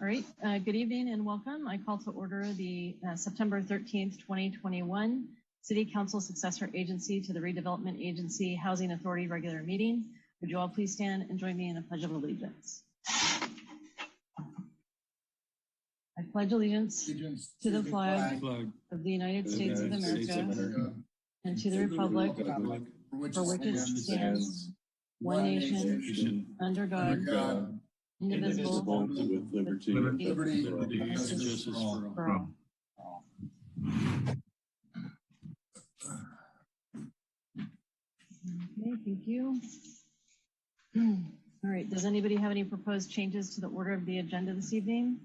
All right, good evening and welcome. I call to order the September 13th, 2021 City Council Successor Agency to the Redevelopment Agency Housing Authority regular meeting. Would you all please stand and join me in the Pledge of Allegiance? I pledge allegiance to the flag of the United States of America and to the republic for which it stands, one nation, under God, indivisible, with liberty and justice for all. Okay, thank you. All right, does anybody have any proposed changes to the order of the agenda this evening?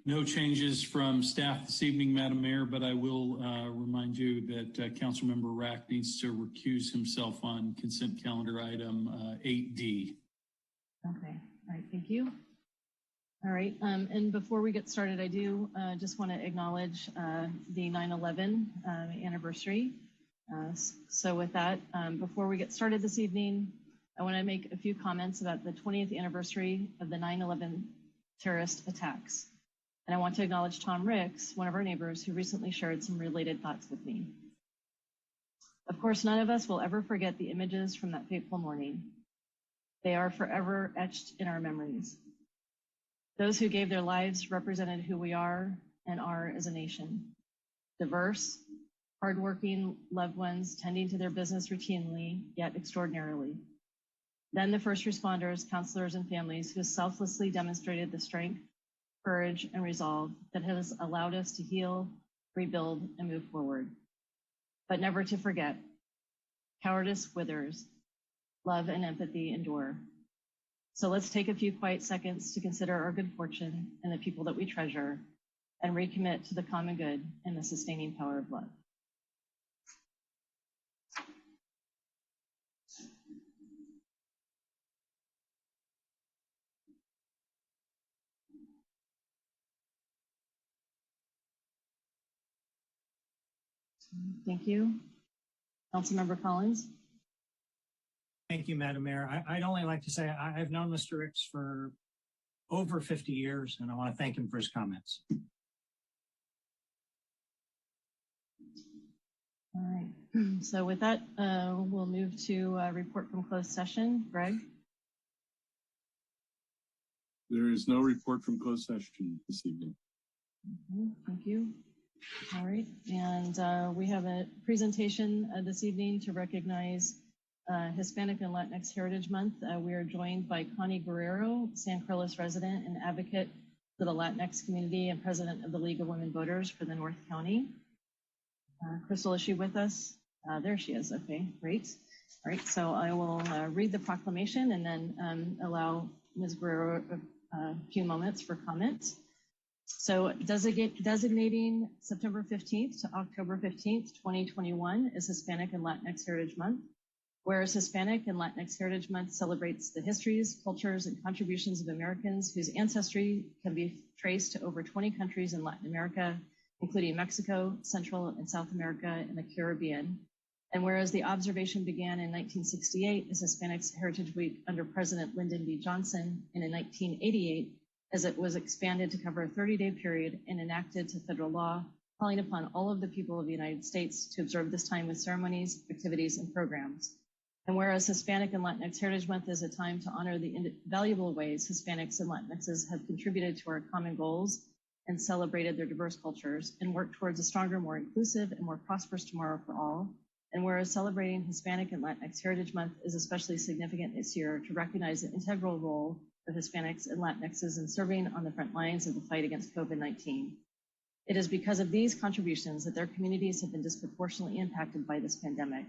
No changes from staff this evening, Madam Mayor, but I will remind you that Councilmember Rack needs to recuse himself on consent calendar item 8D. Okay, all right, thank you. All right, and before we get started, I do just want to acknowledge the 9/11 anniversary. So with that, before we get started this evening, I want to make a few comments about the 20th anniversary of the 9/11 terrorist attacks. And I want to acknowledge Tom Ricks, one of our neighbors, who recently shared some related thoughts with me. Of course, none of us will ever forget the images from that fateful morning. They are forever etched in our memories. Those who gave their lives represented who we are and are as a nation. Diverse, hardworking loved ones tending to their business routinely, yet extraordinarily. Then the first responders, counselors, and families who selflessly demonstrated the strength, courage, and resolve that has allowed us to heal, rebuild, and move forward. But never to forget, cowardice withers, love and empathy endure. So let's take a few quiet seconds to consider our good fortune and the people that we treasure and recommit to the common good and the sustaining power of love. Thank you. Councilmember Collins. Thank you, Madam Mayor. I'd only like to say I've known Mr. Ricks for over 50 years, and I want to thank him for his comments. All right. So with that, we'll move to a report from closed session. Greg? There is no report from closed session this evening. Thank you. All right, and we have a presentation this evening to recognize Hispanic and Latinx Heritage Month. We are joined by Connie Guerrero, San Carlos resident and advocate for the Latinx community and president of the League of Women Voters for the North County. Crystal, is she with us? There she is, okay, great. All right, so I will read the proclamation and then allow Ms. Guerrero a few moments for comments. So designating September 15th to October 15th, 2021 is Hispanic and Latinx Heritage Month. Whereas Hispanic and Latinx Heritage Month celebrates the histories, cultures, and contributions of Americans whose ancestry can be traced to over 20 countries in Latin America, including Mexico, Central and South America, and the Caribbean. And whereas the observation began in 1968 as Hispanic Heritage Week under President Lyndon B. Johnson, and in 1988, as it was expanded to cover a 30-day period and enacted to federal law, calling upon all of the people of the United States to observe this time with ceremonies, activities, and programs. And whereas Hispanic and Latinx Heritage Month is a time to honor the invaluable ways Hispanics and Latinxes have contributed to our common goals and celebrated their diverse cultures and worked towards a stronger, more inclusive, and more prosperous tomorrow for all. And whereas celebrating Hispanic and Latinx Heritage Month is especially significant this year to recognize the integral role of Hispanics and Latinxes in serving on the front lines of the fight against COVID-19. It is because of these contributions that their communities have been disproportionately impacted by this pandemic.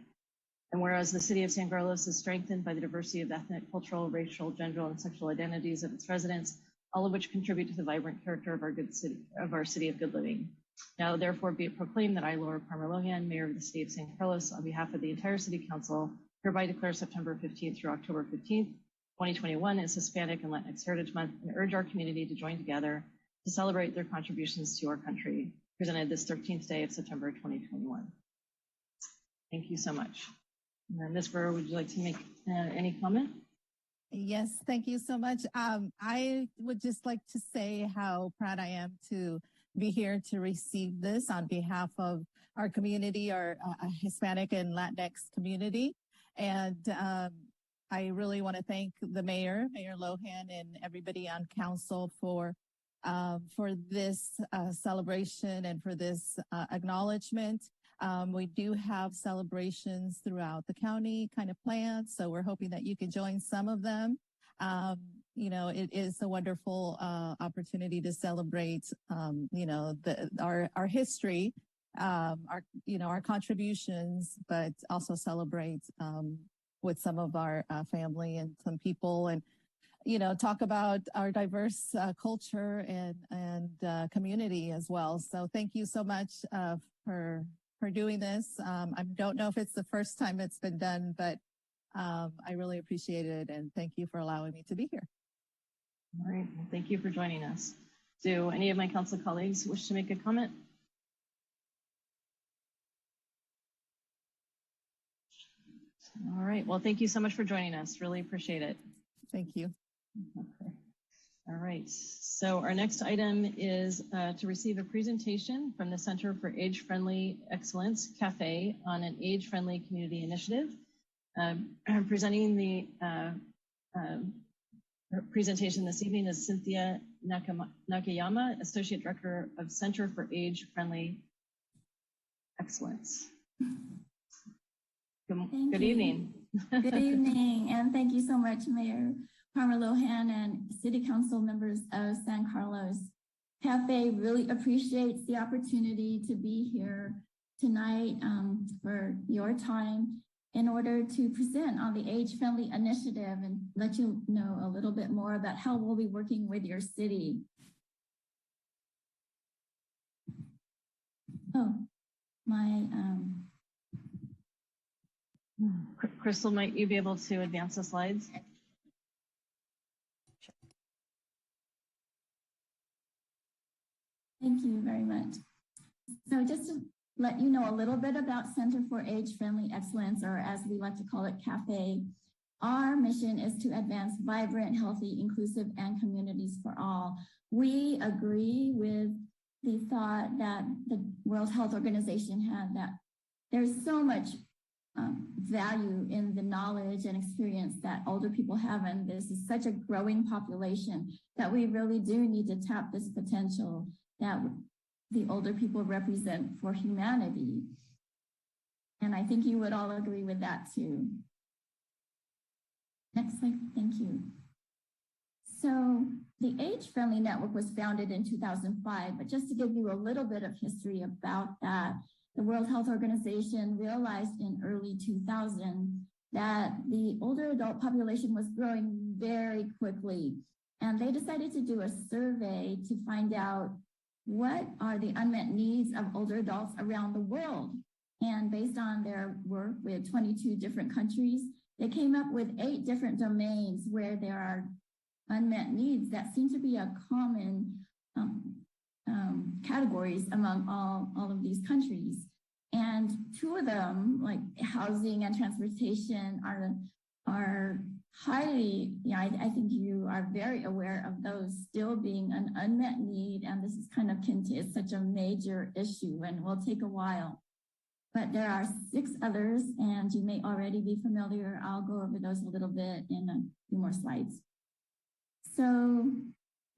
And whereas the city of San Carlos is strengthened by the diversity of ethnic, cultural, racial, gender, and sexual identities of its residents, all of which contribute to the vibrant character of our city of good living. Now, therefore, be it proclaimed that I, Laura Parmer-Lohan, Mayor of the City of San Carlos, on behalf of the entire City Council, hereby declare September 15th through October 15th, 2021 is Hispanic and Latinx Heritage Month, and urge our community to join together to celebrate their contributions to our country, presented this 13th day of September 2021. Thank you so much. Ms. Guerrero, would you like to make any comment? Yes, thank you so much. I would just like to say how proud I am to be here to receive this on behalf of our community, our Hispanic and Latinx community. And I really want to thank the mayor, Mayor Lohan, and everybody on council for this celebration and for this acknowledgement. We do have celebrations throughout the county kind of planned, so we're hoping that you can join some of them. It is a wonderful opportunity to celebrate, our history, our contributions, but also celebrate with some of our family and some people, and talk about our diverse culture and community as well. So thank you so much for doing this. I don't know if it's the first time it's been done, but I really appreciate it, and thank you for allowing me to be here. All right, well, thank you for joining us. Do any of my council colleagues wish to make a comment? All right, well, thank you so much for joining us. Really appreciate it. Thank you. Okay. All right, so our next item is to receive a presentation from the Center for Age-Friendly Excellence, CAFE, on an age-friendly community initiative. Presenting the presentation this evening is Cynthia Nakayama, Associate Director of Center for Age-Friendly Excellence. Good evening. Good evening, and thank you so much, Mayor Parma Lohan and City Council members of San Carlos. CAFE really appreciates the opportunity to be here tonight for your time in order to present on the Age-Friendly Initiative and let you know a little bit more about how we'll be working with your city. Oh, my... Crystal, might you be able to advance the slides? Thank you very much. So just to let you know a little bit about Center for Age-Friendly Excellence, or as we like to call it, CAFE. Our mission is to advance vibrant, healthy, inclusive, and communities for all. We agree with the thought that the World Health Organization had, that there's so much value in the knowledge and experience that older people have, and this is such a growing population that we really do need to tap this potential that the older people represent for humanity. And I think you would all agree with that too. Next slide, thank you. So the Age-Friendly Network was founded in 2005, but just to give you a little bit of history about that, the World Health Organization realized in early 2000 that the older adult population was growing very quickly. And they decided to do a survey to find out what are the unmet needs of older adults around the world. And based on their work with 22 different countries, they came up with 8 different domains where there are unmet needs that seem to be a common categories among all of these countries. And 2 of them, like housing and transportation, are highly, I think you are very aware of those still being an unmet need. And this is kind of it's such a major issue and will take a while. But there are 6 others, and you may already be familiar. I'll go over those a little bit in a few more slides. So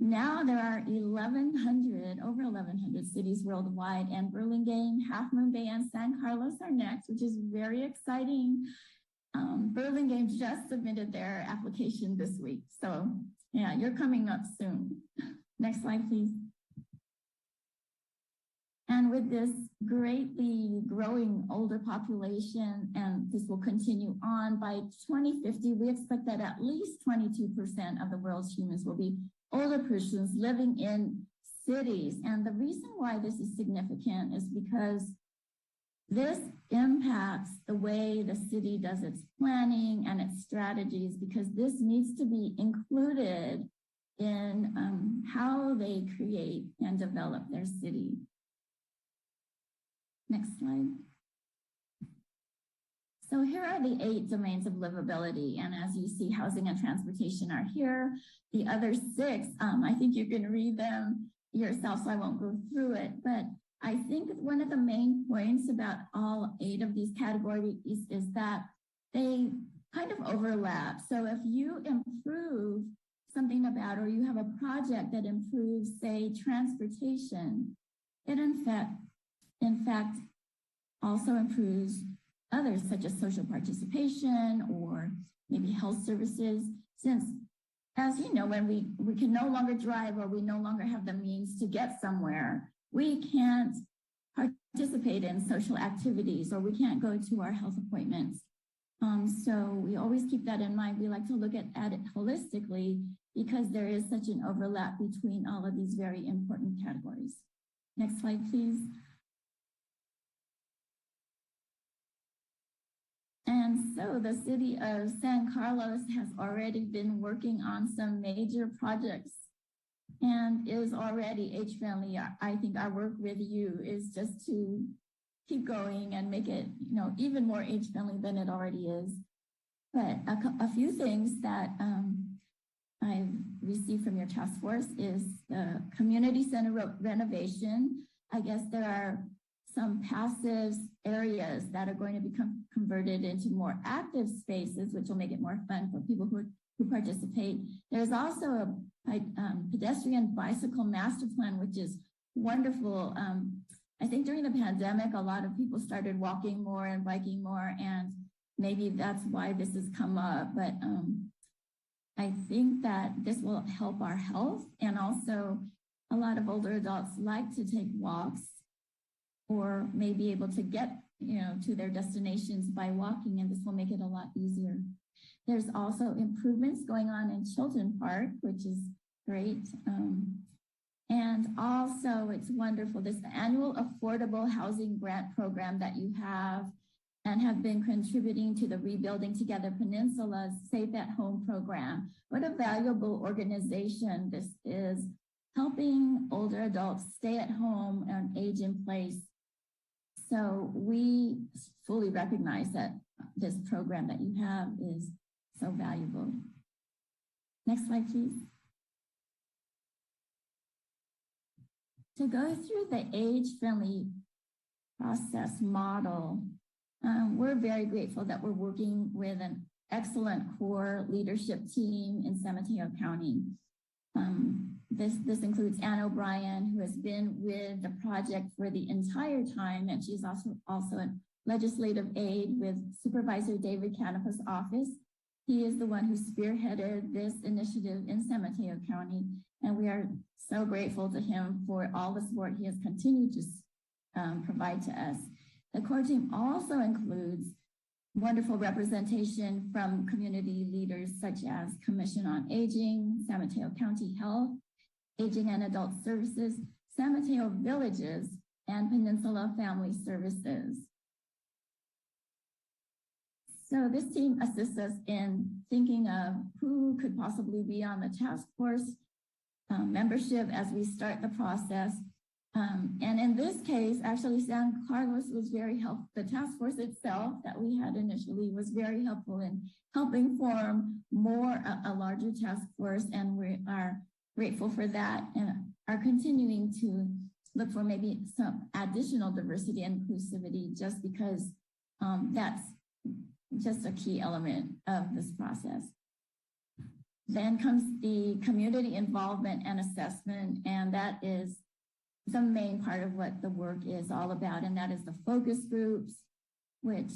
now there are over 1,100 cities worldwide, and Burlingame, Half Moon Bay, and San Carlos are next, which is very exciting. Burlingame just submitted their application this week. So yeah, you're coming up soon. Next slide, please. And with this greatly growing older population, and this will continue on, by 2050, we expect that at least 22% of the world's humans will be older persons living in cities. And the reason why this is significant is because this impacts the way the city does its planning and its strategies, because this needs to be included in how they create and develop their city. Next slide. So here are the 8 domains of livability. And as you see, housing and transportation are here. The other 6, I think you can read them yourself, so I won't go through it. But I think one of the main points about all 8 of these categories is that they kind of overlap. So if you improve something about, or you have a project that improves, say, transportation, it in fact also improves others, such as social participation or maybe health services. Since, as you know, when we can no longer drive, or we no longer have the means to get somewhere, we can't participate in social activities, or we can't go to our health appointments. So we always keep that in mind. We like to look at it holistically, because there is such an overlap between all of these very important categories. Next slide, please. And so the city of San Carlos has already been working on some major projects and is already age-friendly. I think our work with you is just to keep going and make it, even more age-friendly than it already is. But a few things that I've received from your task force is the community center renovation. I guess there are some passive areas that are going to become converted into more active spaces, which will make it more fun for people who participate. There's also a pedestrian bicycle master plan, which is wonderful. I think during the pandemic, a lot of people started walking more and biking more, and maybe that's why this has come up. But I think that this will help our health, and also a lot of older adults like to take walks, or may be able to get to their destinations by walking, and this will make it a lot easier. There's also improvements going on in Chilton Park, which is great. And also it's wonderful, this annual affordable housing grant program that you have and have been contributing to the Rebuilding Together Peninsula's Safe at Home program. What a valuable organization this is, helping older adults stay at home and age in place. So we fully recognize that this program that you have is so valuable. Next slide, please. To go through the age-friendly process model, we're very grateful that we're working with an excellent core leadership team in San Mateo County. This includes Ann O'Brien, who has been with the project for the entire time, and she's also a legislative aide with Supervisor David Canepa's office. He is the one who spearheaded this initiative in San Mateo County, and we are so grateful to him for all the support he has continued to provide to us. The core team also includes wonderful representation from community leaders such as Commission on Aging, San Mateo County Health, Aging and Adult Services, San Mateo Villages, and Peninsula Family Services. So this team assists us in thinking of who could possibly be on the task force membership as we start the process. And in this case, actually, San Carlos was very helpful. The task force itself that we had initially was very helpful in helping form a larger task force, and we are grateful for that and are continuing to look for maybe some additional diversity and inclusivity, just because that's just a key element of this process. Then comes the community involvement and assessment, and that is the main part of what the work is all about, and that is the focus groups, which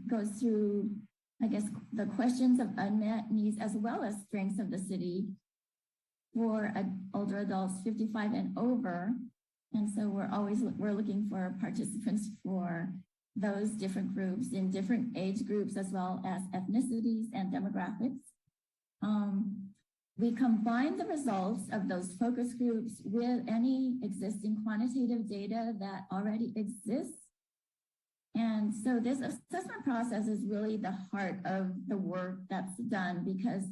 goes through, I guess, the questions of unmet needs as well as strengths of the city for older adults 55 and over. And so we're looking for participants for those different groups in different age groups as well as ethnicities and demographics. We combine the results of those focus groups with any existing quantitative data that already exists. And so this assessment process is really the heart of the work that's done, because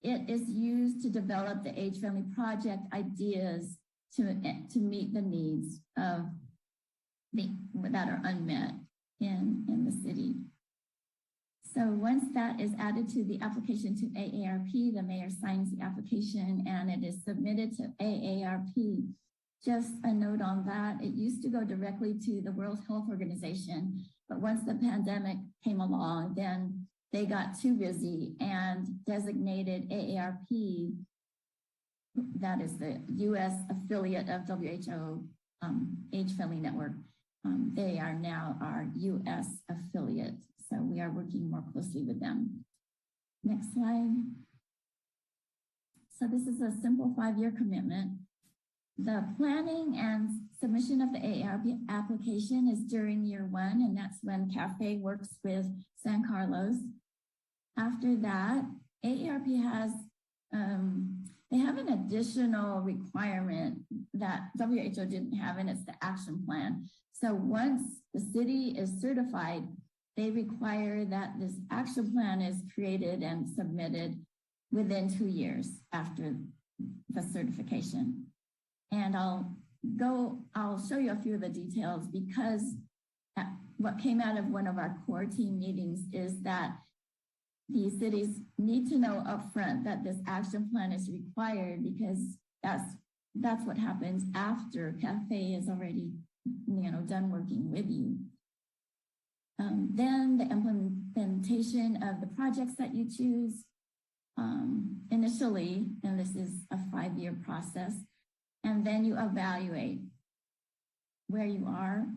it is used to develop the age-friendly project ideas to meet the needs of that are unmet in the city. So once that is added to the application to AARP, the mayor signs the application and it is submitted to AARP. Just a note on that, it used to go directly to the World Health Organization, but once the pandemic came along, then they got too busy and designated AARP, that is the US affiliate of WHO Age Friendly Network. They are now our US affiliate. So we are working more closely with them. Next slide. So this is a simple 5-year commitment. The planning and submission of the AARP application is during year 1, and that's when CAFE works with San Carlos. After that, AARP has, they have an additional requirement that WHO didn't have, and it's the action plan. So once the city is certified, they require that this action plan is created and submitted within 2 years after the certification. And I'll show you a few of the details, because what came out of one of our core team meetings is that these cities need to know upfront that this action plan is required, because that's what happens after CAFE is already, done working with you. Then the implementation of the projects that you choose initially, and this is a 5-year process, and then you evaluate where you are,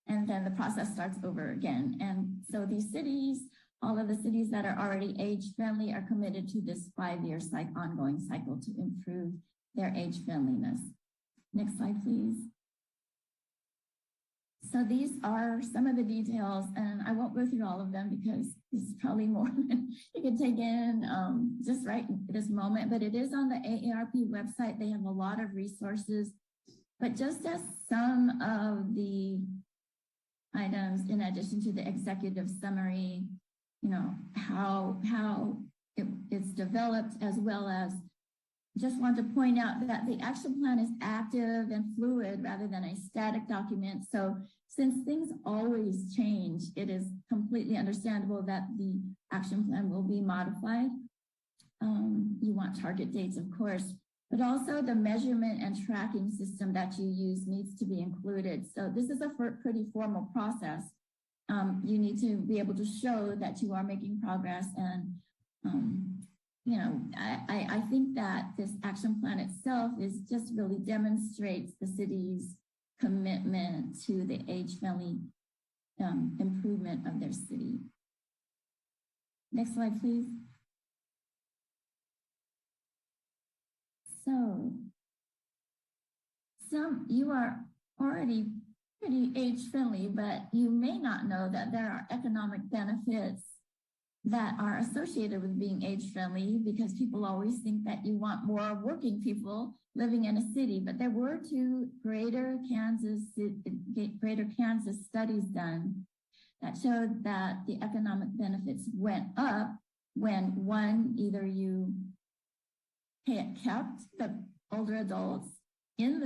and then the process starts over again. And so these cities, all of the cities that are already age-friendly are committed to this 5-year ongoing cycle to improve their age-friendliness. Next slide, please. So these are some of the details, and I won't go through all of them because this is probably more than you can take in just right this moment, but it is on the AARP website. They have a lot of resources, but just as some of the items, in addition to the executive summary, how it's developed, as well as just want to point out that the action plan is active and fluid rather than a static document. So since things always change, it is completely understandable that the action plan will be modified. You want target dates, of course, but also the measurement and tracking system that you use needs to be included. So this is a pretty formal process. You need to be able to show that you are making progress, and I think that this action plan itself is just really demonstrates the city's commitment to the age-friendly improvement of their city. Next slide, please. So, you are already pretty age-friendly, but you may not know that there are economic benefits that are associated with being age-friendly, because people always think that you want more working people living in a city. But there were 2 Greater Kansas studies done that showed that the economic benefits went up when, one, either you kept the older adults in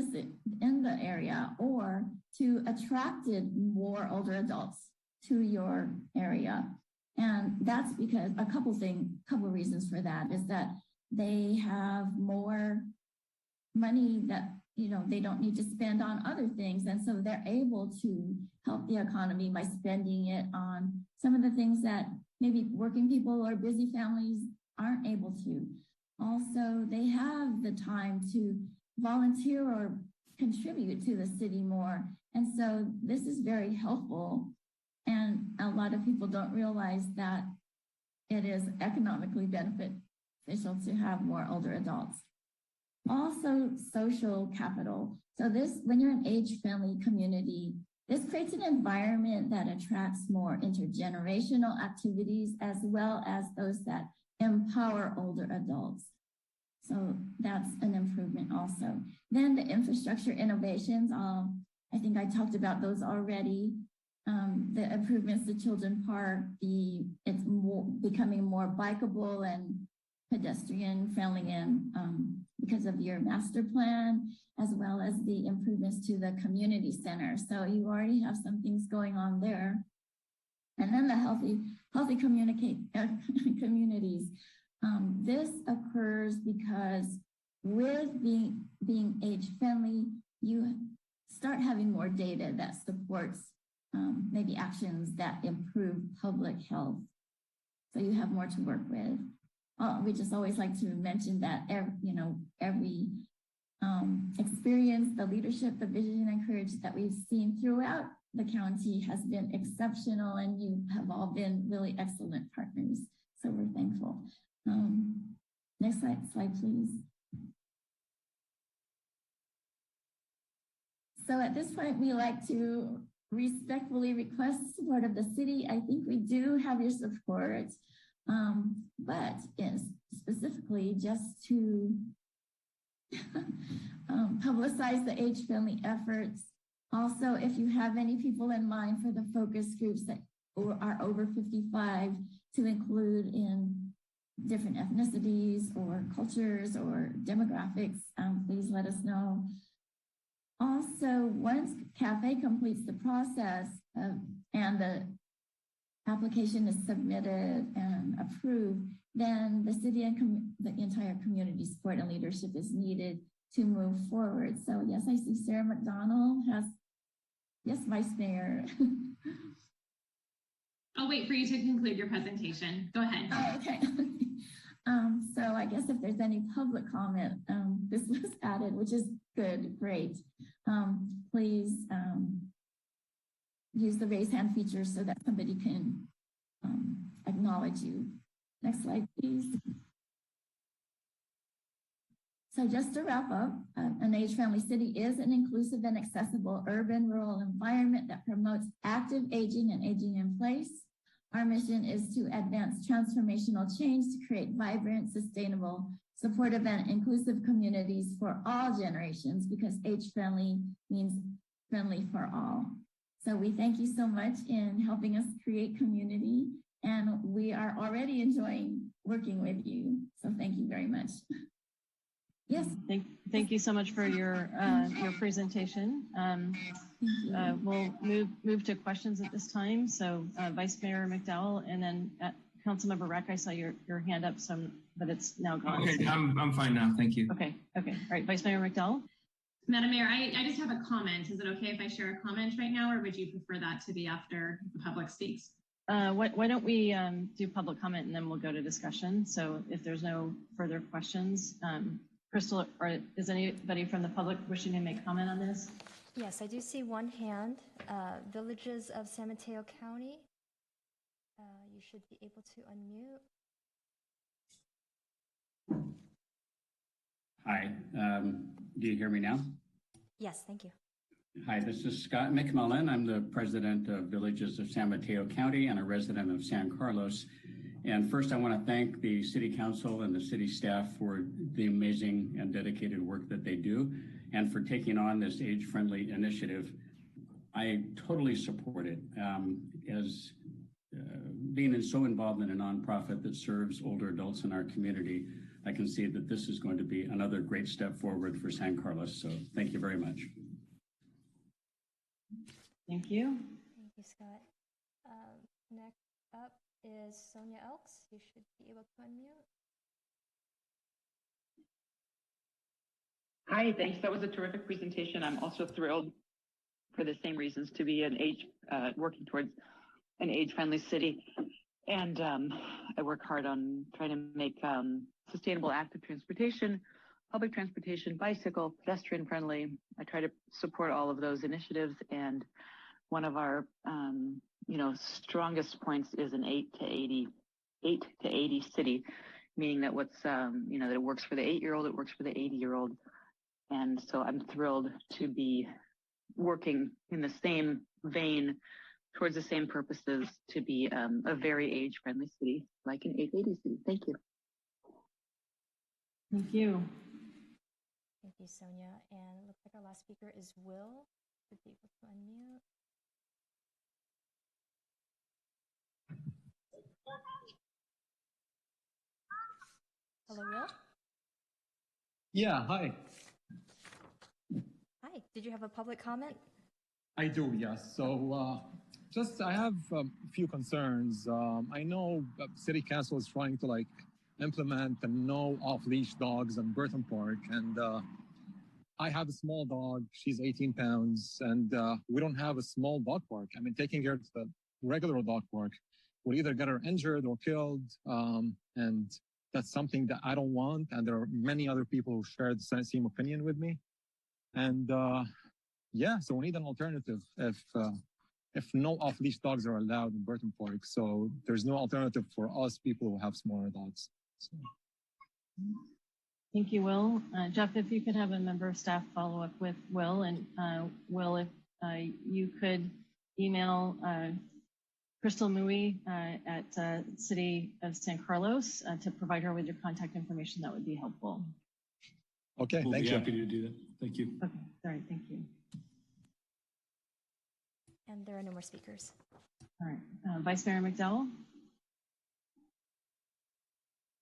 the area, or 2, attracted more older adults to your area. And that's because a couple reasons for that is that they have more money that, they don't need to spend on other things. And so they're able to help the economy by spending it on some of the things that maybe working people or busy families aren't able to. Also, they have the time to volunteer or contribute to the city more. And so this is very helpful. And a lot of people don't realize that it is economically beneficial to have more older adults. Also, social capital. So this, when you're an age-friendly community, this creates an environment that attracts more intergenerational activities, as well as those that empower older adults. So that's an improvement also. Then the infrastructure innovations, I think I talked about those already. The improvements to Children Park, it's becoming more bikeable and pedestrian friendly, and because of your master plan, as well as the improvements to the community center. So you already have some things going on there. And then the healthy communities. This occurs because with being age friendly, you start having more data that supports maybe actions that improve public health. So you have more to work with. We just always like to mention that every experience, the leadership, the vision and courage that we've seen throughout the county has been exceptional, and you have all been really excellent partners. So we're thankful. Next slide, please. So at this point, we like to respectfully request support of the city. I think we do have your support, but specifically just to publicize the age-friendly efforts. Also, if you have any people in mind for the focus groups that are over 55 to include in different ethnicities or cultures or demographics, please let us know. Also, once CAFE completes the process and the application is submitted and approved, then the city and the entire community support and leadership is needed to move forward. So yes, I see Sarah McDonald yes, Vice Mayor. I'll wait for you to conclude your presentation. Go ahead. Oh, okay. So I guess if there's any public comment, this was added, which is good, great. Please use the raise hand feature so that somebody can acknowledge you. Next slide, please. So just to wrap up, an age-friendly city is an inclusive and accessible urban rural environment that promotes active aging and aging in place. Our mission is to advance transformational change to create vibrant, sustainable, supportive, and inclusive communities for all generations, because age-friendly means friendly for all. So we thank you so much in helping us create community, and we are already enjoying working with you. So thank you very much. Yes. Thank you so much for your presentation. We'll move to questions at this time. So Vice Mayor McDowell, and then Councilmember Rack, I saw your hand up, but it's now gone. Okay, I'm fine now. Thank you. Okay. All right, Vice Mayor McDowell. Madam Mayor, I just have a comment. Is it okay if I share a comment right now, or would you prefer that to be after the public speaks? Why don't we do public comment and then we'll go to discussion. So if there's no further questions, Crystal, or is anybody from the public wishing to make comment on this? Yes, I do see one hand. Villages of San Mateo County. You should be able to unmute. Hi, do you hear me now? Yes, thank you. Hi, this is Scott McMullen. I'm the president of Villages of San Mateo County and a resident of San Carlos. And first, I want to thank the City Council and the city staff for the amazing and dedicated work that they do, and for taking on this age-friendly initiative. I totally support it. As being so involved in a nonprofit that serves older adults in our community, I can see that this is going to be another great step forward for San Carlos. So thank you very much. Thank you. Thank you, Scott. Next up is Sonia Elks. You should be able to unmute. Hi, thanks. That was a terrific presentation. I'm also thrilled for the same reasons to be working towards an age-friendly city. And I work hard on trying to make sustainable active transportation, public transportation, bicycle, pedestrian friendly. I try to support all of those initiatives. And one of our, strongest points is an 8 to 80 city, meaning that that it works for the 8-year-old, it works for the 80-year-old. And so I'm thrilled to be working in the same vein towards the same purposes to be a very age-friendly city, like an 880 city. Thank you. Thank you. Thank you, Sonia. And it looks like our last speaker is Will. Should be able to unmute. Hello, Will? Yeah, hi. Hi, did you have a public comment? I do, yes. So just I have a few concerns. I know City Council is trying to implement the no off-leash dogs on Burton Park, and I have a small dog. She's 18 pounds, and we don't have a small dog park. I mean, taking her to the regular dog park would either get her injured or killed, and that's something that I don't want. And there are many other people who share the same opinion with me. And yeah, so we need an alternative if no off-leash dogs are allowed in Burton Park. So there's no alternative for us people who have smaller dogs. So. Thank you, Will. Jeff, if you could have a member of staff follow up with Will, and Will, if you could email Crystal Mui at City of San Carlos to provide her with your contact information, that would be helpful. Okay, we'll thank be you. happy to do that. Thank you. Okay, all right, thank you. And there are no more speakers. All right, Vice Mayor McDowell.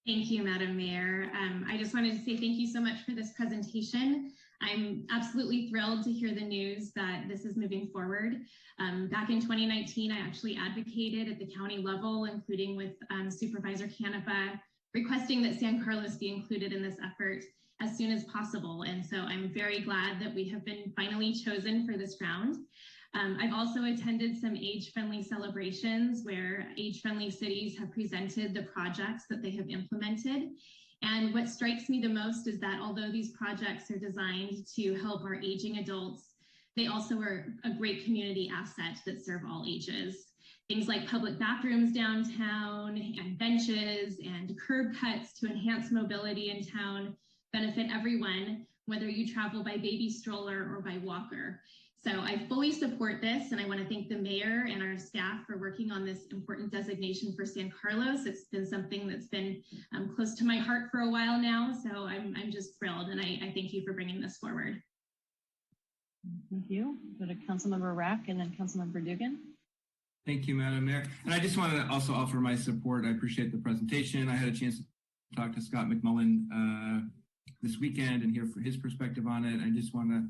Thank you, Madam Mayor. I just wanted to say thank you so much for this presentation. I'm absolutely thrilled to hear the news that this is moving forward. Back in 2019, I actually advocated at the county level, including with Supervisor Canepa, requesting that San Carlos be included in this effort as soon as possible. And so I'm very glad that we have been finally chosen for this round. I've also attended some age-friendly celebrations where age-friendly cities have presented the projects that they have implemented. And what strikes me the most is that although these projects are designed to help our aging adults, they also are a great community asset that serve all ages. Things like public bathrooms downtown and benches and curb cuts to enhance mobility in town benefit everyone, whether you travel by baby stroller or by walker. So I fully support this, and I want to thank the mayor and our staff for working on this important designation for San Carlos. It's been something that's been close to my heart for a while now, so I'm just thrilled, and I thank you for bringing this forward. Thank you. Go to Councilmember Rack and then Councilmember Dugan. Thank you, Madam Mayor. And I just want to also offer my support. I appreciate the presentation. I had a chance to talk to Scott McMullen this weekend and hear his perspective on it. I just want to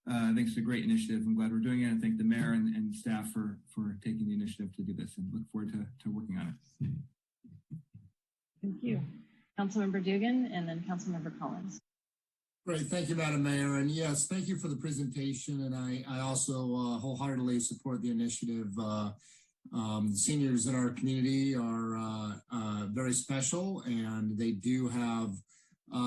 I think it's a great initiative. I'm glad we're doing it. I thank the mayor and staff for taking the initiative to do this, and look forward to working on it. Thank you. Councilmember Dugan and then Councilmember Collins. Great. Thank you, Madam Mayor. And yes, thank you for the presentation. And I also wholeheartedly support the initiative. The seniors in our community are very special, and they do have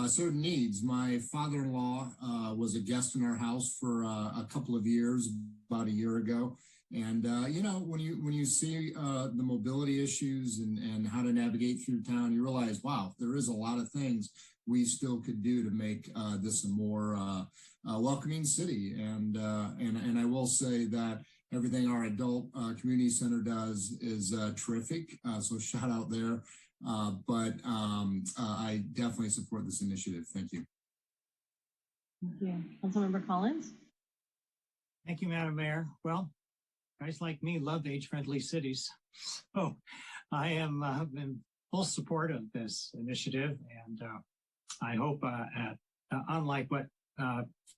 certain needs. My father-in-law was a guest in our house for a couple of years, about a year ago. And, you know, when you see the mobility issues and how to navigate through town, you realize, wow, there is a lot of things we still could do to make this a more welcoming city. And I will say that everything our adult community center does is terrific. So shout out there. But I definitely support this initiative. Thank you. Thank you. Councilmember Collins. Thank you, Madam Mayor. Well, guys like me love age-friendly cities. So I am in full support of this initiative. And I hope, unlike what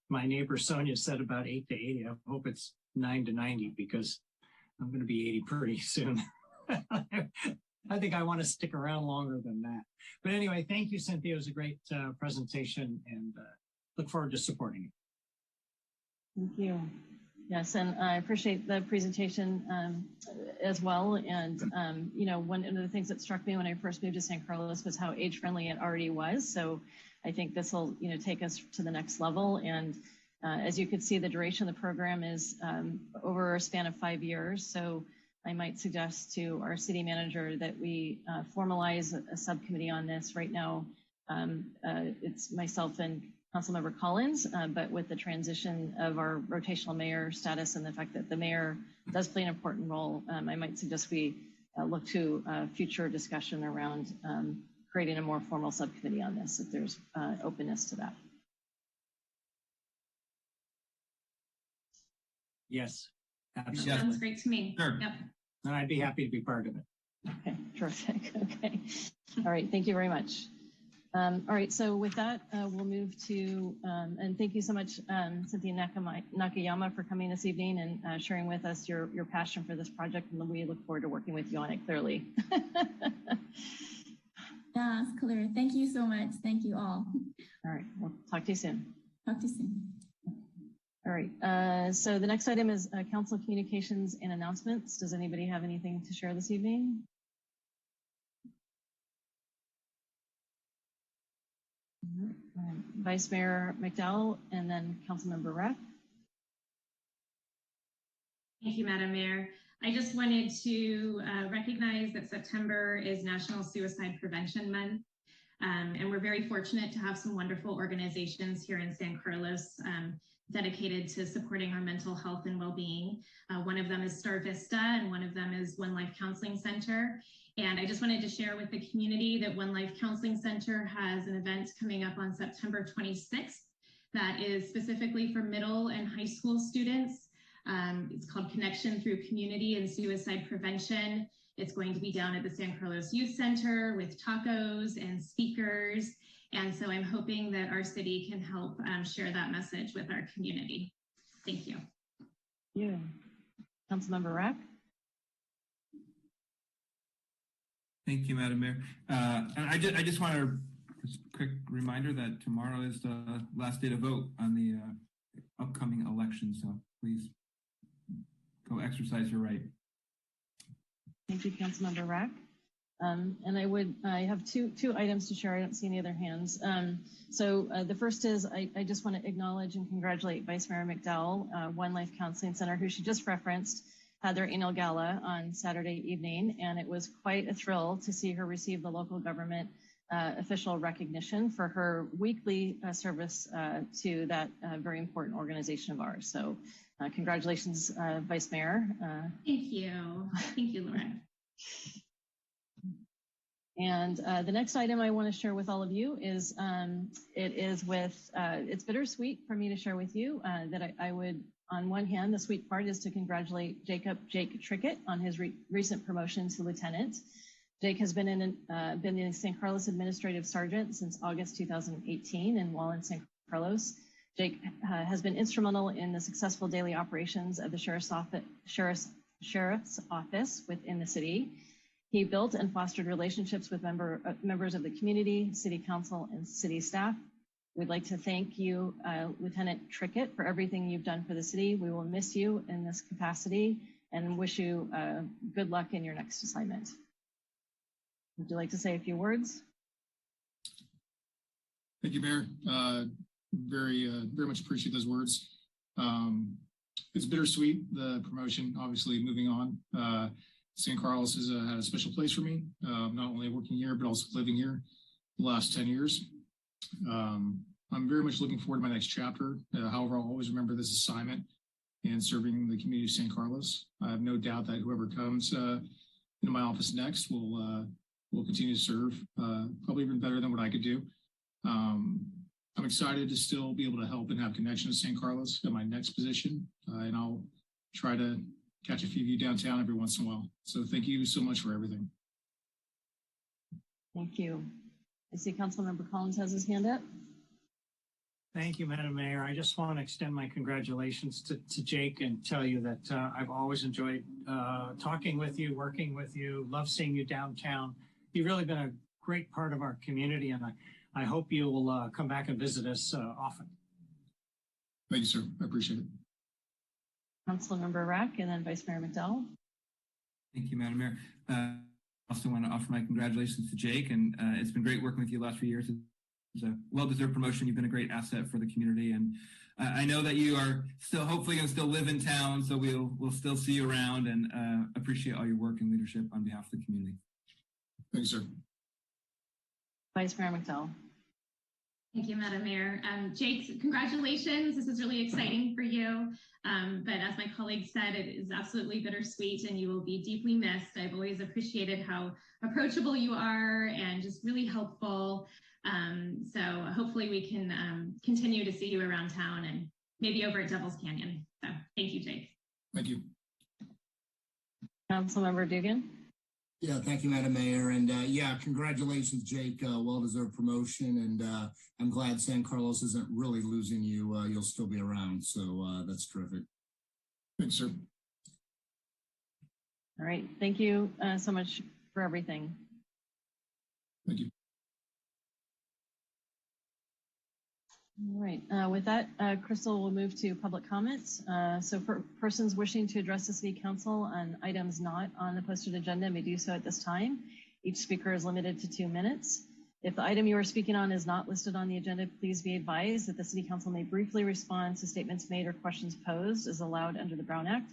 my neighbor Sonia said about 8 to 80, I hope it's 9 to 90, because I'm going to be 80 pretty soon. I think I want to stick around longer than that. But anyway, thank you, Cynthia. It was a great presentation, and look forward to supporting it. Thank you. Yes, and I appreciate the presentation as well. And, you know, one of the things that struck me when I first moved to San Carlos was how age-friendly it already was. So I think this will, you know, take us to the next level. And as you could see, the duration of the program is over a span of 5 years. So I might suggest to our city manager that we formalize a subcommittee on this. Right now, it's myself and Councilmember Collins, but with the transition of our rotational mayor status and the fact that the mayor does play an important role, I might suggest we look to future discussion around creating a more formal subcommittee on this, if there's openness to that. Yes, absolutely. Sounds great to me. Sure. Yep. And I'd be happy to be part of it. Okay, terrific. Okay. All right. Thank you very much. All right, so with that, we'll move to, and thank you so much, Cynthia Nakayama, for coming this evening and sharing with us your passion for this project, and we look forward to working with you on it, clearly. Yeah, it's clear. Thank you so much. Thank you all. All right, we'll talk to you soon. Talk to you soon. All right, so the next item is council communications and announcements. Does anybody have anything to share this evening? Vice Mayor McDowell and then Councilmember Rapp. Thank you, Madam Mayor. I just wanted to recognize that September is National Suicide Prevention Month. And we're very fortunate to have some wonderful organizations here in San Carlos dedicated to supporting our mental health and well-being. One of them is Star Vista, and one of them is One Life Counseling Center. And I just wanted to share with the community that One Life Counseling Center has an event coming up on September 26th that is specifically for middle and high school students. It's called Connection Through Community and Suicide Prevention. It's going to be down at the San Carlos Youth Center with tacos and speakers. And so I'm hoping that our city can help share that message with our community. Thank you. Yeah. Councilmember Rapp. Thank you, Madam Mayor. And I just want to just a quick reminder that tomorrow is the last day to vote on the upcoming election. So please go exercise your right. Thank you, Councilmember Rack. And I have two items to share. I don't see any other hands. So the first is I just want to acknowledge and congratulate Vice Mayor McDowell, One Life Counseling Center, who she just referenced, had their annual gala on Saturday evening, and it was quite a thrill to see her receive the local government official recognition for her weekly service to that very important organization of ours. So congratulations, Vice Mayor. Thank you. Thank you, Lauren. And the next item I want to share with all of you is it's bittersweet for me to share with you that I would, on one hand, the sweet part is to congratulate Jake Trickett on his recent promotion to lieutenant. Jake has been in San Carlos Administrative Sergeant since August 2018, and while in San Carlos, Jake has been instrumental in the successful daily operations of the Sheriff's Office within the city. He built and fostered relationships with members of the community, city council, and city staff. We'd like to thank you, Lieutenant Trickett, for everything you've done for the city. We will miss you in this capacity and wish you good luck in your next assignment. Would you like to say a few words? Thank you, Mayor. Very much appreciate those words. It's bittersweet, the promotion, obviously moving on. San Carlos has had a special place for me, not only working here, but also living here the last 10 years. I'm very much looking forward to my next chapter. However, I'll always remember this assignment and serving the community of San Carlos. I have no doubt that whoever comes into my office next will continue to serve, probably even better than what I could do. I'm excited to still be able to help and have connection to San Carlos in my next position, and I'll try to catch a few of you downtown every once in a while. So thank you so much for everything. Thank you. I see Councilmember Collins has his hand up. Thank you, Madam Mayor. I just want to extend my congratulations to Jake and tell you that I've always enjoyed talking with you, working with you, love seeing you downtown. You've really been a great part of our community, and I hope you will come back and visit us often. Thank you, sir. I appreciate it. Councilmember Rack and then Vice Mayor McDowell. Thank you, Madam Mayor. I also want to offer my congratulations to Jake, and it's been great working with you the last few years. It's a well-deserved promotion. You've been a great asset for the community, and I know that you are still hopefully going to still live in town, so we'll still see you around, and appreciate all your work and leadership on behalf of the community. Thanks, sir. Vice Mayor McDowell. Thank you, Madam Mayor. Jake, congratulations. This is really exciting for you. But as my colleague said, it is absolutely bittersweet and you will be deeply missed. I've always appreciated how approachable you are and just really helpful. So hopefully we can continue to see you around town and maybe over at Devil's Canyon. So thank you, Jake. Thank you. Councilmember Dugan. Yeah, thank you, Madam Mayor. And yeah, congratulations, Jake. Well-deserved promotion. And I'm glad San Carlos isn't really losing you. You'll still be around. So that's terrific. Thanks, sir. All right. Thank you so much for everything. Thank you. All right. With that, Crystal will move to public comments. So for persons wishing to address the City Council on items not on the posted agenda may do so at this time. Each speaker is limited to 2 minutes. If the item you are speaking on is not listed on the agenda, please be advised that the City Council may briefly respond to statements made or questions posed as allowed under the Brown Act.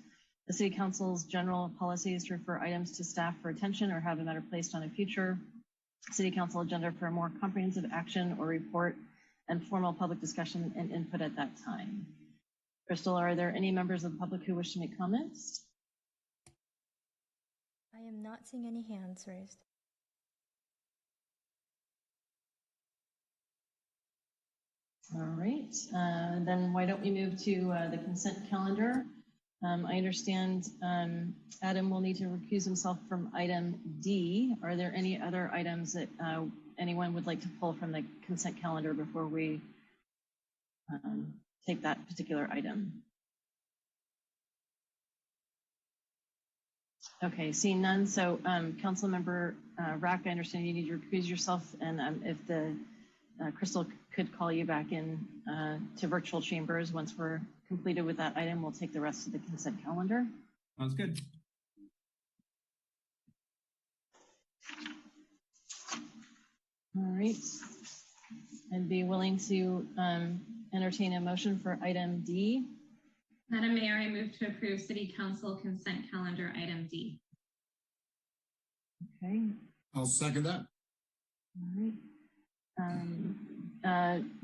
The City Council's general policy is to refer items to staff for attention or have a matter placed on a future City Council agenda for a more comprehensive action or report and formal public discussion and input at that time. Crystal, are there any members of the public who wish to make comments? I am not seeing any hands raised. All right, then why don't we move to the consent calendar? I understand Adam will need to recuse himself from item D. Are there any other items that anyone would like to pull from the consent calendar before we take that particular item? Okay, seeing none. So Councilmember Rack, I understand you need to recuse yourself, and if the Crystal could call you back in to virtual chambers once we're completed with that item, we'll take the rest of the consent calendar. Sounds good. All right, I'd be willing to entertain a motion for item D. Madam Mayor, I move to approve City Council consent calendar item D. Okay. I'll second that. All right.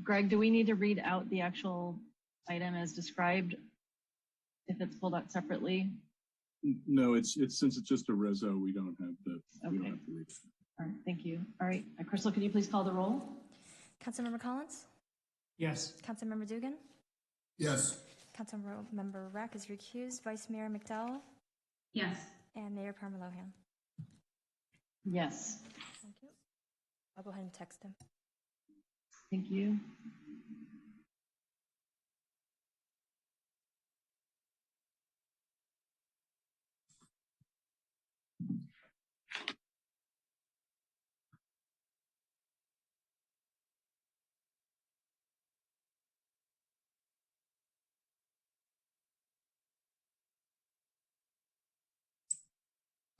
Greg, do we need to read out the actual item as described if it's pulled out separately? No, it's since it's just a reso, we don't have to read it. All right, thank you. All right, Crystal, could you please call the roll? Councilmember Collins? Yes. Councilmember Dugan? Yes. Councilmember Rack is recused. Vice Mayor McDowell? Yes. And Mayor Parmalohan? Yes. Thank you. I'll go ahead and text him. Thank you.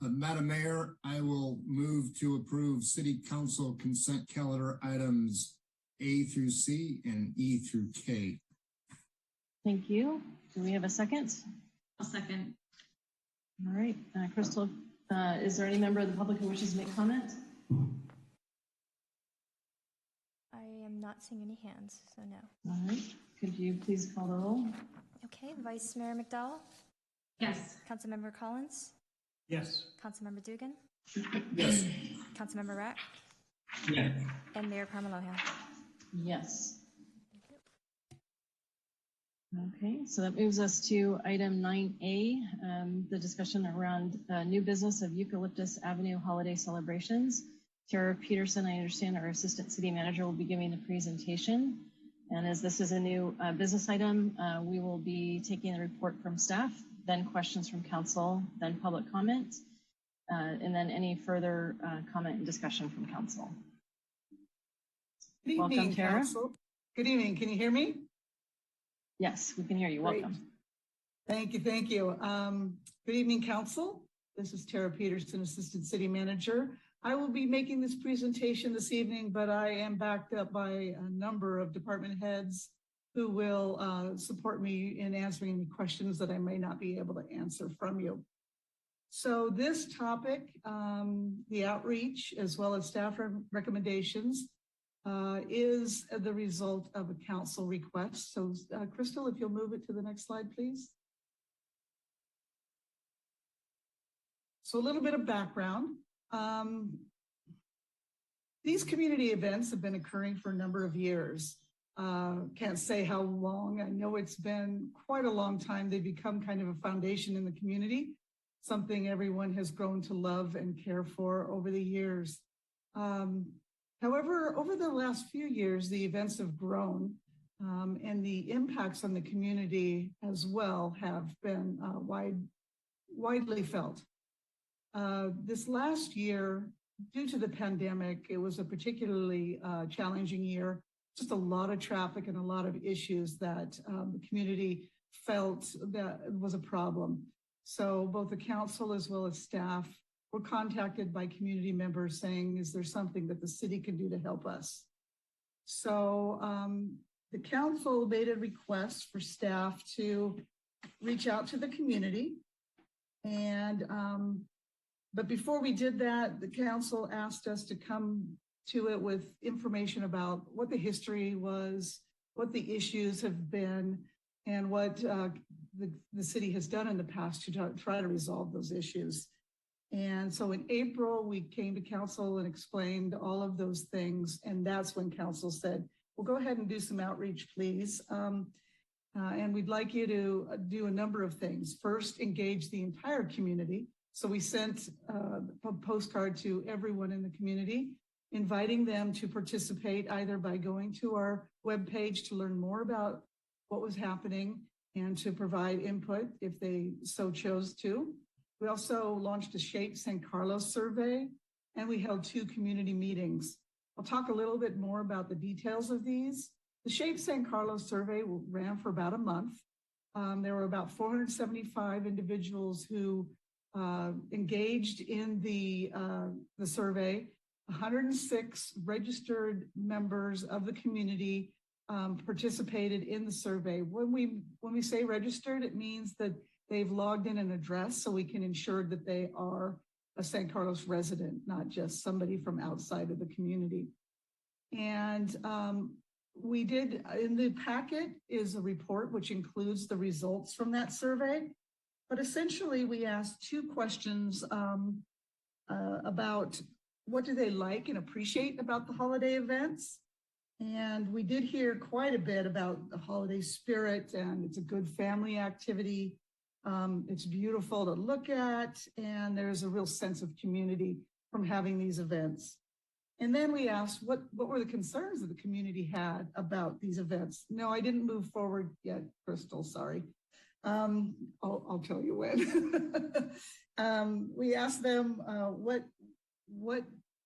Madam Mayor, I will move to approve City Council consent calendar items A through C and E through K. Thank you. Do we have a second? I'll second. All right, Crystal, is there any member of the public who wishes to make comment? I am not seeing any hands, so no. All right, could you please call the roll? Okay, Vice Mayor McDowell? Yes. Councilmember Collins? Yes. Councilmember Dugan? Yes. Councilmember Rack? Yeah. And Mayor Parmalohan? Yes. Okay, so that moves us to item 9A, the discussion around new business of Eucalyptus Avenue holiday celebrations. Tara Peterson, I understand our Assistant City Manager, will be giving the presentation. And as this is a new business item, we will be taking the report from staff, then questions from council, then public comment, and then any further comment and discussion from council. Good Welcome, evening, Tara. Council. Good evening. Can you hear me? Yes, we can hear you. Great. Welcome. Thank you. Thank you. Good evening, Council. This is Tara Peterson, Assistant City Manager. I will be making this presentation this evening, but I am backed up by a number of department heads who will support me in answering any questions that I may not be able to answer from you. So this topic, the outreach, as well as staff recommendations, is the result of a council request. So Crystal, if you'll move it to the next slide, please. So a little bit of background. These community events have been occurring for a number of years. Can't say how long. I know it's been quite a long time. They've become kind of a foundation in the community. something everyone has grown to love and care for over the years. However, over the last few years, the events have grown and the impacts on the community as well have been widely felt. This last year, due to the pandemic, it was a particularly challenging year. Just a lot of traffic and a lot of issues that the community felt that was a problem. So both the council as well as staff were contacted by community members saying, is there something that the city can do to help us? So the council made a request for staff to reach out to the community. And, but before we did that, the council asked us to come to it with information about what the history was, what the issues have been, and what the city has done in the past to try to resolve those issues. And so in April, we came to council and explained all of those things. And that's when council said, well, go ahead and do some outreach, please. And we'd like you to do a number of things. First, engage the entire community. So we sent a postcard to everyone in the community, inviting them to participate either by going to our webpage to learn more about what was happening and to provide input if they so chose to. We also launched a Shape San Carlos survey, and we held 2 community meetings. I'll talk a little bit more about the details of these. The Shape San Carlos survey ran for about a month. There were about 475 individuals who engaged in the survey. 106 registered members of the community participated in the survey. When we say registered, it means that they've logged in an address so we can ensure that they are a San Carlos resident, not just somebody from outside of the community. And we did, in the packet is a report which includes the results from that survey. But essentially, we asked 2 questions about what do they like and appreciate about the holiday events. And we did hear quite a bit about the holiday spirit, and it's a good family activity. It's beautiful to look at, and there's a real sense of community from having these events. And then we asked what were the concerns that the community had about these events. No, I didn't move forward yet, Crystal, sorry. I'll tell you when. We asked them, what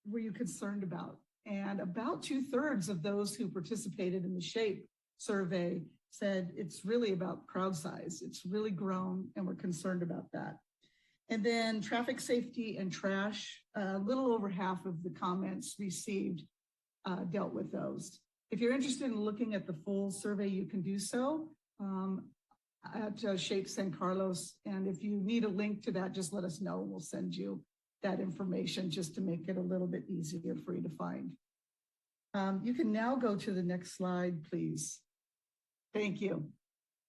were you concerned about? And about 2/3 of those who participated in the SHAPE survey said it's really about crowd size. It's really grown and we're concerned about that. And then traffic safety and trash, a little over half of the comments received dealt with those. If you're interested in looking at the full survey, you can do so at SHAPE San Carlos. And if you need a link to that, just let us know. We'll send you that information just to make it a little bit easier for you to find. You can now go to the next slide, please. Thank you.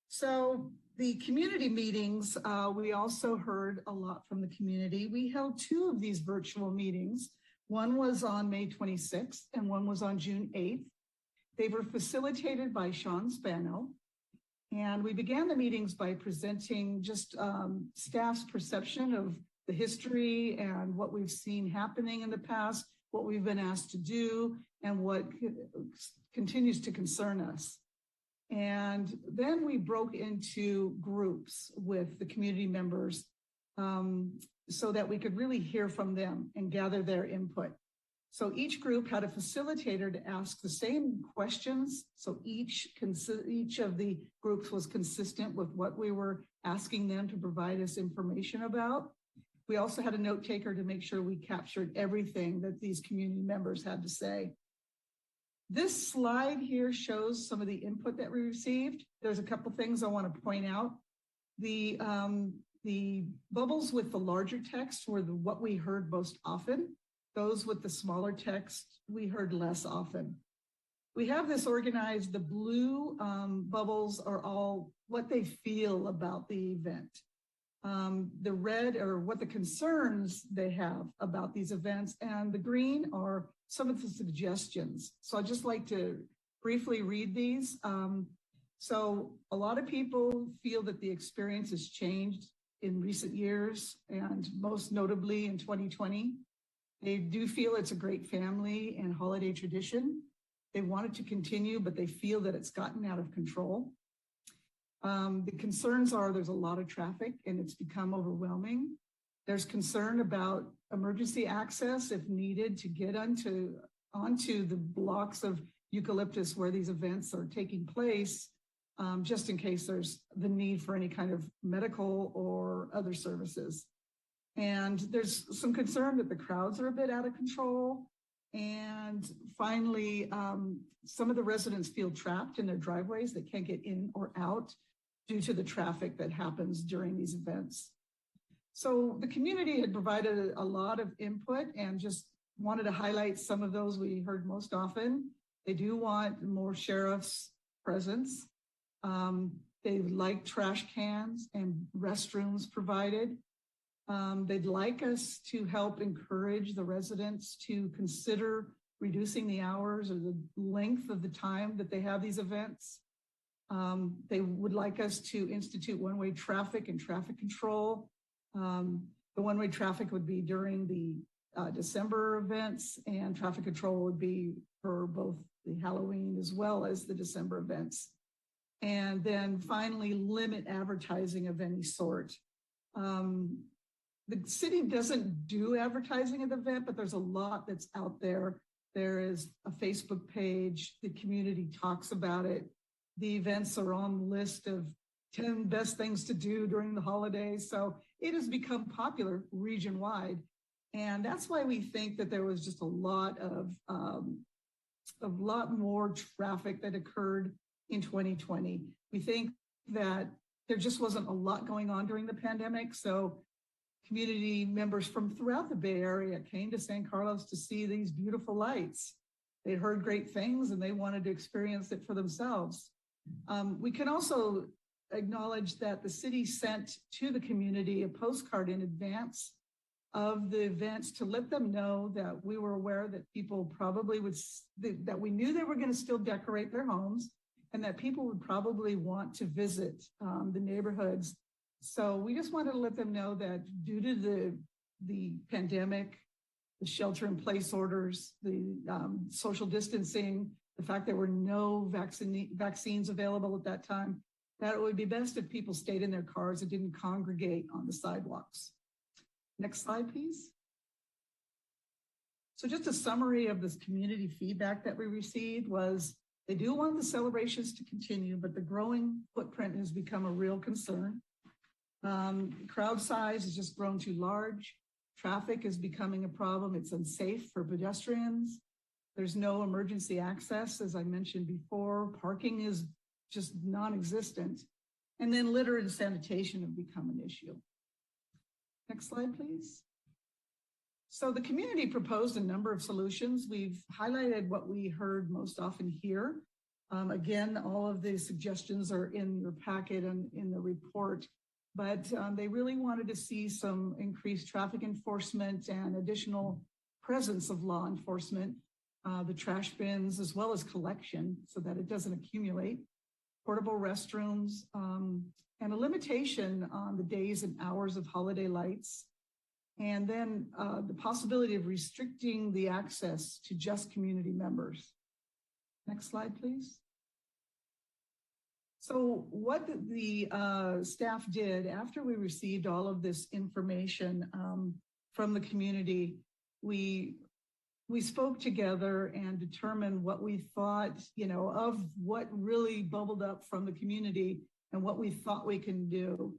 So the community meetings, we also heard a lot from the community. We held 2 of these virtual meetings. One was on May 26th and one was on June 8th. They were facilitated by Sean Spano. And we began the meetings by presenting just staff's perception of the history and what we've seen happening in the past, what we've been asked to do, and what continues to concern us. And then we broke into groups with the community members so that we could really hear from them and gather their input. So each group had a facilitator to ask the same questions. So each of the groups was consistent with what we were asking them to provide us information about. We also had a note taker to make sure we captured everything that these community members had to say. This slide here shows some of the input that we received. There's a couple things I want to point out. The bubbles with the larger text were what we heard most often. Those with the smaller text, we heard less often. We have this organized. The blue bubbles are all what they feel about the event. The red are what the concerns they have about these events, and the green are some of the suggestions. So I'd just like to briefly read these. So a lot of people feel that the experience has changed in recent years, and most notably in 2020. They do feel it's a great family and holiday tradition. They want it to continue, but they feel that it's gotten out of control. The concerns are there's a lot of traffic and it's become overwhelming. There's concern about emergency access if needed to get onto the blocks of eucalyptus where these events are taking place, just in case there's the need for any kind of medical or other services. And there's some concern that the crowds are a bit out of control. And finally, some of the residents feel trapped in their driveways. They can't get in or out due to the traffic that happens during these events. So the community had provided a lot of input and just wanted to highlight some of those we heard most often. They do want more sheriff's presence. They would like trash cans and restrooms provided. They'd like us to help encourage the residents to consider reducing the hours or the length of the time that they have these events. They would like us to institute one-way traffic and traffic control. The one-way traffic would be during the December events, and traffic control would be for both the Halloween as well as the December events. And then finally, limit advertising of any sort. The city doesn't do advertising at the event, but there's a lot that's out there. There is a Facebook page. The community talks about it. The events are on the list of 10 best things to do during the holidays. So it has become popular region-wide. And that's why we think that there was just a lot more traffic that occurred in 2020. We think that there just wasn't a lot going on during the pandemic. So community members from throughout the Bay Area came to San Carlos to see these beautiful lights. They heard great things and they wanted to experience it for themselves. We can also acknowledge that the city sent to the community a postcard in advance of the events to let them know that we were aware that people probably would, that we knew they were going to still decorate their homes and that people would probably want to visit the neighborhoods. So we just wanted to let them know that due to the pandemic, the shelter in place orders, the social distancing, the fact there were no vaccines available at that time, that it would be best if people stayed in their cars and didn't congregate on the sidewalks. Next slide, please. So just a summary of this community feedback that we received was they do want the celebrations to continue, but the growing footprint has become a real concern. Crowd size has just grown too large. Traffic is becoming a problem. It's unsafe for pedestrians. There's no emergency access, as I mentioned before. Parking is just non-existent. And then litter and sanitation have become an issue. Next slide, please. So the community proposed a number of solutions. We've highlighted what we heard most often here. Again, all of the suggestions are in your packet and in the report, but they really wanted to see some increased traffic enforcement and additional presence of law enforcement, the trash bins, as well as collection so that it doesn't accumulate, portable restrooms, and a limitation on the days and hours of holiday lights. And then the possibility of restricting the access to just community members. Next slide, please. So what the staff did after we received all of this information from the community, we spoke together and determined what we thought, of what really bubbled up from the community and what we thought we can do.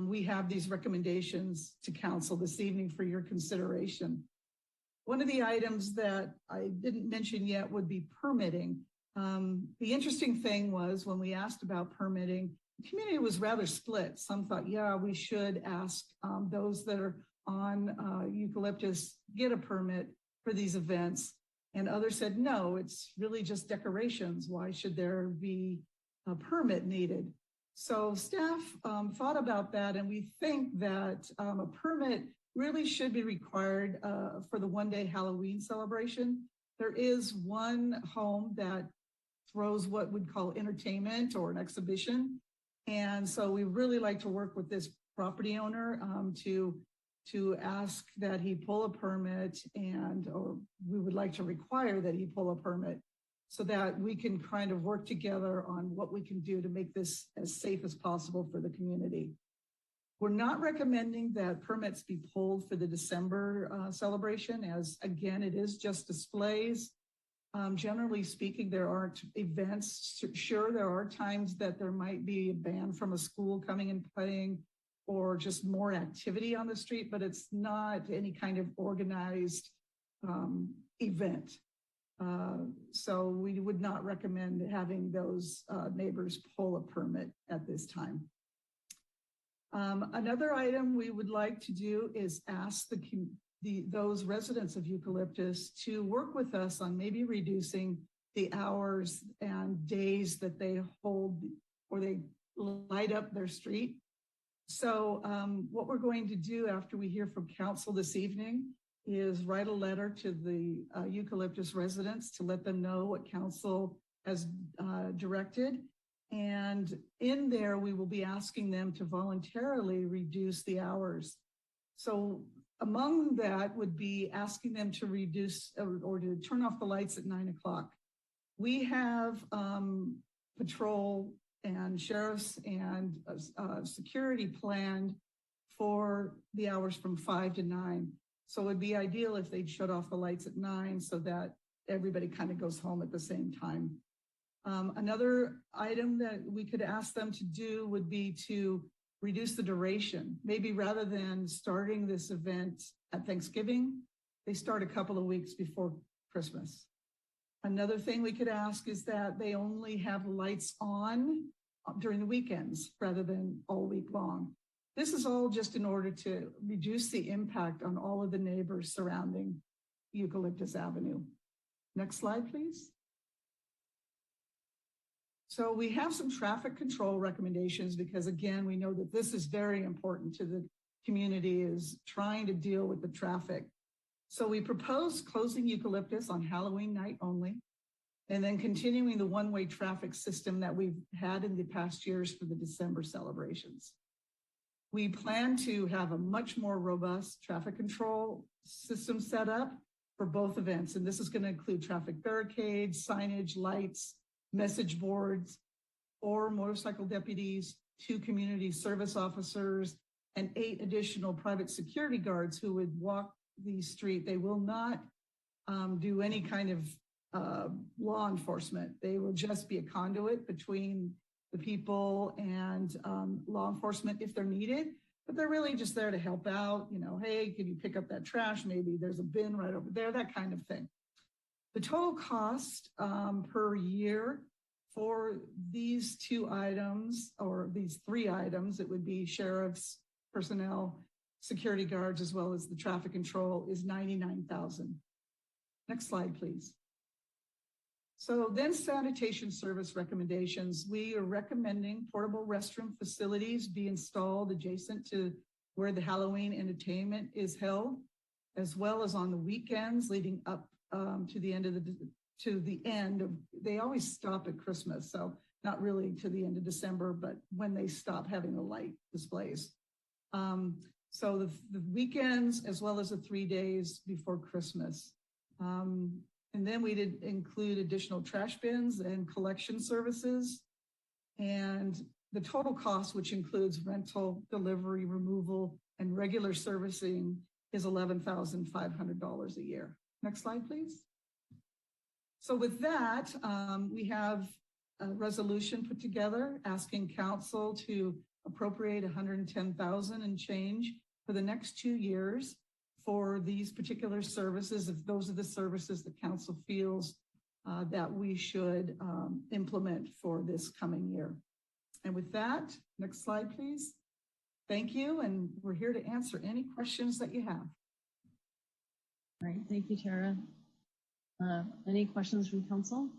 We have these recommendations to council this evening for your consideration. One of the items that I didn't mention yet would be permitting. The interesting thing was when we asked about permitting, the community was rather split. Some thought, yeah, we should ask those that are on eucalyptus get a permit for these events. And others said, no, it's really just decorations. Why should there be a permit needed? So staff thought about that, and we think that a permit really should be required for the one-day Halloween celebration. There is one home that throws what we'd call entertainment or an exhibition. And so we really like to work with this property owner to ask that he pull a permit or we would like to require that he pull a permit so that we can kind of work together on what we can do to make this as safe as possible for the community. We're not recommending that permits be pulled for the December celebration, as again, it is just displays. Generally speaking, there aren't events. Sure, there are times that there might be a band from a school coming and playing or just more activity on the street, but it's not any kind of organized event. So we would not recommend having those neighbors pull a permit at this time. Another item we would like to do is ask those residents of Eucalyptus to work with us on maybe reducing the hours and days that they hold or they light up their street. So what we're going to do after we hear from council this evening is write a letter to the Eucalyptus residents to let them know what council has directed. And in there, we will be asking them to voluntarily reduce the hours. So among that would be asking them to reduce or to turn off the lights at 9 o'clock. We have patrol and sheriffs and security planned for the hours from 5 to 9. So it'd be ideal if they'd shut off the lights at 9 so that everybody kind of goes home at the same time. Another item that we could ask them to do would be to reduce the duration. Maybe rather than starting this event at Thanksgiving, they start a couple of weeks before Christmas. Another thing we could ask is that they only have lights on during the weekends rather than all week long. This is all just in order to reduce the impact on all of the neighbors surrounding Eucalyptus Avenue. Next slide, please. So we have some traffic control recommendations because again, we know that this is very important to the community is trying to deal with the traffic. So we propose closing Eucalyptus on Halloween night only, and then continuing the one-way traffic system that we've had in the past years for the December celebrations. We plan to have a much more robust traffic control system set up for both events. And this is going to include traffic barricades, signage, lights, message boards, or motorcycle deputies, 2 community service officers, and 8 additional private security guards who would walk the street. They will not do any kind of law enforcement. They will just be a conduit between the people and law enforcement if they're needed, but they're really just there to help out. You know, hey, can you pick up that trash? Maybe there's a bin right over there, that kind of thing. The total cost per year for these 2 items, or these 3 items, it would be sheriff's personnel, security guards, as well as the traffic control, is $99,000. Next slide, please. So then sanitation service recommendations. We are recommending portable restroom facilities be installed adjacent to where the Halloween entertainment is held, as well as on the weekends leading up to the end of, they always stop at Christmas. So not really to the end of December, but when they stop having the light displays. So the weekends, as well as the 3 days before Christmas. And then we did include additional trash bins and collection services. And the total cost, which includes rental, delivery, removal, and regular servicing, is $11,500 a year. Next slide, please. So with that, we have a resolution put together asking council to appropriate $110,000 and change for the next 2 years for these particular services, if those are the services that council feels that we should implement for this coming year. And with that, next slide, please. Thank you, and we're here to answer any questions that you have. All right, thank you, Tara. Any questions from council?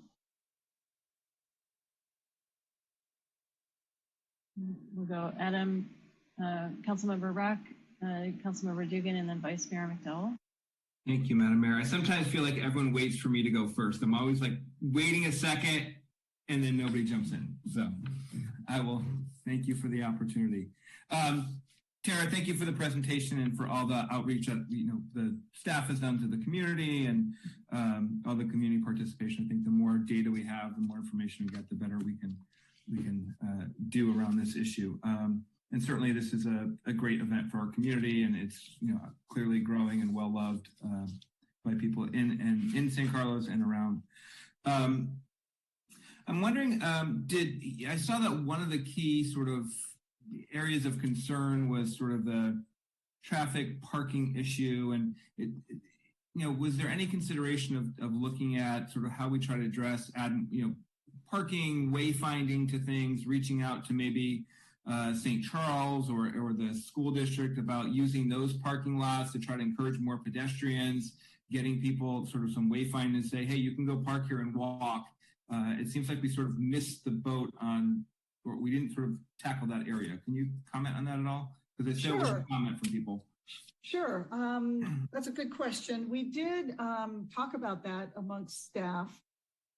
We'll go Adam, Councilmember Rack, Councilmember Dugan, and then Vice Mayor McDowell. Thank you, Madam Mayor. I sometimes feel like everyone waits for me to go first. I'm always like waiting a second and then nobody jumps in. So I will thank you for the opportunity. Tara, thank you for the presentation and for all the outreach that the staff has done to the community and all the community participation. I think the more data we have, the more information we get, the better we can do around this issue. And certainly, this is a great event for our community, and it's clearly growing and well loved by people in San Carlos and around. I'm wondering, I saw that one of the key sort of areas of concern was sort of the traffic parking issue, and was there any consideration of looking at sort of how we try to address parking, wayfinding to things, reaching out to maybe St. Charles or the school district about using those parking lots to try to encourage more pedestrians, getting people sort of some wayfinding and say, hey, you can go park here and walk. It seems like we sort of missed the boat on, or we didn't sort of tackle that area. Can you comment on that at all? Because I still want a comment from people. Sure. That's a good question. We did talk about that amongst staff.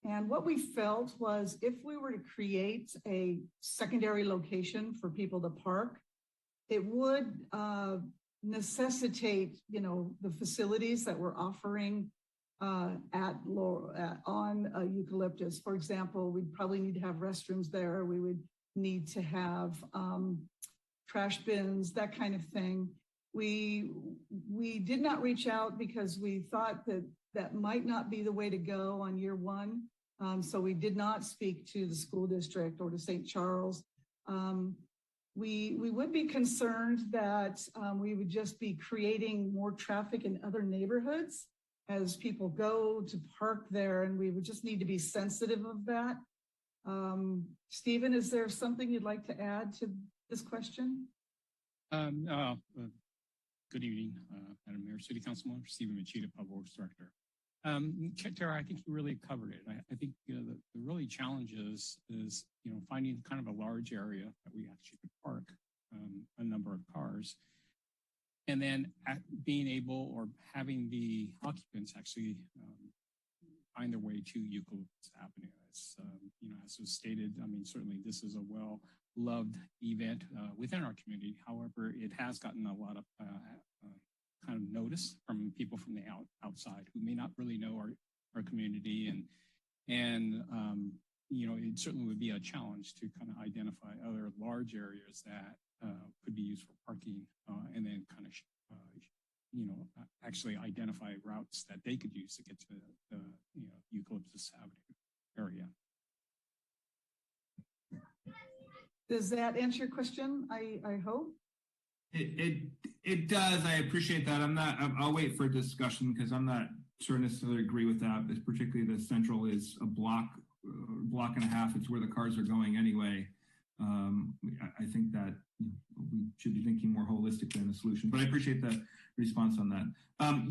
And what we felt was if we were to create a secondary location for people to park, it would necessitate, the facilities that we're offering on Eucalyptus. For example, we'd probably need to have restrooms there. We would need to have trash bins, that kind of thing. We did not reach out because we thought that might not be the way to go on year one. So we did not speak to the school district or to St. Charles. We would be concerned that we would just be creating more traffic in other neighborhoods as people go to park there, and we would just need to be sensitive of that. Stephen, is there something you'd like to add to this question? Good evening, Madam Mayor, City Councilman Stephen Machida, Public Works Director. Tara, I think you really covered it. I think the really challenge is finding kind of a large area that we actually could park a number of cars, and then being able or having the occupants actually find their way to Eucalyptus Avenue. As was stated, I mean, certainly this is a well-loved event within our community. However, it has gotten a lot of kind of notice from people from the outside who may not really know our community, and it certainly would be a challenge to kind of identify other large areas that could be used for parking, and then kind of actually identify routes that they could use to get to the Eucalyptus Avenue area. Does that answer your question? I hope. It does. I appreciate that. I'll wait for a discussion because I'm not sure necessarily agree with that. But particularly the central is a block and a half. It's where the cars are going anyway. I think that we should be thinking more holistically in the solution. But I appreciate the response on that.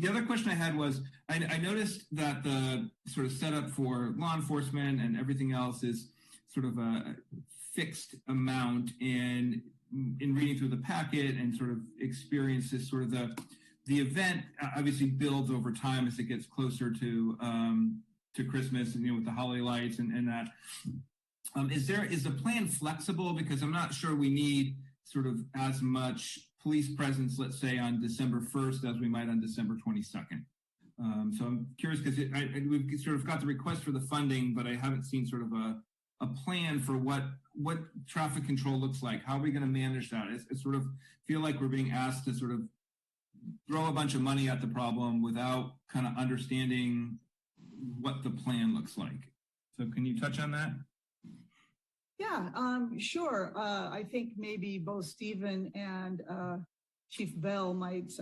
The other question I had was I noticed that the sort of setup for law enforcement and everything else is sort of a fixed amount, and in reading through the packet and sort of experiences, sort of the event obviously builds over time as it gets closer to Christmas and with the holiday lights and that. Is the plan flexible? Because I'm not sure we need sort of as much police presence, let's say, on December 1st as we might on December 22nd. So I'm curious because we've sort of got the request for the funding, but I haven't seen sort of a plan for what traffic control looks like. How are we going to manage that? It sort of feel like we're being asked to sort of throw a bunch of money at the problem without kind of understanding what the plan looks like. So can you touch on that? Yeah, sure. I think maybe both Stephen and Chief Bell might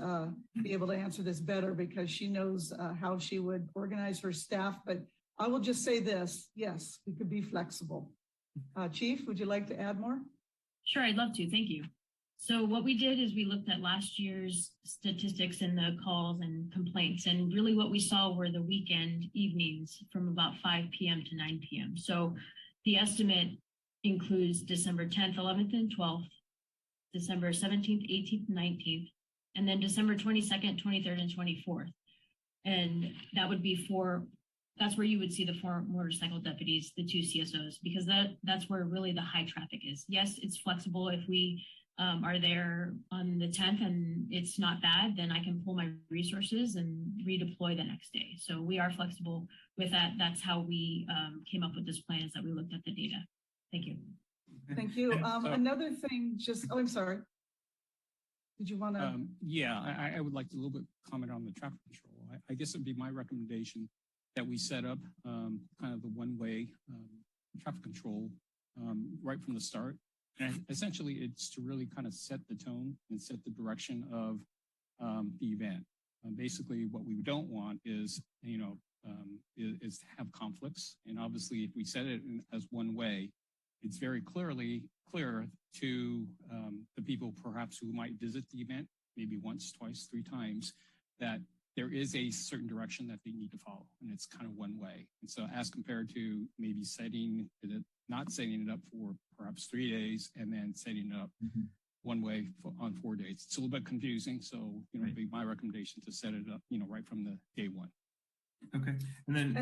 be able to answer this better because she knows how she would organize her staff. But I will just say this, yes, we could be flexible. Chief, would you like to add more? Sure, I'd love to, thank you. So what we did is we looked at last year's statistics and the calls and complaints, and really what we saw were the weekend evenings from about 5 p.m. to 9 p.m. So the estimate includes December 10th, 11th, and 12th, December 17th, 18th, 19th, and then December 22nd, 23rd, and 24th. And that would be that's where you would see the 4 motorcycle deputies, the 2 CSOs, because that's where really the high traffic is. Yes, it's flexible if we are there on the 10th and it's not bad, then I can pull my resources and redeploy the next day. So we are flexible with that. That's how we came up with this plan, is that we looked at the data. Thank you. Thank you. Another thing, I'm sorry. Did you want to? Yeah, I would like to a little bit comment on the traffic control. I guess it'd be my recommendation that we set up kind of the one-way traffic control right from the start. And essentially, it's to really kind of set the tone and set the direction of the event. Basically, what we don't want is, is to have conflicts. And obviously, if we set it as one way, it's very clear to the people perhaps who might visit the event, maybe once, twice, 3 times, that there is a certain direction that they need to follow, and it's kind of one way. And so as compared to maybe not setting it up for perhaps 3 days and then setting it up one way on 4 days, it's a little bit confusing. So, it'd be my recommendation to set it up, right from the day one. Okay. And then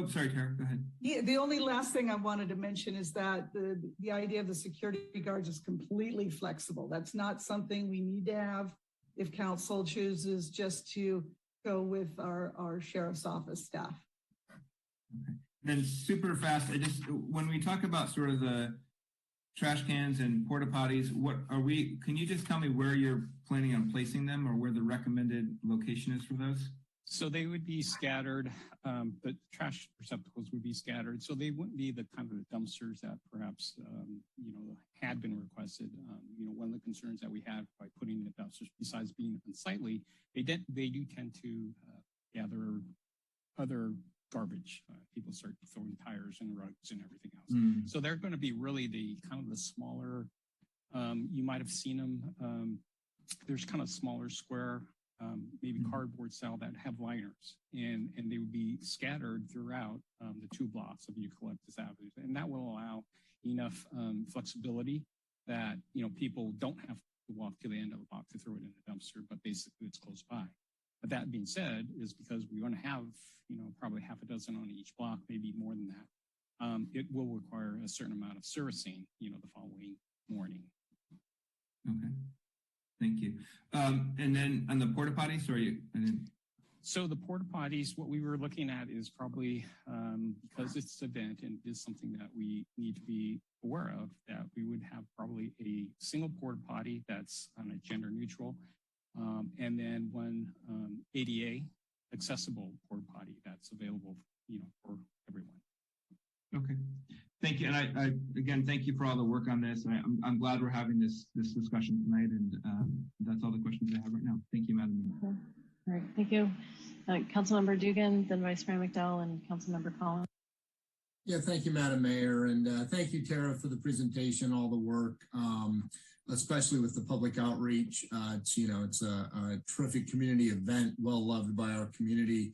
sorry, Tara, go ahead. Yeah, the only last thing I wanted to mention is that the idea of the security guards is completely flexible. That's not something we need to have if council chooses just to go with our sheriff's office staff. Okay. Then super fast, when we talk about sort of the trash cans and porta potties, can you just tell me where you're planning on placing them or where the recommended location is for those? So they would be scattered, the trash receptacles would be scattered. So they wouldn't be the kind of the dumpsters that perhaps, had been requested. One of the concerns that we had by putting the dumpsters, besides being unsightly, they do tend to gather other garbage. People start throwing tires and rugs and everything else. So they're going to be really the kind of the smaller, you might have seen them. There's kind of smaller square, maybe cardboard style that have liners, and they would be scattered throughout the 2 blocks of Eucalyptus Avenue. And that will allow enough flexibility that, people don't have to walk to the end of the block to throw it in the dumpster, but basically it's close by. But that being said, is because we want to have, probably half a dozen on each block, maybe more than that. It will require a certain amount of servicing, the following morning. Okay. Thank you. And then on the porta potties, So the porta potties, what we were looking at is probably, because it's an event and it is something that we need to be aware of, that we would have probably a single porta potty that's on a gender neutral, and then one ADA accessible porta potty that's available, for everyone. Okay. Thank you. And I again, thank you for all the work on this. I'm glad we're having this discussion tonight, and that's all the questions I have right now. Thank you, Madam Mayor. All right, thank you. Councilmember Dugan, then Vice Mayor McDowell, and Councilmember Collins. Yeah, thank you, Madam Mayor. And thank you, Tara, for the presentation, all the work, especially with the public outreach. It's a terrific community event, well loved by our community.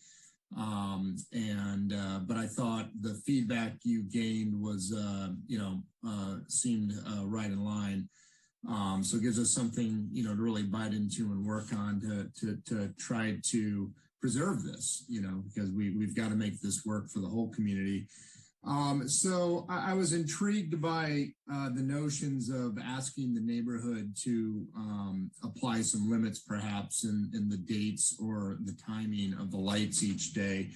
But I thought the feedback you gained was, seemed right in line. So it gives us something, to really bite into and work on to try to preserve this, because we've got to make this work for the whole community. So I was intrigued by the notions of asking the neighborhood to apply some limits perhaps in the dates or the timing of the lights each day.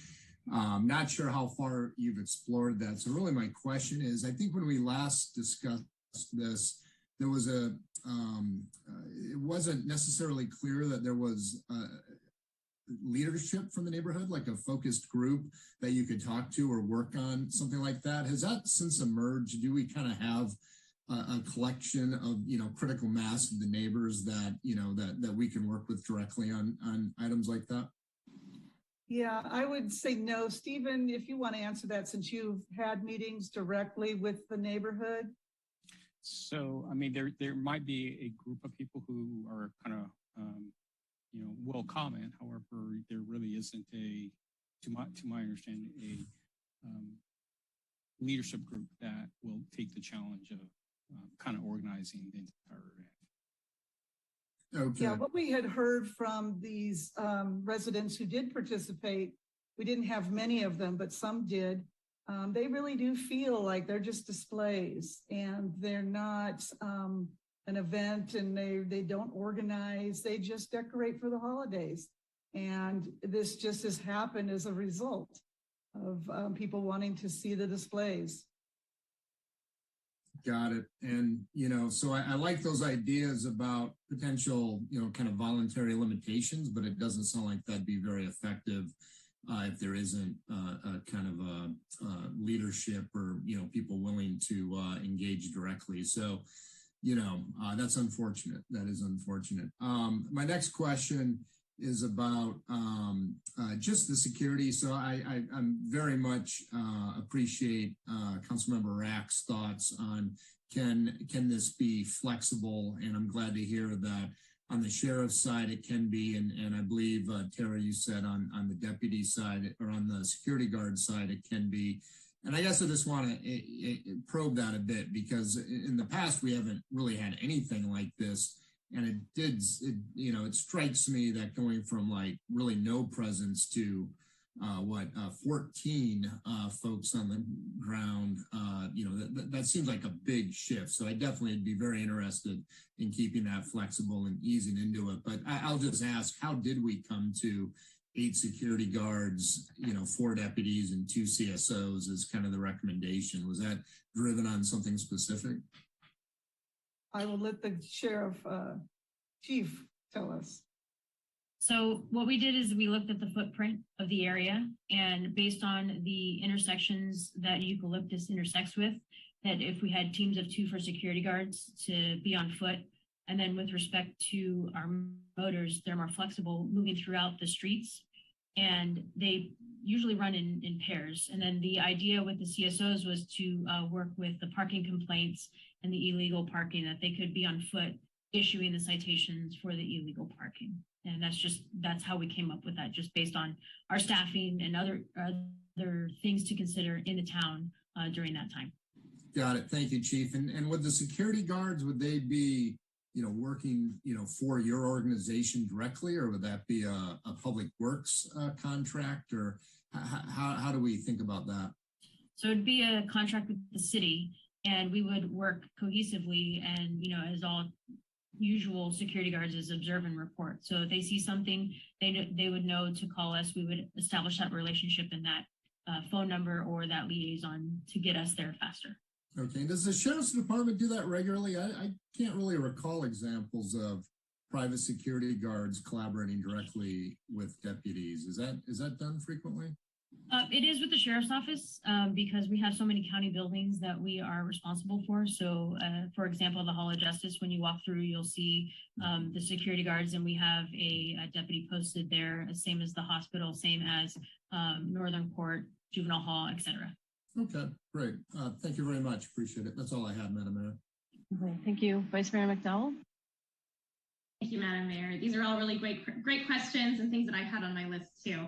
Not sure how far you've explored that. So really my question is, I think when we last discussed this, there was it wasn't necessarily clear that there was leadership from the neighborhood, like a focused group that you could talk to or work on something like that. Has that since emerged? Do we kind of have a collection of, critical mass of the neighbors that, that we can work with directly on items like that? Yeah, I would say no. Stephen, if you want to answer that, since you've had meetings directly with the neighborhood. So, I mean, there might be a group of people who are kind of, will comment. However, there really isn't to my understanding, a leadership group that will take the challenge of kind of organizing the entire event. Okay. Yeah, what we had heard from these residents who did participate, we didn't have many of them, but some did. They really do feel like they're just displays and they're not an event and they don't organize, they just decorate for the holidays. And this just has happened as a result of people wanting to see the displays. Got it. And, so I like those ideas about potential, kind of voluntary limitations, but it doesn't sound like that'd be very effective if there isn't a kind of a leadership or, people willing to engage directly. So, that's unfortunate. That is unfortunate. My next question is about just the security. So I'm very much appreciate Councilmember Rack's thoughts on can this be flexible? And I'm glad to hear that on the sheriff's side it can be, and I believe Tara, you said on the deputy side or on the security guard side it can be. And I guess I just want to probe that a bit, because in the past we haven't really had anything like this. And it strikes me that going from like really no presence to 14 folks on the ground, that seems like a big shift. So I definitely would be very interested in keeping that flexible and easing into it. But I'll just ask, how did we come to 8 security guards, 4 deputies and 2 CSOs as kind of the recommendation? Was that driven on something specific? I will let the sheriff chief tell us. So what we did is we looked at the footprint of the area, and based on the intersections that eucalyptus intersects with, that if we had teams of 2 for security guards to be on foot, and then with respect to our motors, they're more flexible moving throughout the streets, and they usually run in pairs. And then the idea with the CSOs was to work with the parking complaints and the illegal parking, that they could be on foot issuing the citations for the illegal parking. And that's how we came up with that, just based on our staffing and other things to consider in the town during that time. Got it. Thank you, Chief. And with the security guards, would they be, working, for your organization directly, or would that be a public works contract, or how do we think about that? So it'd be a contract with the city, and we would work cohesively, and, as all usual security guards is observe and report. So if they see something, they would know to call us. We would establish that relationship and that phone number or that liaison to get us there faster. Okay. Does the Sheriff's Department do that regularly? I can't really recall examples of private security guards collaborating directly with deputies. Is that done frequently? It is with the Sheriff's Office because we have so many county buildings that we are responsible for. So, for example, the Hall of Justice, when you walk through, you'll see the security guards, and we have a deputy posted there, same as the hospital, same as Northern Court, Juvenile Hall, etc. Okay, great. Thank you very much. Appreciate it. That's all I had, Madam Mayor. Okay, thank you. Vice Mayor McDowell. Thank you, Madam Mayor. These are all really great questions and things that I had on my list too.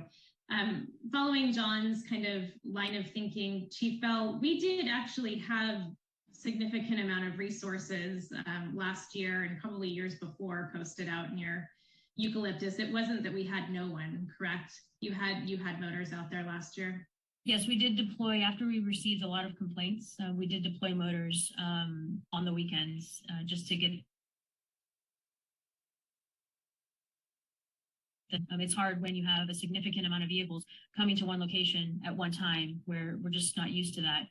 Following John's kind of line of thinking, Chief Bell, we did actually have significant amount of resources last year and probably years before posted out near eucalyptus. It wasn't that we had no one, correct? You had motors out there last year. Yes, we did deploy after we received a lot of complaints. We did deploy motors on the weekends just to get. It's hard when you have a significant amount of vehicles coming to one location at one time, where we're just not used to that.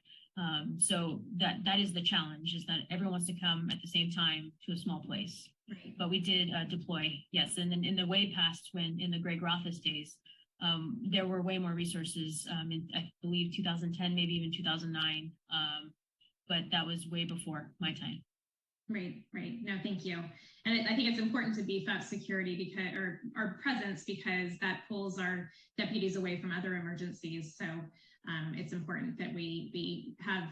So that is the challenge, is that everyone wants to come at the same time to a small place. Right. But we did deploy, yes. And then in the way past, when in the Greg Rothus days, there were way more resources in, I believe, 2010, maybe even 2009. But that was way before my time. Right. No, thank you. And I think it's important to beef up security because, or our presence, because that pulls our deputies away from other emergencies. So it's important that we have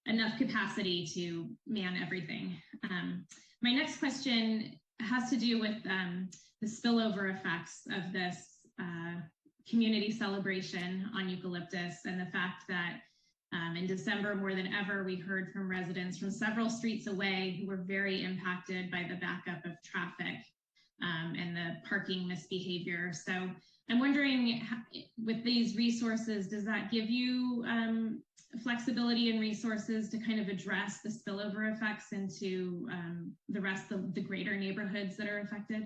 enough capacity to man everything. My next question has to do with the spillover effects of this community celebration on eucalyptus, and the fact that in December, more than ever, we heard from residents from several streets away who were very impacted by the backup of traffic and the parking misbehavior. So I'm wondering, with these resources, does that give you flexibility and resources to kind of address the spillover effects into the rest of the greater neighborhoods that are affected?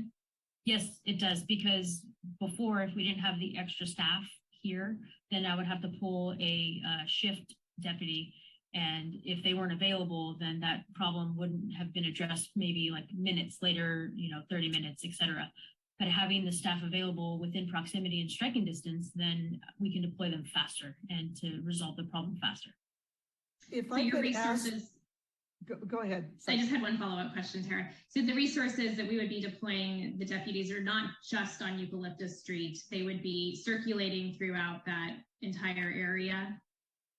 Yes, it does, because before, if we didn't have the extra staff here, then I would have to pull a shift deputy. And if they weren't available, then that problem wouldn't have been addressed maybe like minutes later, 30 minutes, et cetera. But having the staff available within proximity and striking distance, then we can deploy them faster and to resolve the problem faster. If so I your could resources, ask, go ahead. So I just had one follow-up question, Tara. So the resources that we would be deploying the deputies are not just on Eucalyptus Street. They would be circulating throughout that entire area?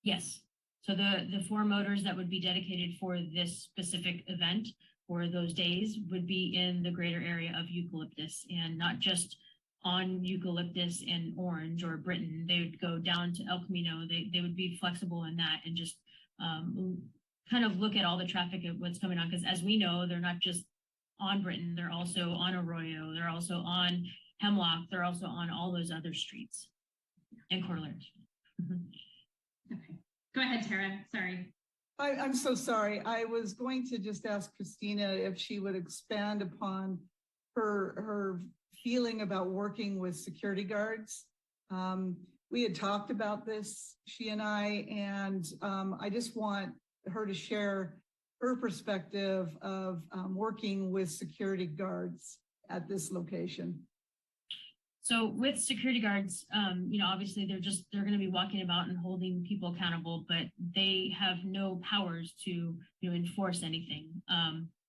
Yes. So the 4 motors that would be dedicated for this specific event for those days would be in the greater area of Eucalyptus, and not just on Eucalyptus and Orange or Britain. They would go down to El Camino. They would be flexible in that and just kind of look at all the traffic of what's coming on. Because as we know, they're not just on Britain, they're also on Arroyo, they're also on Hemlock, they're also on all those other streets and Coeur d'Alene. Okay. Go ahead, Tara. Sorry. I'm so sorry. I was going to just ask Christina if she would expand upon her feeling about working with security guards. We had talked about this, she and I just want her to share her perspective of working with security guards at this location. So with security guards, obviously they're going to be walking about and holding people accountable, but they have no powers to enforce anything.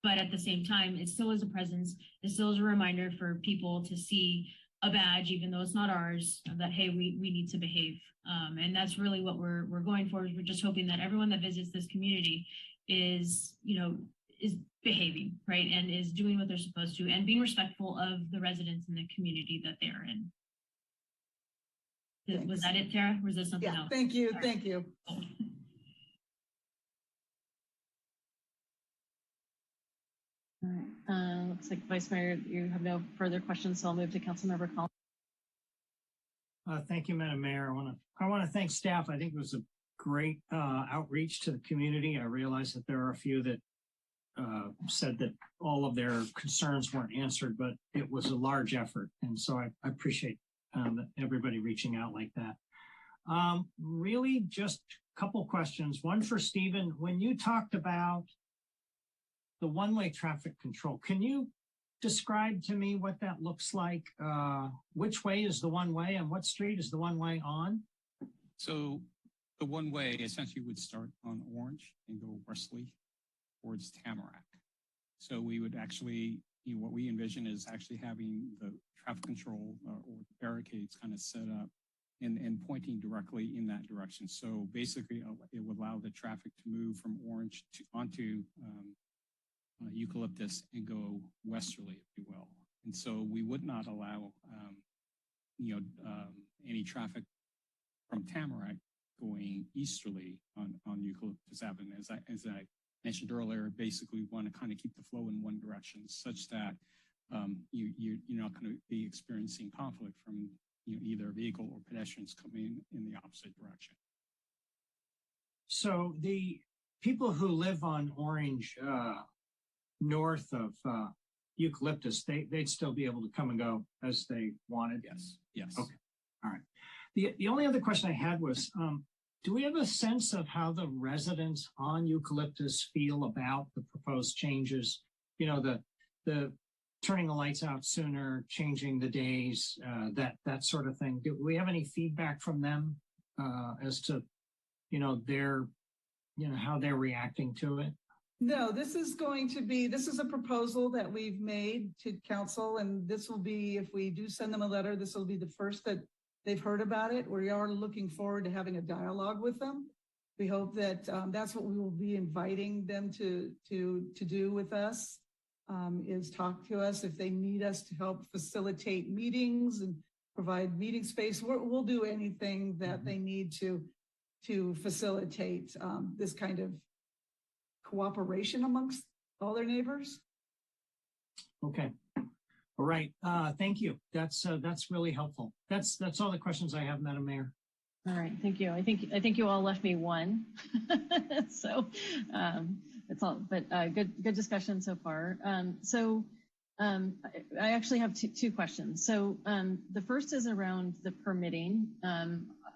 But at the same time, it still is a presence. It still is a reminder for people to see a badge, even though it's not ours, that, hey, we need to behave. And that's really what we're going for. We're just hoping that everyone that visits this community is behaving, right? And is doing what they're supposed to and being respectful of the residents in the community that they're in. Thanks. Was that it, Tara? Or was there something else? Thank you. Sorry. Thank you. All right. Looks like Vice Mayor, you have no further questions, so I'll move to Councilmember Collins. Thank you, Madam Mayor. I want to thank staff. I think it was a great outreach to the community. I realize that there are a few that said that all of their concerns weren't answered, but it was a large effort. And so I appreciate everybody reaching out like that. Really just a couple questions. One for Stephen. When you talked about the one-way traffic control, can you describe to me what that looks like? Which way is the one way and what street is the one way on? So the one way essentially would start on Orange and go westerly towards Tamarack. So we would actually, what we envision is actually having the traffic control or barricades kind of set up and pointing directly in that direction. So basically it would allow the traffic to move from Orange onto Eucalyptus and go westerly, if you will. And so we would not allow, any traffic from Tamarack going easterly on Eucalyptus Avenue. As I mentioned earlier, basically we want to kind of keep the flow in one direction such that you're not going to be experiencing conflict from either a vehicle or pedestrians coming in the opposite direction. So the people who live on Orange north of Eucalyptus, they'd still be able to come and go as they wanted? Yes. Okay. All right. The only other question I had was, do we have a sense of how the residents on Eucalyptus feel about the proposed changes? The turning the lights out sooner, changing the days, that sort of thing. Do we have any feedback from them as to, how they're reacting to it? No, this is a proposal that we've made to council, and this will be, if we do send them a letter, this will be the first that they've heard about it. We are looking forward to having a dialogue with them. We hope that that's what we will be inviting them to do with us, is talk to us if they need us to help facilitate meetings and provide meeting space. We'll do anything that they need to facilitate this kind of cooperation amongst all their neighbors. Okay. All right. Thank you. That's really helpful. That's all the questions I have, Madam Mayor. All right, thank you. I think you all left me one, so that's all. But good discussion so far. I actually have two questions. So the first is around the permitting.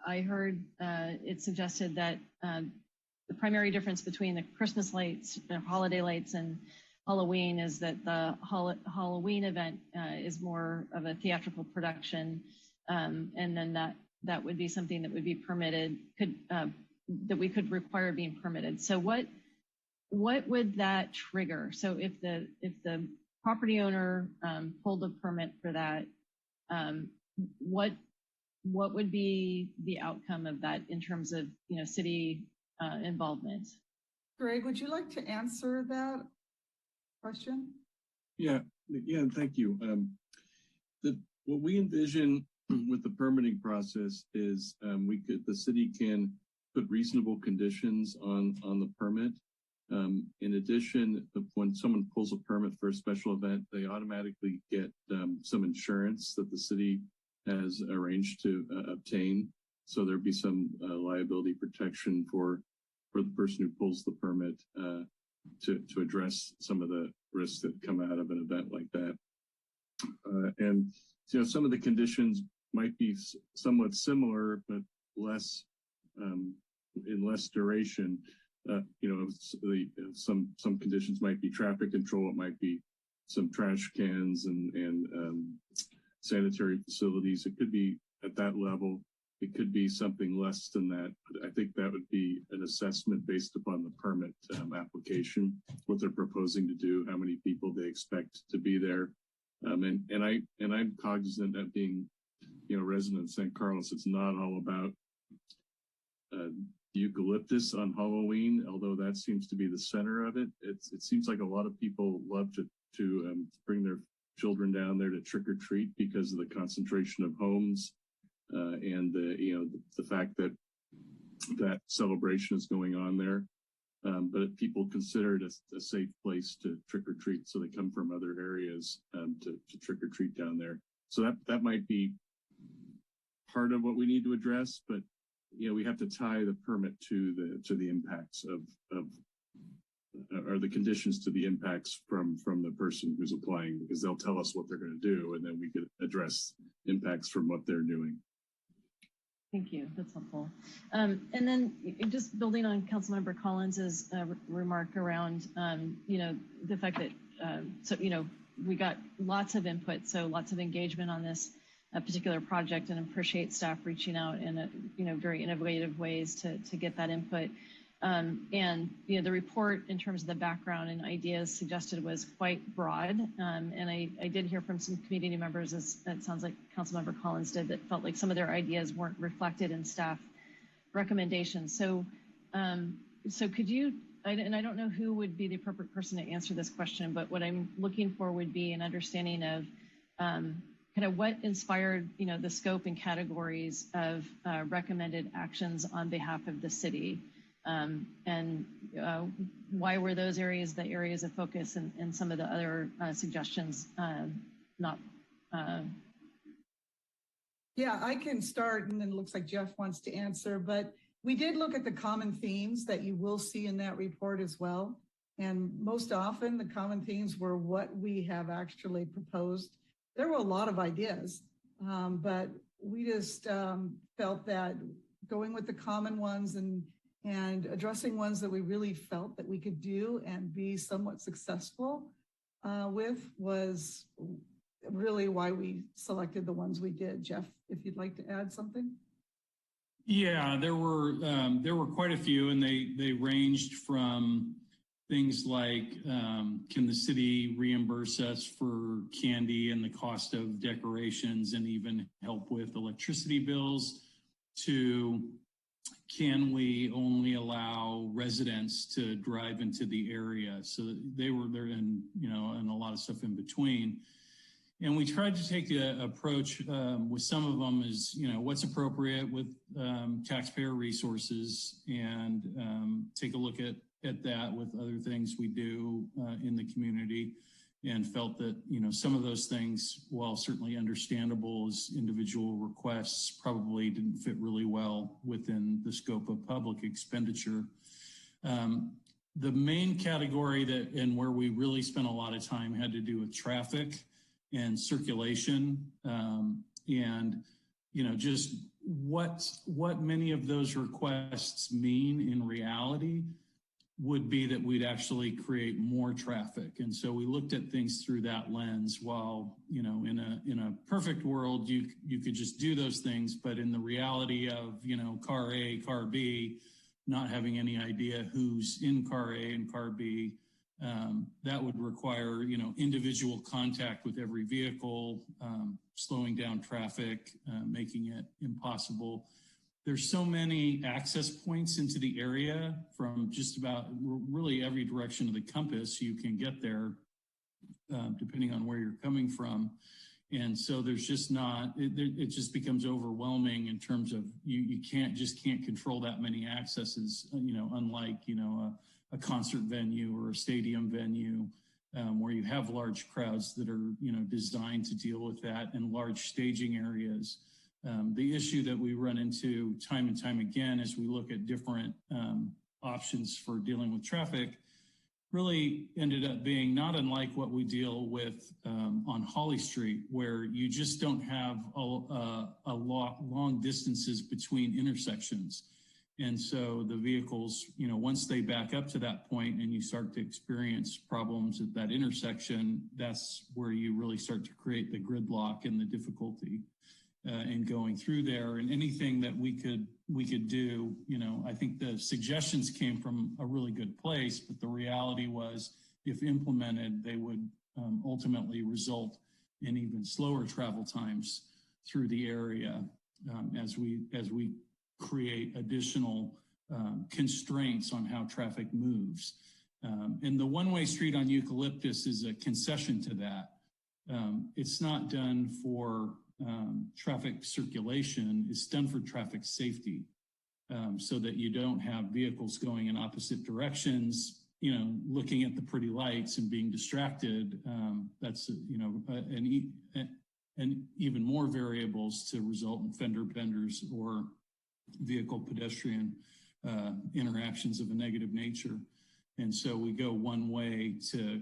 I heard it suggested that the primary difference between the Christmas lights, holiday lights, and Halloween is that the Halloween event is more of a theatrical production, and then that would be something that would be permitted, that we could require being permitted. So what would that trigger? So if the property owner pulled a permit for that, what would be the outcome of that in terms of city involvement? Greg, would you like to answer that question? Yeah, thank you. What we envision with the permitting process is the city can put reasonable conditions on the permit. In addition, when someone pulls a permit for a special event, they automatically get some insurance that the city has arranged to obtain. So there'd be some liability protection for the person who pulls the permit to address some of the risks that come out of an event like that. And some of the conditions might be somewhat similar, but less in less duration. Some conditions might be traffic control. It might be some trash cans and sanitary facilities. It could be at that level. It could be something less than that. But I think that would be an assessment based upon the permit application, what they're proposing to do, how many people they expect to be there. And I'm cognizant of being, resident of San Carlos. It's not all about eucalyptus on Halloween, although that seems to be the center of it. It seems like a lot of people love to bring their children down there to trick or treat because of the concentration of homes and the fact that celebration is going on there. But people consider it a safe place to trick or treat, so they come from other areas to trick or treat down there. So that might be part of what we need to address, but we have to tie the permit to the impacts or the conditions to the impacts from the person who's applying, because they'll tell us what they're going to do, and then we could address impacts from what they're doing. Thank you. That's helpful. And then just building on Councilmember Collins's remark around, the fact that, we got lots of input, so lots of engagement on this particular project, and appreciate staff reaching out in very innovative ways to get that input. And the report in terms of the background and ideas suggested was quite broad. And I did hear from some community members, as it sounds like Councilmember Collins did, that felt like some of their ideas weren't reflected in staff recommendations. So could you, and I don't know who would be the appropriate person to answer this question, but what I'm looking for would be an understanding of kind of what inspired, the scope and categories of recommended actions on behalf of the city. And why were those areas the areas of focus, and some of the other suggestions not? Yeah, I can start, and then it looks like Jeff wants to answer, but we did look at the common themes that you will see in that report as well. And most often the common themes were what we have actually proposed. There were a lot of ideas, but we just felt that going with the common ones and addressing ones that we really felt that we could do and be somewhat successful with was really why we selected the ones we did. Jeff, if you'd like to add something. Yeah, there were quite a few, and they ranged from things like, can the city reimburse us for candy and the cost of decorations and even help with electricity bills, to can we only allow residents to drive into the area? So they were there, and and a lot of stuff in between. And we tried to take the approach with some of them is, what's appropriate with taxpayer resources, and take a look at that with other things we do in the community. and felt that, some of those things, while certainly understandable as individual requests, probably didn't fit really well within the scope of public expenditure. The main category and where we really spent a lot of time had to do with traffic and circulation, and just what many of those requests mean in reality would be that we'd actually create more traffic. And so we looked at things through that lens. While, in a perfect world, you could just do those things, but in the reality of, car A, car B, not having any idea who's in car A and car B, that would require, individual contact with every vehicle, slowing down traffic, making it impossible. There's so many access points into the area from just about really every direction of the compass you can get there, depending on where you're coming from. And so there's just it just becomes overwhelming in terms of you can't control that many accesses, unlike, a concert venue or a stadium venue, where you have large crowds that are, designed to deal with that, and large staging areas. The issue that we run into time and time again as we look at different options for dealing with traffic really ended up being not unlike what we deal with on Holly Street, where you just don't have long distances between intersections. And so the vehicles, once they back up to that point and you start to experience problems at that intersection, that's where you really start to create the gridlock and the difficulty in going through there. And anything that we could do, I think the suggestions came from a really good place, but the reality was, if implemented, they would ultimately result in even slower travel times through the area as we create additional constraints on how traffic moves. And the one-way street on Eucalyptus is a concession to that. It's not done for traffic circulation, is done for traffic safety, so that you don't have vehicles going in opposite directions, looking at the pretty lights and being distracted. That's, and even more variables to result in fender benders or vehicle pedestrian interactions of a negative nature. And so we go one way to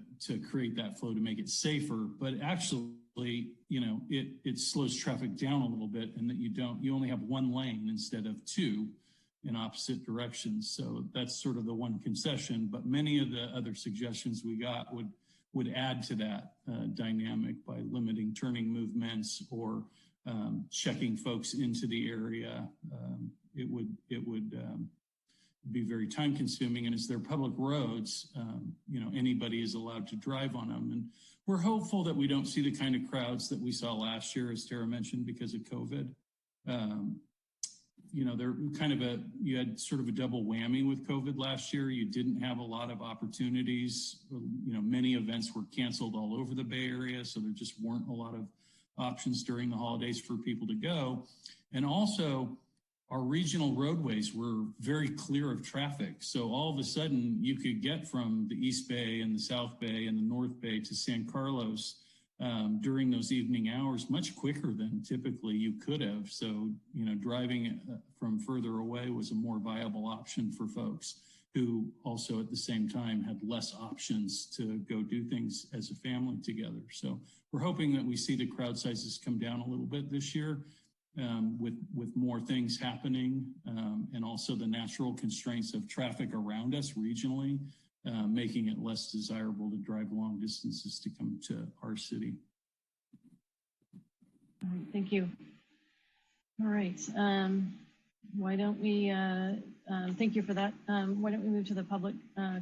create that flow to make it safer, but actually, it slows traffic down a little bit, and that you only have one lane instead of two in opposite directions. So that's sort of the one concession, but many of the other suggestions we got would add to that dynamic by limiting turning movements or checking folks into the area. It would be very time consuming, and as they're public roads, anybody is allowed to drive on them. And we're hopeful that we don't see the kind of crowds that we saw last year, as Tara mentioned, because of COVID. They're you had sort of a double whammy with COVID last year. You didn't have a lot of opportunities. Many events were canceled all over the Bay Area, so there just weren't a lot of options during the holidays for people to go. And also, our regional roadways were very clear of traffic. So all of a sudden you could get from the East Bay and the South Bay and the North Bay to San Carlos during those evening hours much quicker than typically you could have. So, driving from further away was a more viable option for folks who also at the same time had less options to go do things as a family together. So we're hoping that we see the crowd sizes come down a little bit this year. With more things happening, and also the natural constraints of traffic around us regionally, making it less desirable to drive long distances to come to our city. All right, thank you. All right, why don't we, thank you for that. Why don't we move to the public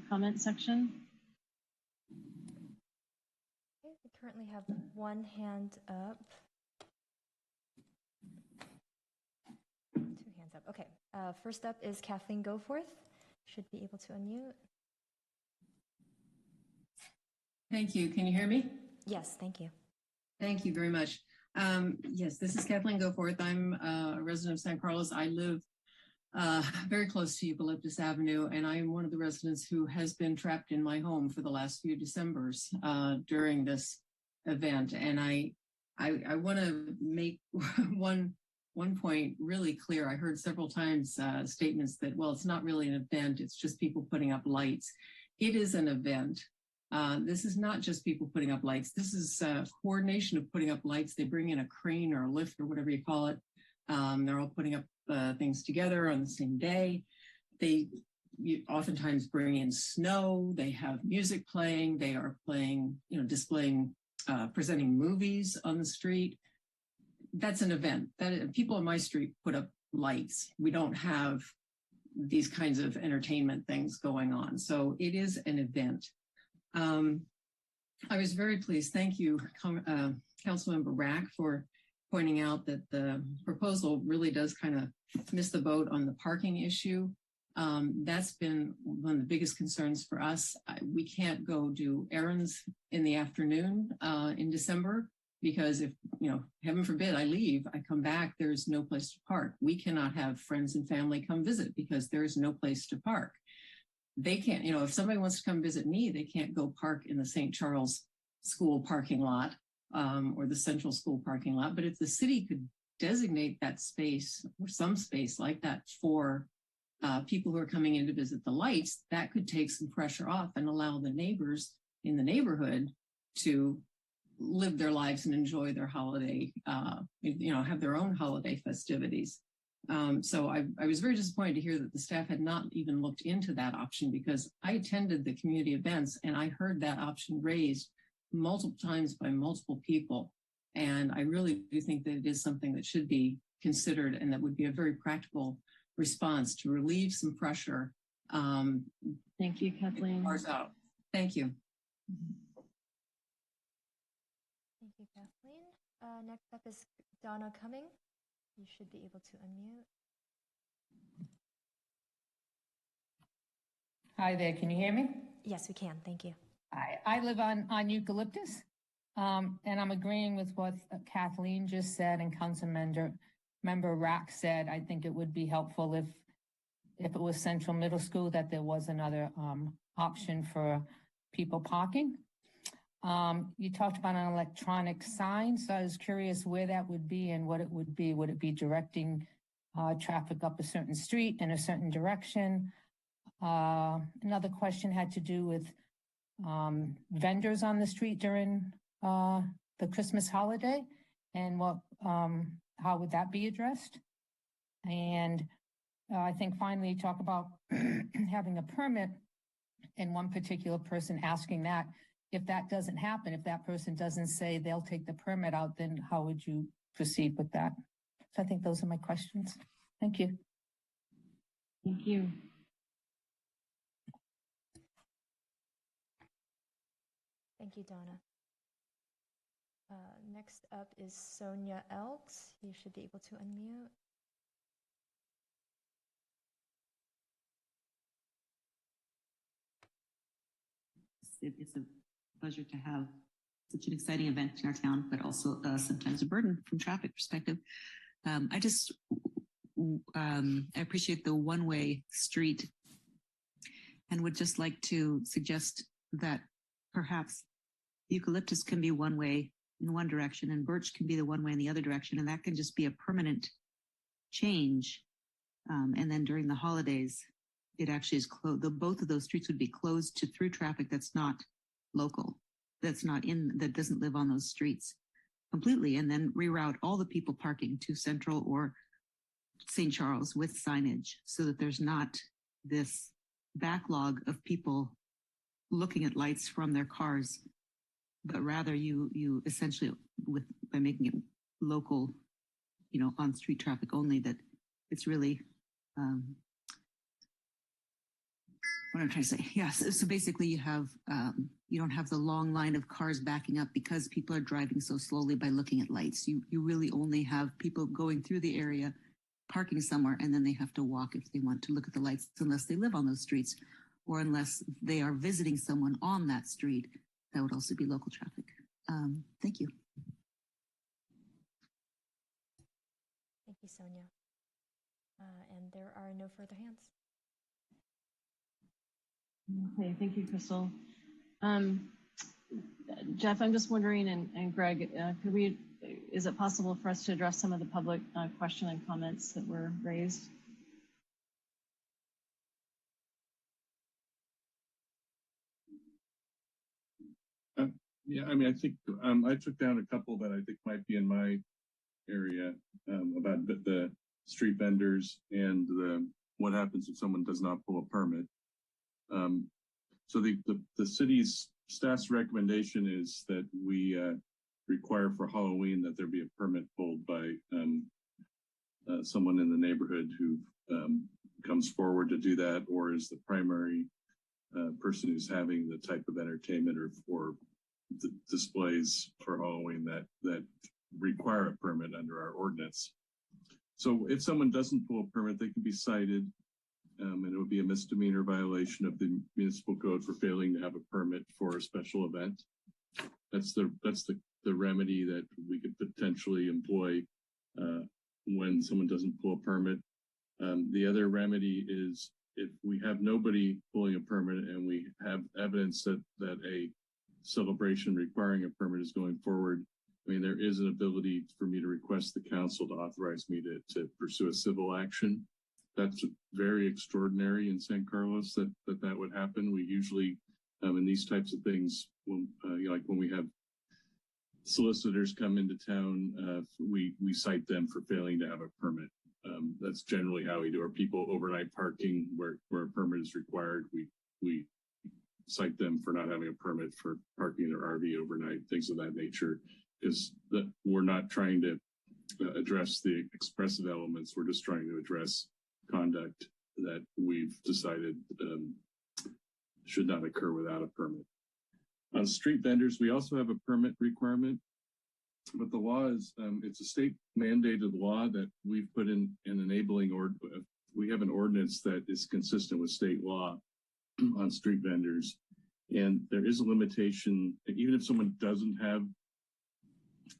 comment section? Okay, we currently have one hand up. Two hands up. Okay. First up is Kathleen Goforth. Should be able to unmute. Thank you. Can you hear me? Yes, thank you. Thank you very much. Yes, this is Kathleen Goforth. I'm a resident of San Carlos. I live very close to Eucalyptus Avenue, and I am one of the residents who has been trapped in my home for the last few Decembers during this event. And I want to make one point really clear. I heard several times statements that, well, it's not really an event, it's just people putting up lights. It is an event. This is not just people putting up lights. This is coordination of putting up lights. They bring in a crane or a lift or whatever you call it. They're all putting up things together on the same day. They oftentimes bring in snow. They have music playing. They are playing, displaying, presenting movies on the street. That's an event. That people on my street put up lights. We don't have these kinds of entertainment things going on. So it is an event. I was very pleased. Thank you, Councilmember Rack, for pointing out that the proposal really does kind of miss the boat on the parking issue. That's been one of the biggest concerns for us. We can't go do errands in the afternoon in December because if, heaven forbid, I leave, I come back, there's no place to park. We cannot have friends and family come visit because there's no place to park. They can't, if somebody wants to come visit me, they can't go park in the St. Charles School parking lot or the Central School parking lot. But if the city could designate that space or some space like that for people who are coming in to visit the lights, that could take some pressure off and allow the neighbors in the neighborhood to live their lives and enjoy their holiday, have their own holiday festivities. So I was very disappointed to hear that the staff had not even looked into that option because I attended the community events and I heard that option raised multiple times by multiple people. And I really do think that it is something that should be considered and that would be a very practical response to relieve some pressure. Thank you, Kathleen. Cars out. Thank you. Thank you, Kathleen. Next up is Donna Cumming. You should be able to unmute. Hi there, can you hear me? Yes, we can. Thank you. I live on Eucalyptus, and I'm agreeing with what Kathleen just said and Councilmember Rack said. I think it would be helpful if it was Central Middle School that there was another option for people parking. You talked about an electronic sign, so I was curious where that would be and what it would be. Would it be directing traffic up a certain street in a certain direction? Another question had to do with vendors on the street during the Christmas holiday and how would that be addressed? And I think finally talk about having a permit and one particular person asking that. If that doesn't happen, if that person doesn't say they'll take the permit out, then how would you proceed with that? So I think those are my questions. Thank you. Thank you. Thank you, Donna. Next up is Sonia Elks. You should be able to unmute. It's a pleasure to have such an exciting event in our town, but also sometimes a burden from traffic perspective. I appreciate the one-way street and would just like to suggest that perhaps Eucalyptus can be one way in one direction and Birch can be the one way in the other direction. And that can just be a permanent change. And then during the holidays, it actually is closed. Both of those streets would be closed to through traffic that's not local, that doesn't live on those streets completely, and then reroute all the people parking to Central or St. Charles with signage so that there's not this backlog of people looking at lights from their cars, but rather you essentially by making it local, on street traffic only, that it's really what I'm trying to say. Yes. So basically you have, you don't have the long line of cars backing up because people are driving so slowly by looking at lights. You really only have people going through the area, parking somewhere, and then they have to walk if they want to look at the lights, unless they live on those streets or unless they are visiting someone on that street. That would also be local traffic. Thank you. Thank you, Sonia. And there are no further hands. Okay, thank you, Crystal. Jeff, I'm just wondering, and Greg, is it possible for us to address some of the public question and comments that were raised? Yeah, I mean, I think I took down a couple that I think might be in my area about the street vendors and what happens if someone does not pull a permit. So the city's staff's recommendation is that we require for Halloween that there be a permit pulled by someone in the neighborhood who comes forward to do that, or is the primary person who's having the type of entertainment or displays for Halloween that require a permit under our ordinance. So if someone doesn't pull a permit, they can be cited, and it would be a misdemeanor violation of the municipal code for failing to have a permit for a special event. That's the remedy that we could potentially employ when someone doesn't pull a permit. The other remedy is if we have nobody pulling a permit and we have evidence that a celebration requiring a permit is going forward, I mean, there is an ability for me to request the council to authorize me to pursue a civil action. That's very extraordinary in San Carlos that would happen. We usually, in these types of things, like when we have solicitors come into town, we cite them for failing to have a permit. That's generally how we do our people overnight parking where a permit is required. We cite them for not having a permit for parking their RV overnight, things of that nature, because we're not trying to address the expressive elements. We're just trying to address conduct that we've decided should not occur without a permit. On street vendors, we also have a permit requirement, but the law is, it's a state mandated law that we've put in an enabling we have an ordinance that is consistent with state law on street vendors. And there is a limitation, even if someone doesn't have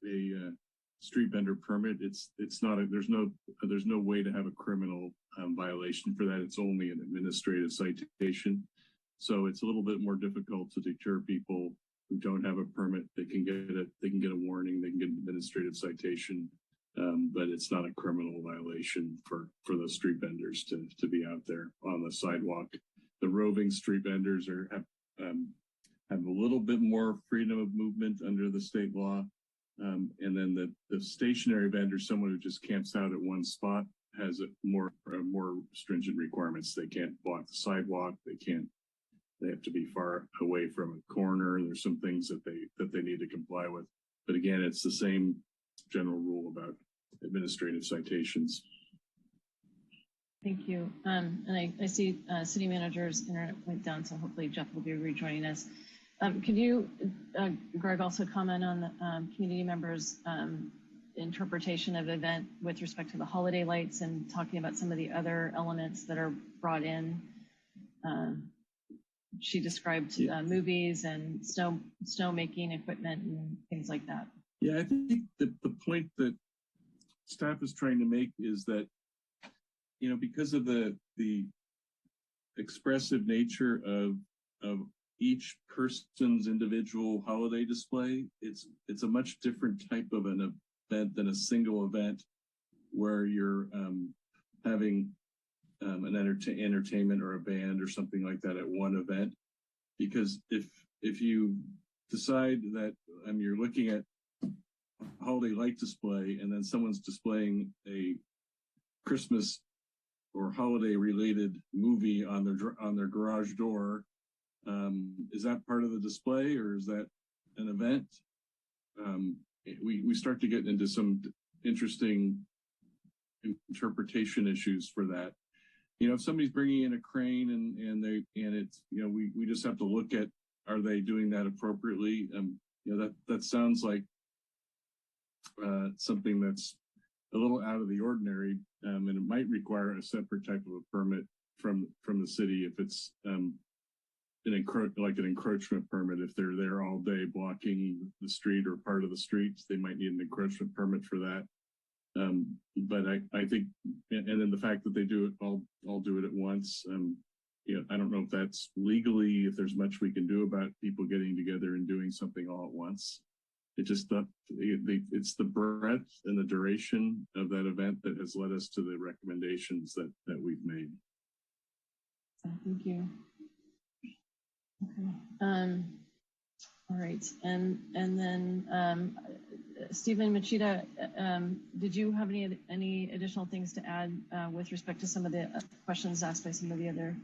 a street vendor permit, it's not there's no way to have a criminal violation for that. It's only an administrative citation. So it's a little bit more difficult to deter people who don't have a permit. They can get a warning, they can get an administrative citation, but it's not a criminal violation for those street vendors to be out there on the sidewalk. The roving street vendors have a little bit more freedom of movement under the state law. And then the stationary vendor, someone who just camps out at one spot, has more stringent requirements. They can't block the sidewalk. They have to be far away from a corner. There's some things that they need to comply with. But again, it's the same general rule about administrative citations. Thank you. And I see city manager's internet went down, so hopefully Jeff will be rejoining us. Could you, Greg, also comment on the community members' interpretation of the event with respect to the holiday lights and talking about some of the other elements that are brought in? She described movies and snow making equipment and things like that. Yeah, I think the point that staff is trying to make is that, because of the expressive nature of each person's individual holiday display, it's a much different type of an event than a single event where you're having an entertainment or a band or something like that at one event. Because if you decide that you're looking at a holiday light display and then someone's displaying a Christmas or holiday related movie on their garage door, is that part of the display or is that an event? We start to get into some interesting interpretation issues for that. If somebody's bringing in a crane and it's, we just have to look at, are they doing that appropriately? That sounds like something that's a little out of the ordinary, and it might require a separate type of a permit from the city if it's an encroachment permit. If they're there all day blocking the street or part of the streets, they might need an encroachment permit for that. But I think, and then the fact that they do it all do it at once. I don't know if that's legally, if there's much we can do about people getting together and doing something all at once. It's the breadth and the duration of that event that has led us to the recommendations that we've made. Thank you. Okay. All right. And then Stephen Machida, did you have any additional things to add with respect to some of the questions asked by some of the other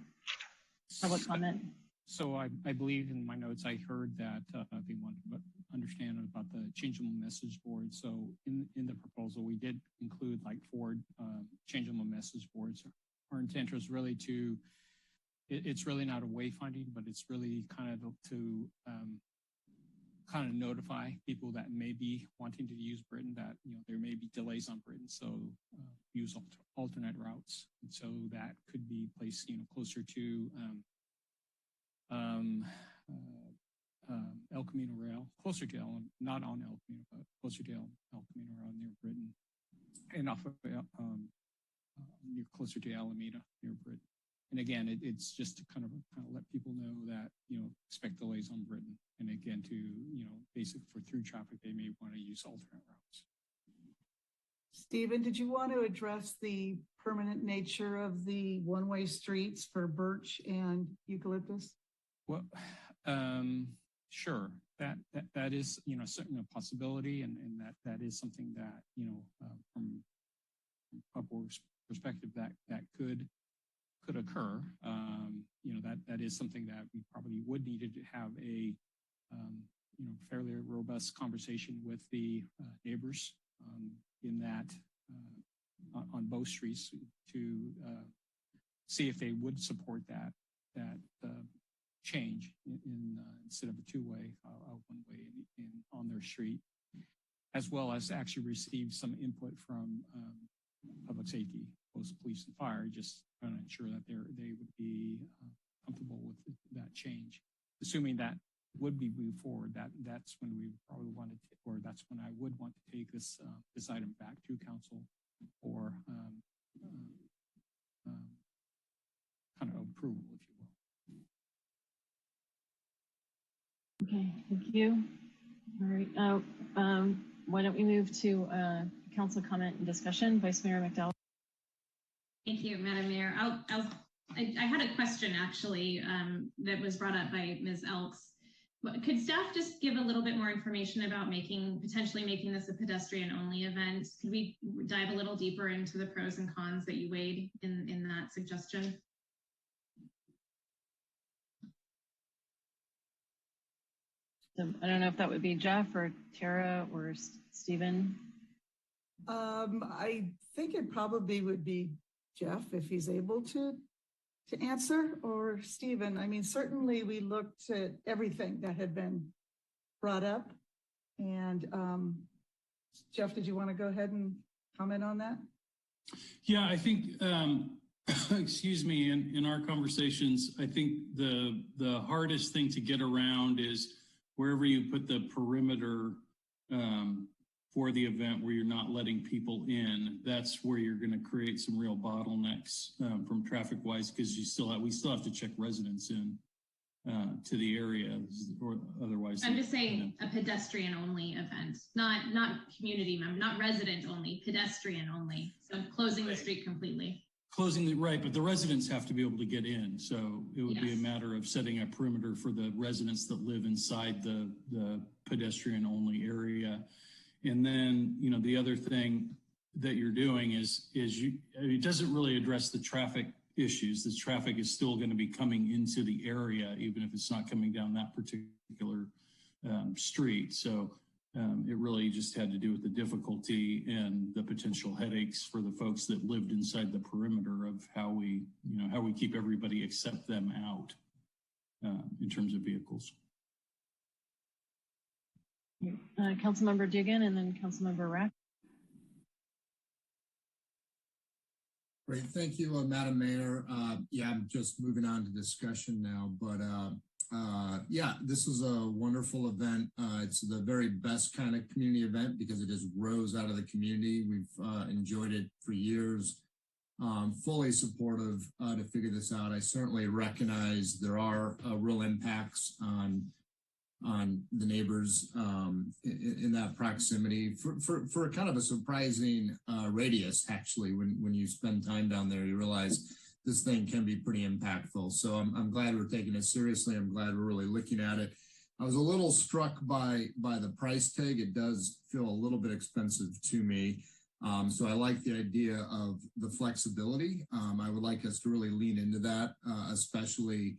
public comment? So I believe in my notes, I heard that they want to understand about the changeable message board. So in the proposal, we did include like 4 changeable message boards. Our intent was really to, it's really not a wayfinding, but it's really kind of to kind of notify people that may be wanting to use Britain that, there may be delays on Britain. So use alternate routes. And so that could be placed, closer to El Camino Rail, closer to not on El Camino, but closer to El Camino Rail near Britain, and off of near closer to Alameda near Britain. And again, it's just to kind of let people know that expect delays on Britain, and again to basic for through traffic they may want to use alternate routes. Stephen, did you want to address the permanent nature of the one-way streets for Birch and Eucalyptus? Well, sure. That is, certainly a possibility, and that is something that, from Public perspective that could occur. That is something that we probably would need to have a, fairly robust conversation with the neighbors in that on both streets to see if they would support that change in instead of a two-way, one-way on their street, as well as actually receive some input from public safety, both police and fire, just trying to ensure that they would be comfortable with that change. Assuming that would be moved forward, that's when we probably wanted to, or that's when I would want to take this item back to council for kind of approval, if you will. Okay, thank you. All right, why don't we move to council comment and discussion? Vice Mayor McDowell. Thank you, Madam Mayor. I had a question actually that was brought up by Ms. Elks. Could staff just give a little bit more information about potentially making this a pedestrian-only event? Could we dive a little deeper into the pros and cons that you weighed in that suggestion? So I don't know if that would be Jeff or Tara or Stephen. I think it probably would be Jeff if he's able to answer, or Stephen. I mean, certainly we looked at everything that had been brought up. And Jeff, did you want to go ahead and comment on that? Yeah, I think, excuse me, in our conversations, I think the hardest thing to get around is wherever you put the perimeter for the event where you're not letting people in, that's where you're going to create some real bottlenecks from traffic wise, because we still have to check residents in to the area, or otherwise. I'm just saying a pedestrian only event, not community member, not resident only, pedestrian only. So closing the street completely. Right, but the residents have to be able to get in. So it would be a matter of setting a perimeter for the residents that live inside the pedestrian only area. And then, the other thing that you're doing is it doesn't really address the traffic issues. The traffic is still going to be coming into the area, even if it's not coming down that particular street. So it really just had to do with the difficulty and the potential headaches for the folks that lived inside the perimeter of how we keep everybody except them out in terms of vehicles. Councilmember Dugan and then Councilmember Rack. Great, thank you, Madam Mayor. Yeah, I'm just moving on to discussion now, but Yeah, this is a wonderful event. It's the very best kind of community event because it just rose out of the community. We've enjoyed it for years. Fully supportive to figure this out. I certainly recognize there are real impacts on the neighbors in that proximity for kind of a surprising radius. Actually, when you spend time down there, you realize this thing can be pretty impactful. So I'm glad we're taking it seriously. I'm glad we're really looking at it. I was a little struck by the price tag. It does feel a little bit expensive to me. So I like the idea of the flexibility. I would like us to really lean into that, especially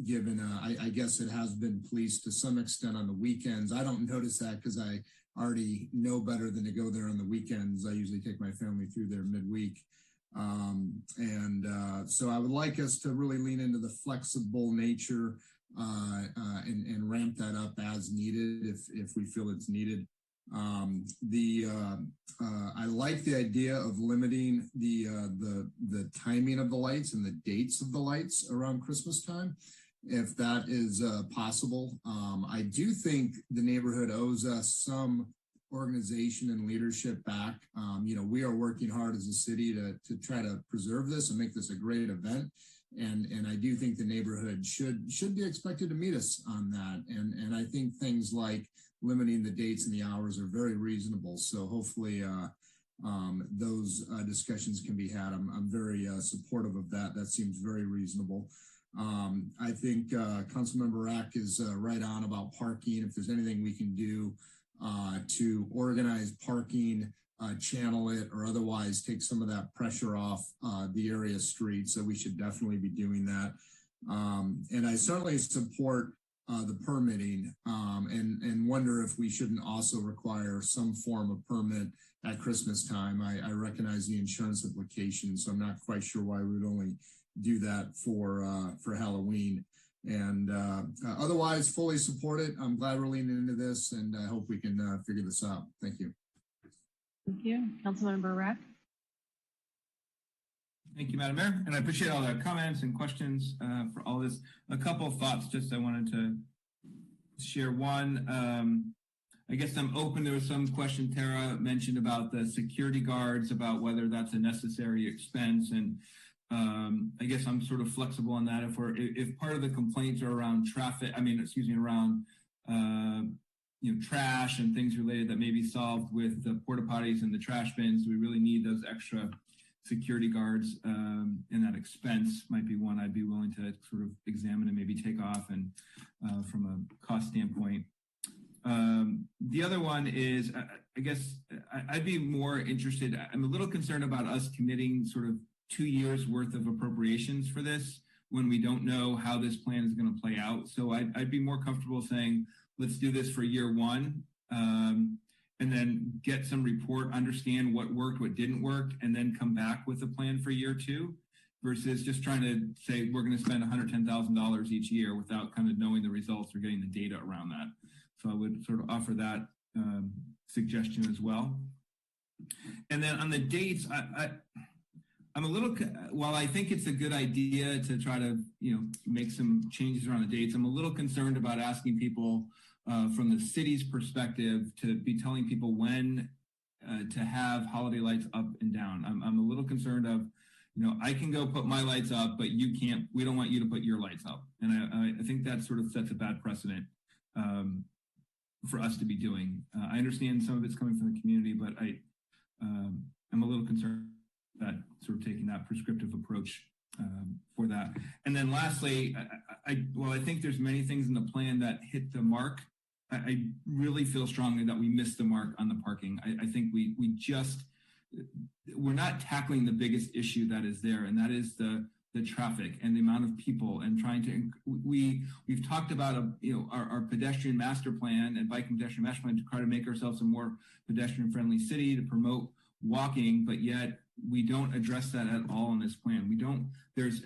given, I guess it has been policed to some extent on the weekends. I don't notice that because I already know better than to go there on the weekends. I usually take my family through there midweek. So I would like us to really lean into the flexible nature and ramp that up as needed if we feel it's needed. I like the idea of limiting the timing of the lights and the dates of the lights around Christmas time, if that is possible. I do think the neighborhood owes us some organization and leadership back. We are working hard as a city to try to preserve this and make this a great event. And I do think the neighborhood should be expected to meet us on that. And I think things like limiting the dates and the hours are very reasonable. So hopefully those discussions can be had. I'm very supportive of that. That seems very reasonable. I think Councilmember Rack is right on about parking. If there's anything we can do to organize parking, channel it, or otherwise take some of that pressure off the area streets. So we should definitely be doing that. And I certainly support the permitting and wonder if we shouldn't also require some form of permit at Christmas time. I recognize the insurance implications, so I'm not quite sure why we would only do that for Halloween. And otherwise, fully support it. I'm glad we're leaning into this, and I hope we can figure this out. Thank you. Thank you. Councilmember Rack. Thank you, Madam Mayor. And I appreciate all the comments and questions for all this. A couple of thoughts just I wanted to share. One, I guess I'm open. There was some question Tara mentioned about the security guards, about whether that's a necessary expense. And I guess I'm sort of flexible on that. If part of the complaints are around around trash and things related that may be solved with the porta potties and the trash bins, we really need those extra security guards, and that expense might be one I'd be willing to sort of examine and maybe take off, and from a cost standpoint. The other one is, I guess I'd be more interested. I'm a little concerned about us committing sort of 2 years worth of appropriations for this when we don't know how this plan is going to play out. So I'd be more comfortable saying, let's do this for year one. And then get some report, understand what worked, what didn't work, and then come back with a plan for year two, versus just trying to say we're going to spend $110,000 each year without kind of knowing the results or getting the data around that. So I would sort of offer that suggestion as well. And then on the dates, I'm a little, while I think it's a good idea to try to, make some changes around the dates, I'm a little concerned about asking people from the city's perspective to be telling people when to have holiday lights up and down. I'm a little concerned of, I can go put my lights up, but you can't, we don't want you to put your lights up. And I think that sort of sets a bad precedent for us to be doing. I understand some of it's coming from the community, but I'm a little concerned that sort of taking that prescriptive approach for that. And then lastly, I think there's many things in the plan that hit the mark. I really feel strongly that we missed the mark on the parking. I think we're not tackling the biggest issue that is there, and that is the traffic and the amount of people, and trying to, we've talked about our pedestrian master plan and bike and pedestrian master plan to try to make ourselves a more pedestrian friendly city, to promote walking, but yet we don't address that at all in this plan. We don't, as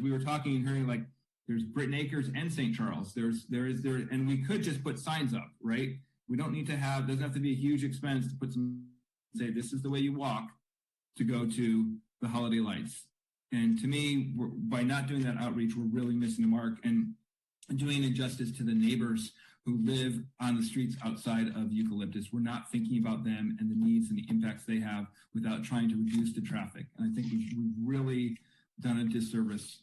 we were talking and hearing, like, there's Britton Acres and St. Charles. And we could just put signs up, right? We don't need to doesn't have to be a huge expense to put say, this is the way you walk to go to the holiday lights. And to me, by not doing that outreach, we're really missing the mark and doing injustice to the neighbors who live on the streets outside of Eucalyptus. We're not thinking about them and the needs and the impacts they have without trying to reduce the traffic. And I think we've really done a disservice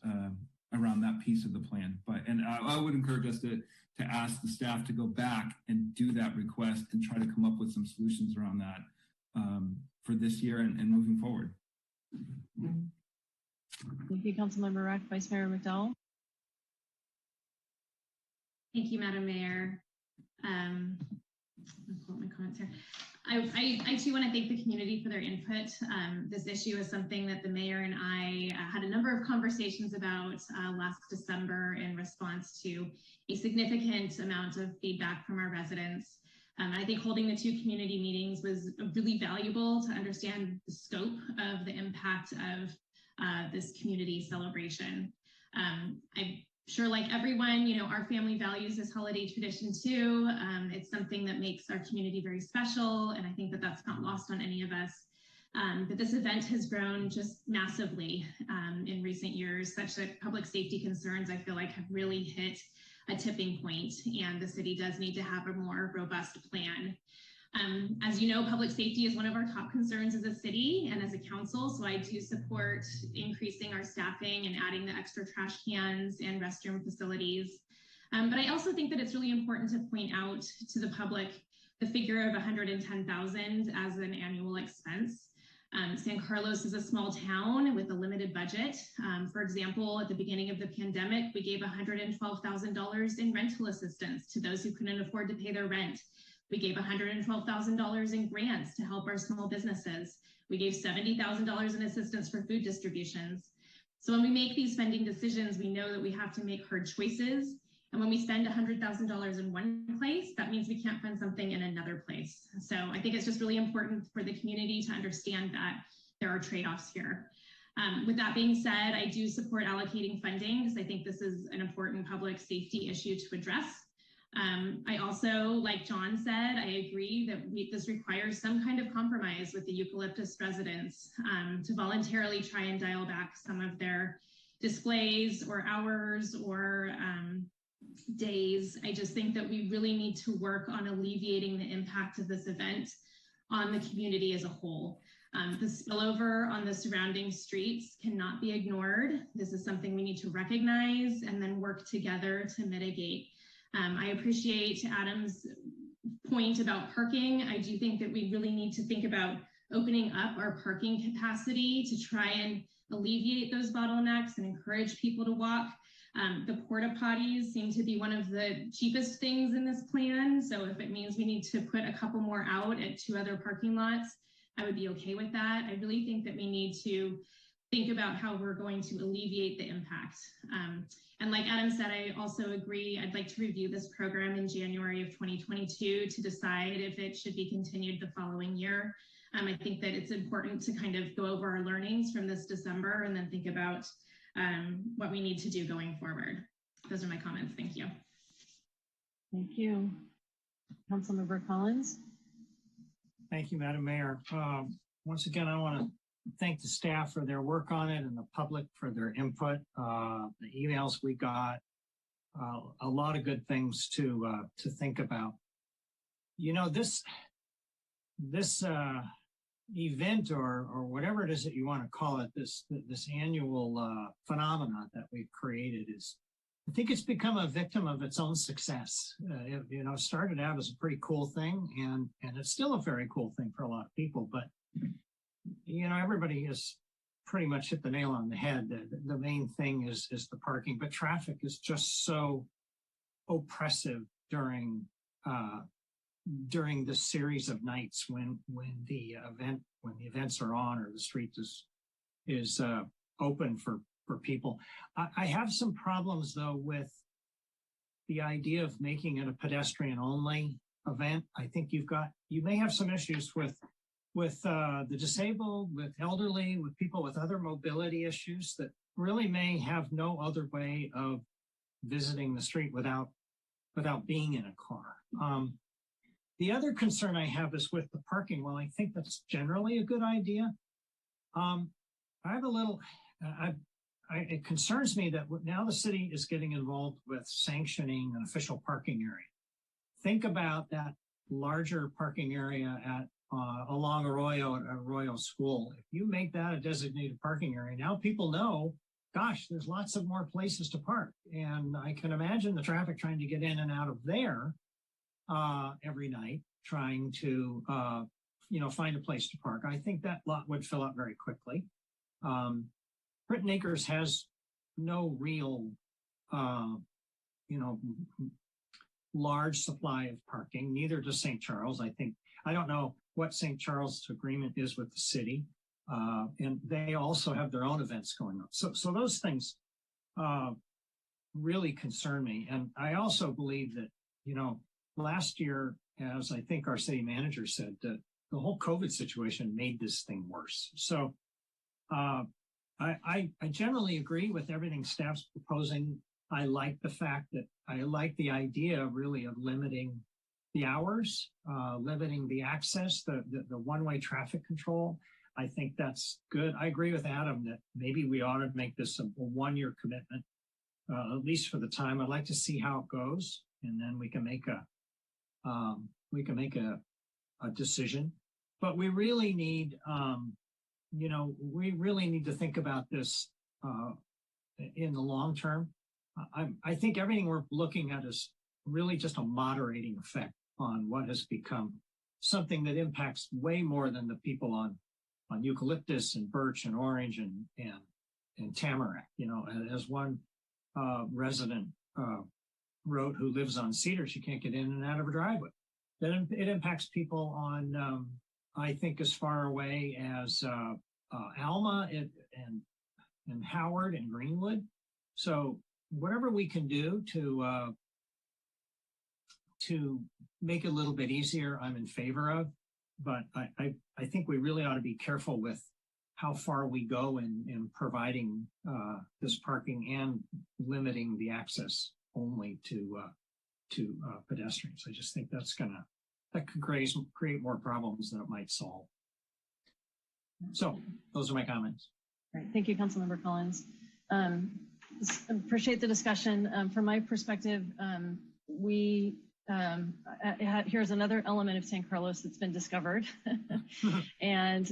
around that piece of the plan. And I would encourage us to ask the staff to go back and do that request and try to come up with some solutions around that for this year and moving forward. Thank you, Councilmember Rack. Vice Mayor McDowell. Thank you, Madam Mayor. I'll pull up my comments here. I too want to thank the community for their input. This issue is something that the mayor and I had a number of conversations about last December in response to a significant amount of feedback from our residents. I think holding the 2 community meetings was really valuable to understand the scope of the impact of this community celebration. I'm sure, like everyone, our family values this holiday tradition too. It's something that makes our community very special, and I think that that's not lost on any of us. But this event has grown just massively in recent years, such that public safety concerns, I feel like, have really hit a tipping point, and the city does need to have a more robust plan. As you know, public safety is one of our top concerns as a city and as a council, so I do support increasing our staffing and adding the extra trash cans and restroom facilities. But I also think that it's really important to point out to the public the figure of $110,000 as an annual expense. San Carlos is a small town with a limited budget. For example, at the beginning of the pandemic, we gave $112,000 in rental assistance to those who couldn't afford to pay their rent. We gave $112,000 in grants to help our small businesses. We gave $70,000 in assistance for food distributions. So when we make these spending decisions, we know that we have to make hard choices. And when we spend $100,000 in one place, that means we can't fund something in another place. So I think it's just really important for the community to understand that there are trade-offs here. With that being said, I do support allocating funding because I think this is an important public safety issue to address. I also, like John said, I agree that this requires some kind of compromise with the Eucalyptus residents to voluntarily try and dial back some of their displays or hours or days. I just think that we really need to work on alleviating the impact of this event on the community as a whole. The spillover on the surrounding streets cannot be ignored. This is something we need to recognize and then work together to mitigate. I appreciate Adam's point about parking. I do think that we really need to think about opening up our parking capacity to try and alleviate those bottlenecks and encourage people to walk. The porta potties seem to be one of the cheapest things in this plan. So if it means we need to put a couple more out at 2 other parking lots, I would be okay with that. I really think that we need to think about how we're going to alleviate the impact. And like Adam said, I also agree, I'd like to review this program in January of 2022 to decide if it should be continued the following year. I think that it's important to kind of go over our learnings from this December and then think about what we need to do going forward. Those are my comments. Thank you. Thank you. Councilmember Collins. Thank you, Madam Mayor. Once again, I want to thank the staff for their work on it and the public for their input. The emails we got, a lot of good things to think about. You know, this event or whatever it is that you want to call it, this annual phenomenon that we've created I think it's become a victim of its own success. It started out as a pretty cool thing, and it's still a very cool thing for a lot of people. But everybody has pretty much hit the nail on the head. The main thing is the parking, but traffic is just so oppressive during this series of nights when the events are on or the street is open for people. I have some problems though with the idea of making it a pedestrian only event. I think you may have some issues with the disabled, with elderly, with people with other mobility issues that really may have no other way of visiting the street without being in a car. The other concern I have is with the parking. Well, I think that's generally a good idea. I have a little it concerns me that now the city is getting involved with sanctioning an official parking area. Think about that larger parking area at along Arroyo at Arroyo School. If you make that a designated parking area, now people know, gosh, there's lots of more places to park. And I can imagine the traffic trying to get in and out of there every night, trying to, find a place to park. I think that lot would fill up very quickly. Britton Acres has no real, large supply of parking. Neither does St. Charles. I don't know what St. Charles' agreement is with the city. And they also have their own events going on. So those things really concern me. And I also believe that, last year, as I think our city manager said, that the whole COVID situation made this thing worse. So I generally agree with everything staff's proposing. I like the idea really of limiting the hours, limiting the access, the one-way traffic control. I think that's good. I agree with Adam that maybe we ought to make this a one-year commitment, at least for the time. I'd like to see how it goes, and then we can make a decision. But we really need, to think about this in the long term. I think everything we're looking at is really just a moderating effect on what has become something that impacts way more than the people on eucalyptus and birch and orange and tamarack. As one resident wrote who lives on Cedar, she can't get in and out of her driveway. Then it impacts people on, I think, as far away as Alma and Howard and Greenwood. So whatever we can do to make it a little bit easier, I'm in favor of. But I think we really ought to be careful with how far we go in providing this parking and limiting the access only to pedestrians. I just think that could create more problems than it might solve. So those are my comments. All right. Thank you, Councilmember Collins. Appreciate the discussion. From my perspective, here's another element of San Carlos that's been discovered. And,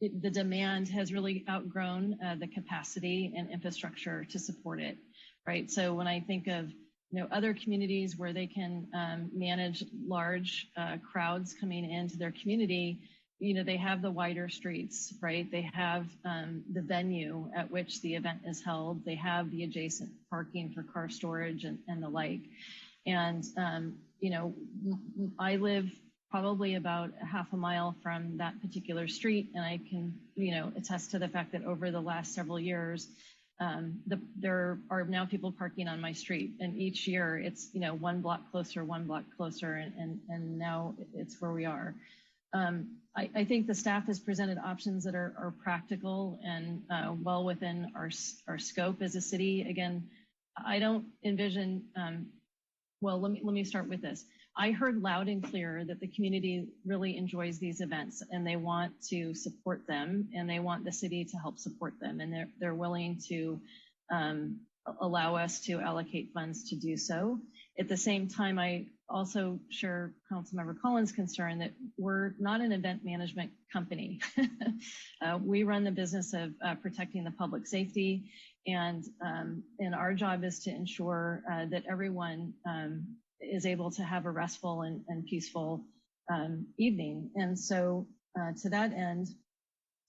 the demand has really outgrown the capacity and infrastructure to support it, right? So when I think of, other communities where they can manage large crowds coming into their community, they have the wider streets, right? They have the venue at which the event is held. They have the adjacent parking for car storage and the like. And, I live probably about a half a mile from that particular street. And I can, attest to the fact that over the last several years, there are now people parking on my street, and each year it's, one block closer, and now it's where we are. I think the staff has presented options that are practical and well within our scope as a city. Again, I don't envision, let me start with this. I heard loud and clear that the community really enjoys these events and they want to support them and they want the city to help support them. And they're willing to allow us to allocate funds to do so. At the same time, I also share Councilmember Collins' concern that we're not an event management company. We run the business of protecting the public safety, and our job is to ensure that everyone is able to have a restful and peaceful evening. And so to that end,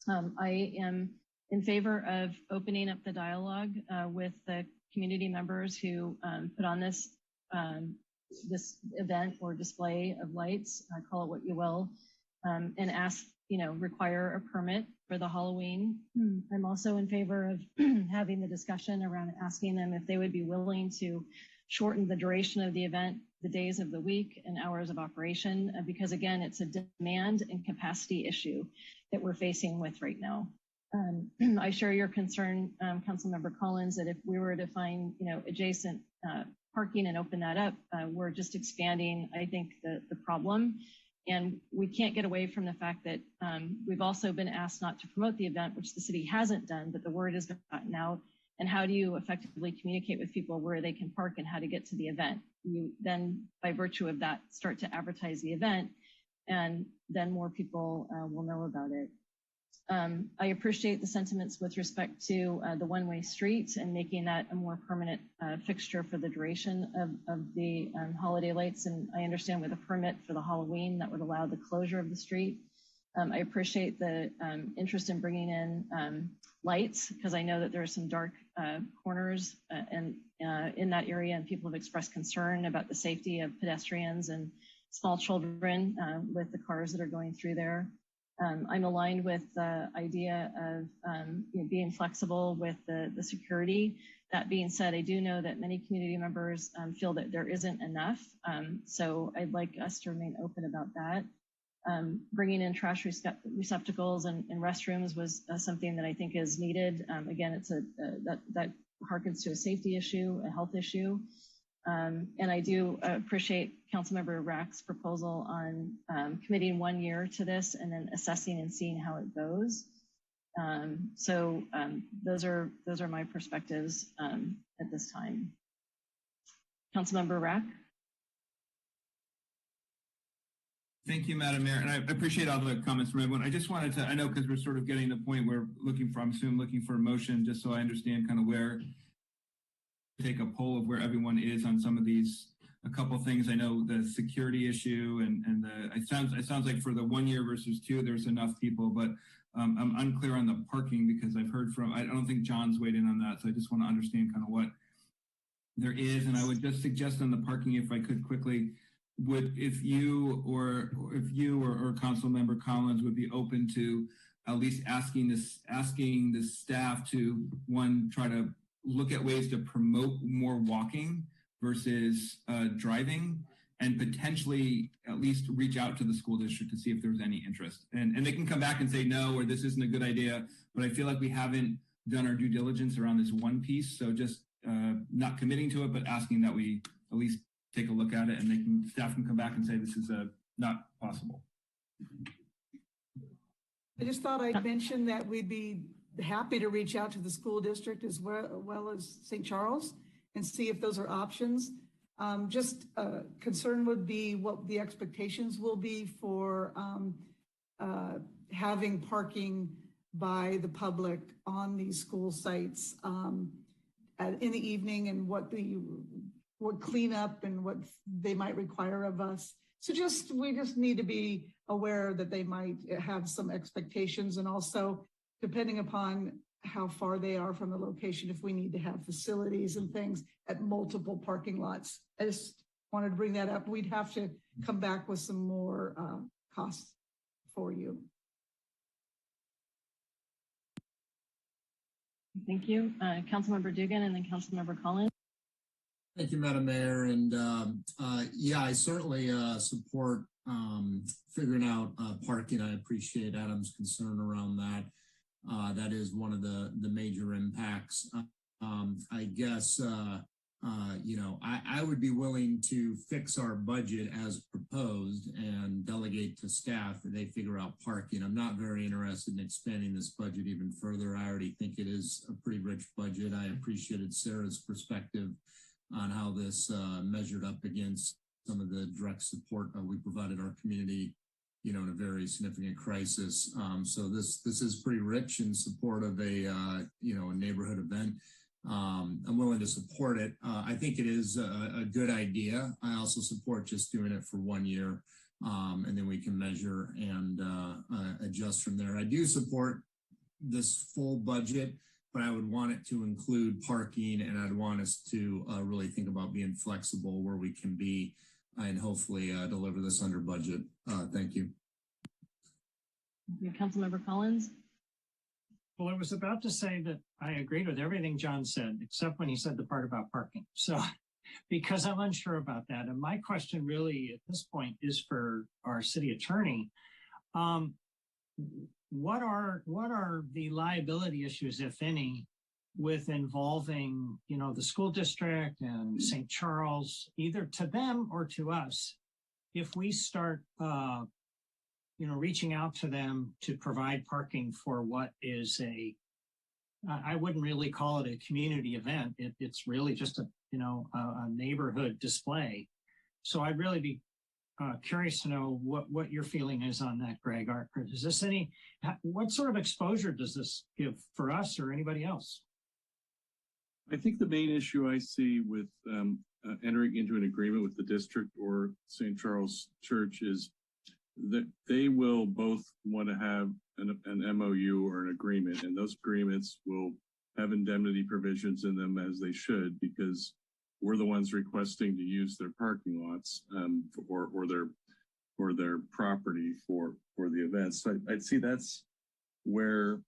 I am in favor of opening up the dialogue with the community members who put on this event or display of lights, call it what you will, and ask, require a permit for the Halloween. I'm also in favor of having the discussion around asking them if they would be willing to shorten the duration of the event, the days of the week and hours of operation, because again, it's a demand and capacity issue that we're facing with right now. I share your concern, Councilmember Collins, that if we were to find, adjacent parking and open that up, we're just expanding, I think, the problem. And we can't get away from the fact that we've also been asked not to promote the event, which the city hasn't done, but the word has gotten out. And how do you effectively communicate with people where they can park and how to get to the event? You then, by virtue of that, start to advertise the event, and then more people will know about it. I appreciate the sentiments with respect to the one-way street and making that a more permanent fixture for the duration of the holiday lights. And I understand with a permit for the Halloween that would allow the closure of the street. I appreciate the interest in bringing in lights, because I know that there are some dark corners in that area, and people have expressed concern about the safety of pedestrians and small children with the cars that are going through there. I'm aligned with the idea of being flexible with the security. That being said, I do know that many community members feel that there isn't enough. So I'd like us to remain open about that. Bringing in trash receptacles and restrooms was something that I think is needed. Again, it's that harkens to a safety issue, a health issue. And I do appreciate Councilmember Rack's proposal on committing 1 year to this and then assessing and seeing how it goes. So those are my perspectives at this time. Councilmember Rack. Thank you, Madam Mayor. And I appreciate all the comments from everyone. I just wanted to, I know because we're sort of getting to the point where I'm looking for a motion, just so I understand kind of where, take a poll of where everyone is on some of these, a couple of things. I know the security issue and it sounds like for the 1 year versus 2, there's enough people, but I'm unclear on the parking because I've heard from, I don't think John's weighed in on that. So I just want to understand kind of what there is. And I would just suggest on the parking, if I could quickly, if you or Councilmember Collins would be open to at least asking the staff to, one, try to look at ways to promote more walking versus driving, and potentially at least reach out to the school district to see if there's any interest. And they can come back and say no, or this isn't a good idea, but I feel like we haven't done our due diligence around this one piece. So just not committing to it, but asking that we at least take a look at it, and staff can come back and say this is not possible. I just thought I'd mention that we'd be happy to reach out to the school district as well as St. Charles and see if those are options. Just concern would be what the expectations will be for having parking by the public on these school sites in the evening, and what cleanup and what they might require of us. So we just need to be aware that they might have some expectations, and also depending upon how far they are from the location, if we need to have facilities and things at multiple parking lots. I just wanted to bring that up. We'd have to come back with some more costs for you. Thank you. Councilmember Dugan and then Councilmember Collins. Thank you, Madam Mayor. And yeah, I certainly support figuring out parking. I appreciate Adam's concern around that. That is one of the major impacts. I guess, I would be willing to fix our budget as proposed and delegate to staff that they figure out parking. I'm not very interested in expanding this budget even further. I already think it is a pretty rich budget. I appreciated Sarah's perspective on how this measured up against some of the direct support we provided our community, in a very significant crisis. So this is pretty rich in support of a neighborhood event. I'm willing to support it. I think it is a good idea. I also support just doing it for 1 year, and then we can measure and adjust from there. I do support this full budget, but I would want it to include parking, and I'd want us to really think about being flexible where we can be, and hopefully deliver this under budget. Thank you. Councilmember Collins. Well, I was about to say that I agreed with everything John said, except when he said the part about parking. So, because I'm unsure about that. And my question really at this point is for our city attorney. What are the liability issues, if any, with involving, the school district and St. Charles, either to them or to us, if we start, reaching out to them to provide parking for what is I wouldn't really call it a community event. It's really just a neighborhood display. So I'd really be curious to know what your feeling is on that, Greg. Is this what sort of exposure does this give for us or anybody else? I think the main issue I see with entering into an agreement with the district or St. Charles Church is that they will both want to have an MOU or an agreement, and those agreements will have indemnity provisions in them, as they should, because we're the ones requesting to use their parking lots or their property for the events. So I'd see that's where,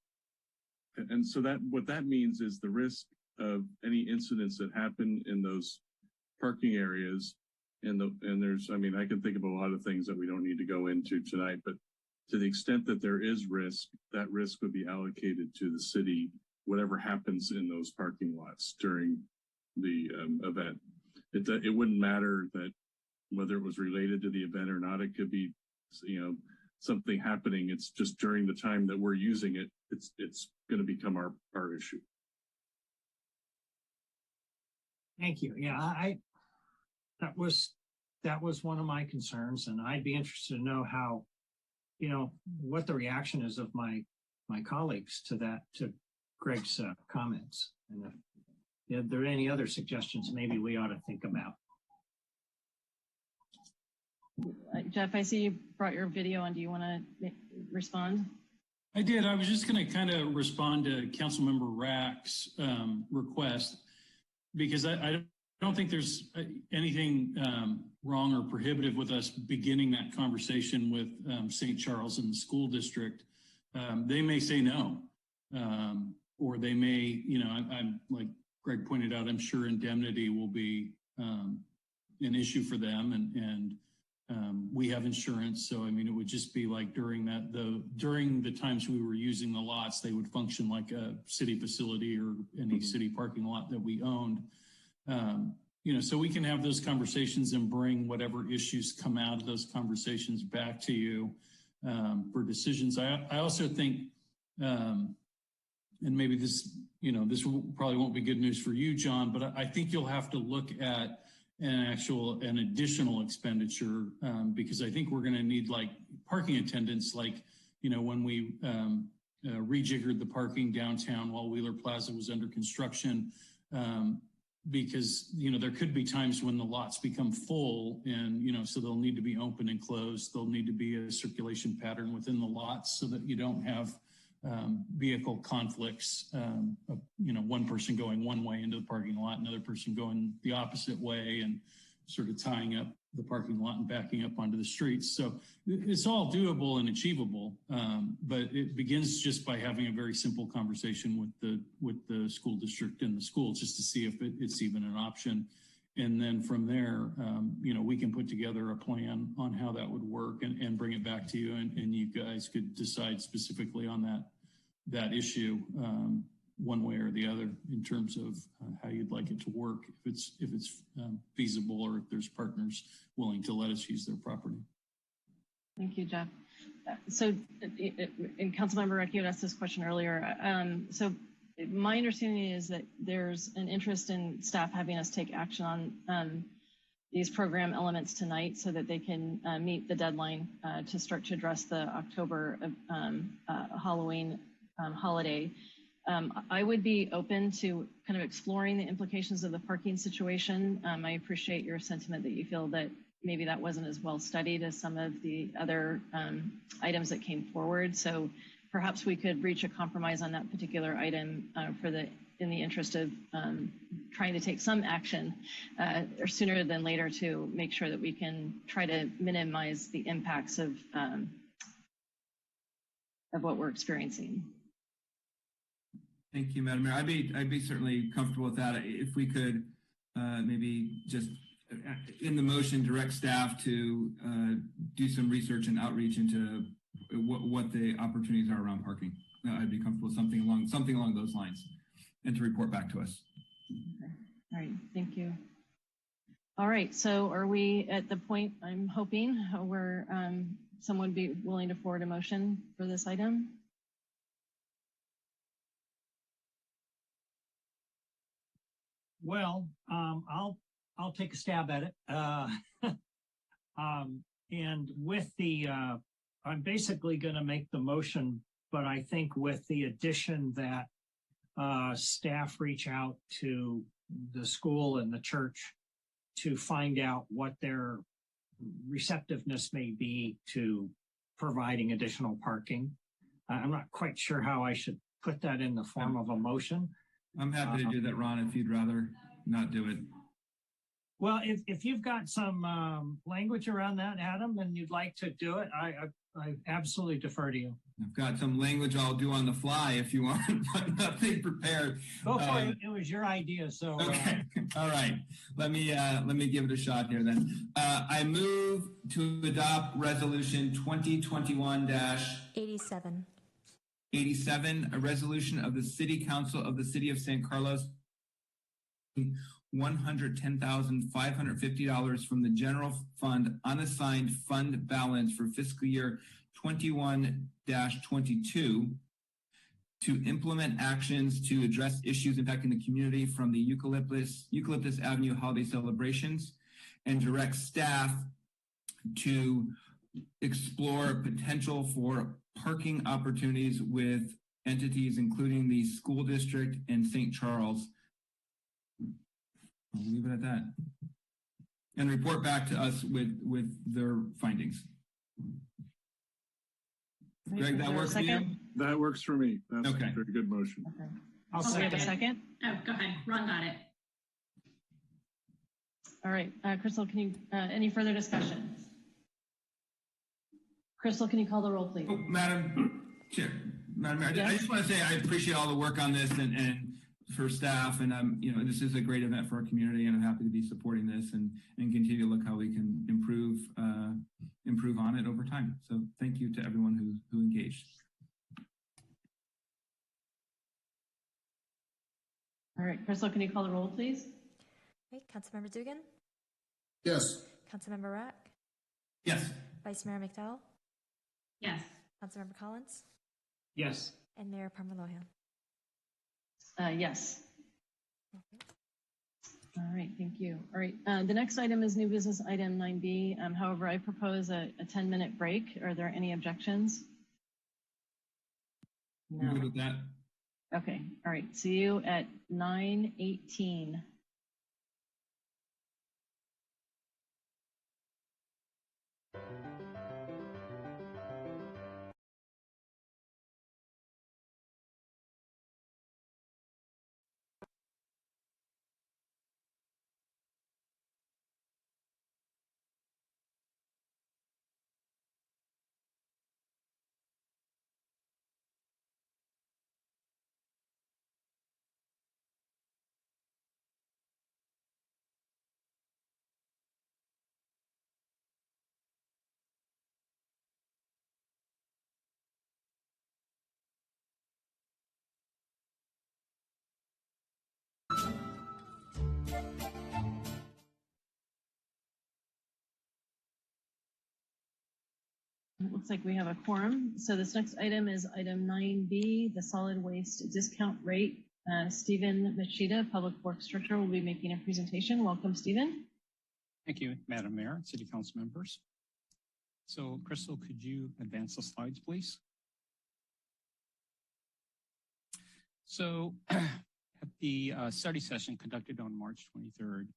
and so that what that means is the risk of any incidents that happen in those parking areas. And there's, I mean, I can think of a lot of things that we don't need to go into tonight, but to the extent that there is risk, that risk would be allocated to the city, whatever happens in those parking lots during the event. It wouldn't matter that whether it was related to the event or not. It could be, something happening. It's just during the time that we're using it, it's going to become our issue. Thank you. Yeah, that was one of my concerns, and I'd be interested to know how, what the reaction is of my colleagues to Greg's comments, and if there are any other suggestions maybe we ought to think about. Jeff, I see you brought your video on. Do you want to respond? I did. I was just going to kind of respond to Councilmember Rack's request, because I don't think there's anything wrong or prohibitive with us beginning that conversation with St. Charles and the school district. They may say no, or they may, I'm like Greg pointed out, I'm sure indemnity will be an issue for them, and we have insurance. So, I mean, it would just be like during the times we were using the lots, they would function like a city facility or any city parking lot that we owned. So we can have those conversations and bring whatever issues come out of those conversations back to you for decisions. I also think, and maybe this probably won't be good news for you, John, but I think you'll have to look at an additional expenditure because I think we're going to need like parking attendants, like, when we rejiggered the parking downtown while Wheeler Plaza was under construction, because, there could be times when the lots become full and, so they'll need to be open and closed. There'll need to be a circulation pattern within the lots so that you don't have vehicle conflicts, one person going one way into the parking lot, another person going the opposite way, and sort of tying up the parking lot and backing up onto the streets. So it's all doable and achievable, but it begins just by having a very simple conversation with the school district and the school, just to see if it's even an option. And then from there, we can put together a plan on how that would work and bring it back to you, and you guys could decide specifically on that issue one way or the other in terms of how you'd like it to work, if it's feasible, or if there's partners willing to let us use their property. Thank you, Jeff. So, and Councilmember Reck, you had asked this question earlier. So my understanding is that there's an interest in staff having us take action on these program elements tonight so that they can meet the deadline to start to address the October Halloween holiday. I would be open to kind of exploring the implications of the parking situation. I appreciate your sentiment that you feel that maybe that wasn't as well studied as some of the other items that came forward. So perhaps we could reach a compromise on that particular item in the interest of trying to take some action or sooner than later to make sure that we can try to minimize the impacts of what we're experiencing. Thank you, Madam Mayor. I'd be certainly comfortable with that. If we could maybe just in the motion direct staff to do some research and outreach into what the opportunities are around parking. I'd be comfortable with something along those lines, and to report back to us. Okay. All right. Thank you. All right, so are we at the point, I'm hoping, where someone would be willing to forward a motion for this item? Well, I'll take a stab at it. And with the, I'm basically going to make the motion, but I think with the addition that staff reach out to the school and the church to find out what their receptiveness may be to providing additional parking. I'm not quite sure how I should put that in the form of a motion. I'm happy to do that, Ron, if you'd rather not do it. Well, if you've got some language around that, Adam, and you'd like to do it, I absolutely defer to you. I've got some language I'll do on the fly if you want, but nothing prepared. Go for it. It was your idea, so. Okay. All right. Let me give it a shot here then. I move to adopt resolution 2021-87. 87, a resolution of the City Council of the City of San Carlos, $110,550 from the general fund unassigned fund balance for fiscal year 21-22 to implement actions to address issues impacting the community from the Eucalyptus Avenue holiday celebrations, and direct staff to explore potential for parking opportunities with entities including the school district and St. Charles. I'll leave it at that. And report back to us with their findings. Greg, that works for you? That works for me. That's okay. a very good motion. Okay. I'll have a second. Oh, go ahead. Ron got it. All right, Crystal, can you, any further discussion? Crystal, can you call the roll, please? Oh, Madam Chair, Madam Mayor, yes? I just want to say I appreciate all the work on this and for staff, and this is a great event for our community, and I'm happy to be supporting this and continue to look how we can improve on it over time. So thank you to everyone who engaged. All right, Crystal, can you call the roll, please? Okay, Councilmember Dugan? Yes. Councilmember Rack? Yes. Vice Mayor McDowell? Yes. Councilmember Collins? Yes. And Mayor Parmalohan? Yes. All right, thank you. All right, the next item is new business item 9B. However, I propose a 10-minute break. Are there any objections? No. I'm good with that. Okay, all right, see you at 9:18. It looks like we have a quorum. So this next item is item 9B, the solid waste discount rate. Stephen Machida, Public Works Director, will be making a presentation. Welcome, Stephen. Thank you, Madam Mayor, City Council members. So Crystal, could you advance the slides, please? So at the study session conducted on March 23rd,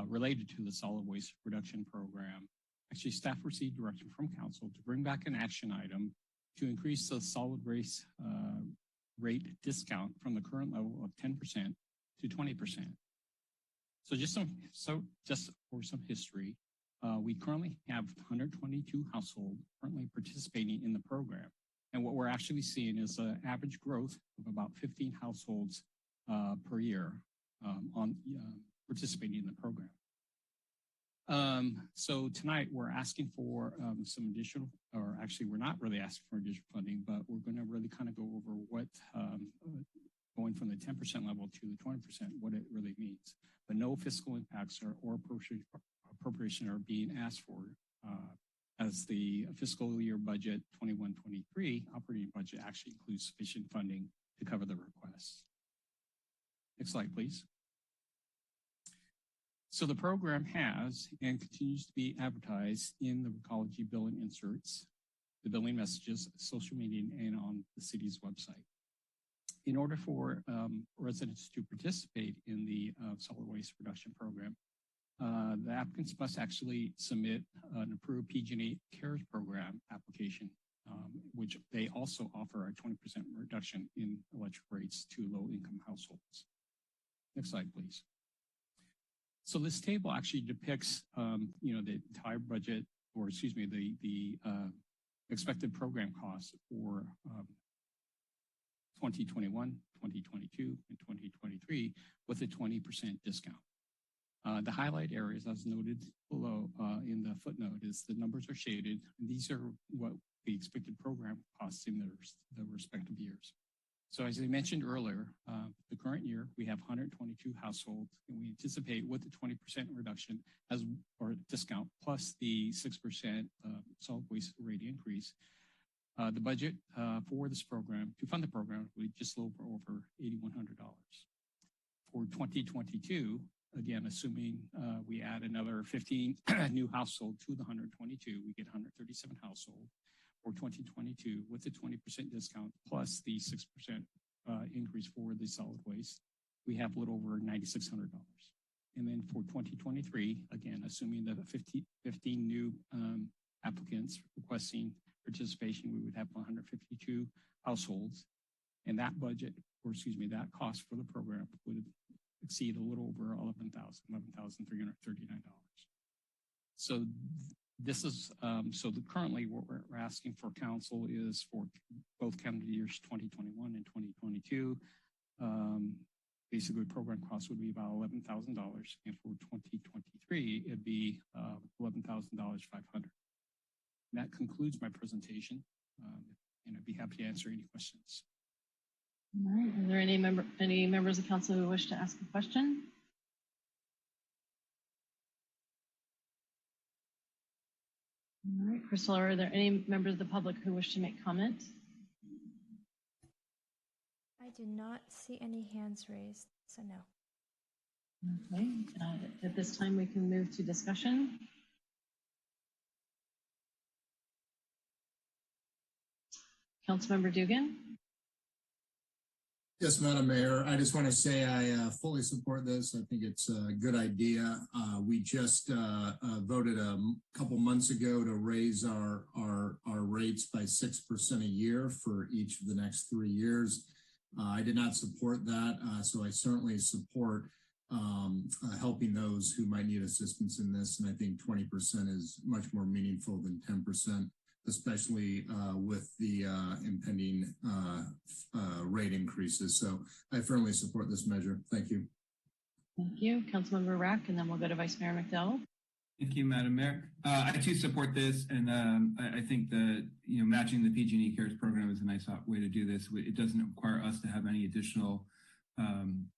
related to the solid waste reduction program, actually staff received direction from council to bring back an action item to increase the solid waste rate discount from the current level of 10% to 20%. So just for some history, we currently have 122 households currently participating in the program. And what we're actually seeing is an average growth of about 15 households per year on participating in the program. So tonight we're asking for some additional, or actually we're not really asking for additional funding, but we're going to really kind of go over what going from the 10% level to the 20%, what it really means. But no fiscal impacts or appropriation are being asked for as the fiscal year budget 21-23 operating budget actually includes sufficient funding to cover the requests. Next slide, please. So the program has and continues to be advertised in the Recology billing inserts, the billing messages, social media, and on the city's website. In order for residents to participate in the solid waste reduction program, the applicants must actually submit an approved PG&E CARES program application, which they also offer a 20% reduction in electric rates to low-income households. Next slide, please. So this table actually depicts, the entire budget, or excuse me, the expected program costs for 2021, 2022, and 2023 with a 20% discount. The highlight areas, as noted below in the footnote, is the numbers are shaded, and these are what the expected program costs in the respective years. So as I mentioned earlier, the current year, we have 122 households, and we anticipate with the 20% reduction or discount plus the 6% solid waste rate increase, the budget for this program, to fund the program, would be just over $8,100. For 2022, again, assuming we add another 15 new households to the 122, we get 137 households. For 2022, with the 20% discount plus the 6% increase for the solid waste, we have a little over $9,600. And then for 2023, again, assuming that 15 new applicants requesting participation, we would have 152 households. And that budget, or excuse me, that cost for the program would exceed a little over $11,339. So this is, currently what we're asking for council is for both calendar years 2021 and 2022. Basically, program cost would be about $11,000, and for 2023, it'd be $11,500. That concludes my presentation, and I'd be happy to answer any questions. All right. Are there any members of council who wish to ask a question? All right, Crystal, are there any members of the public who wish to make comment? I do not see any hands raised, so no. Okay, at this time we can move to discussion. Councilmember Dugan. Yes, Madam Mayor, I just want to say I fully support this. I think it's a good idea. We just voted a couple months ago to raise our rates by 6% a year for each of the next 3 years. I did not support that, so I certainly support helping those who might need assistance in this. And I think 20% is much more meaningful than 10%. Especially with the impending rate increases. So I firmly support this measure. Thank you. Thank you. Councilmember Rack, and then we'll go to Vice Mayor McDowell. Thank you, Madam Mayor. I too support this, and I think that matching the PG&E CARES program is a nice way to do this. It doesn't require us to have any additional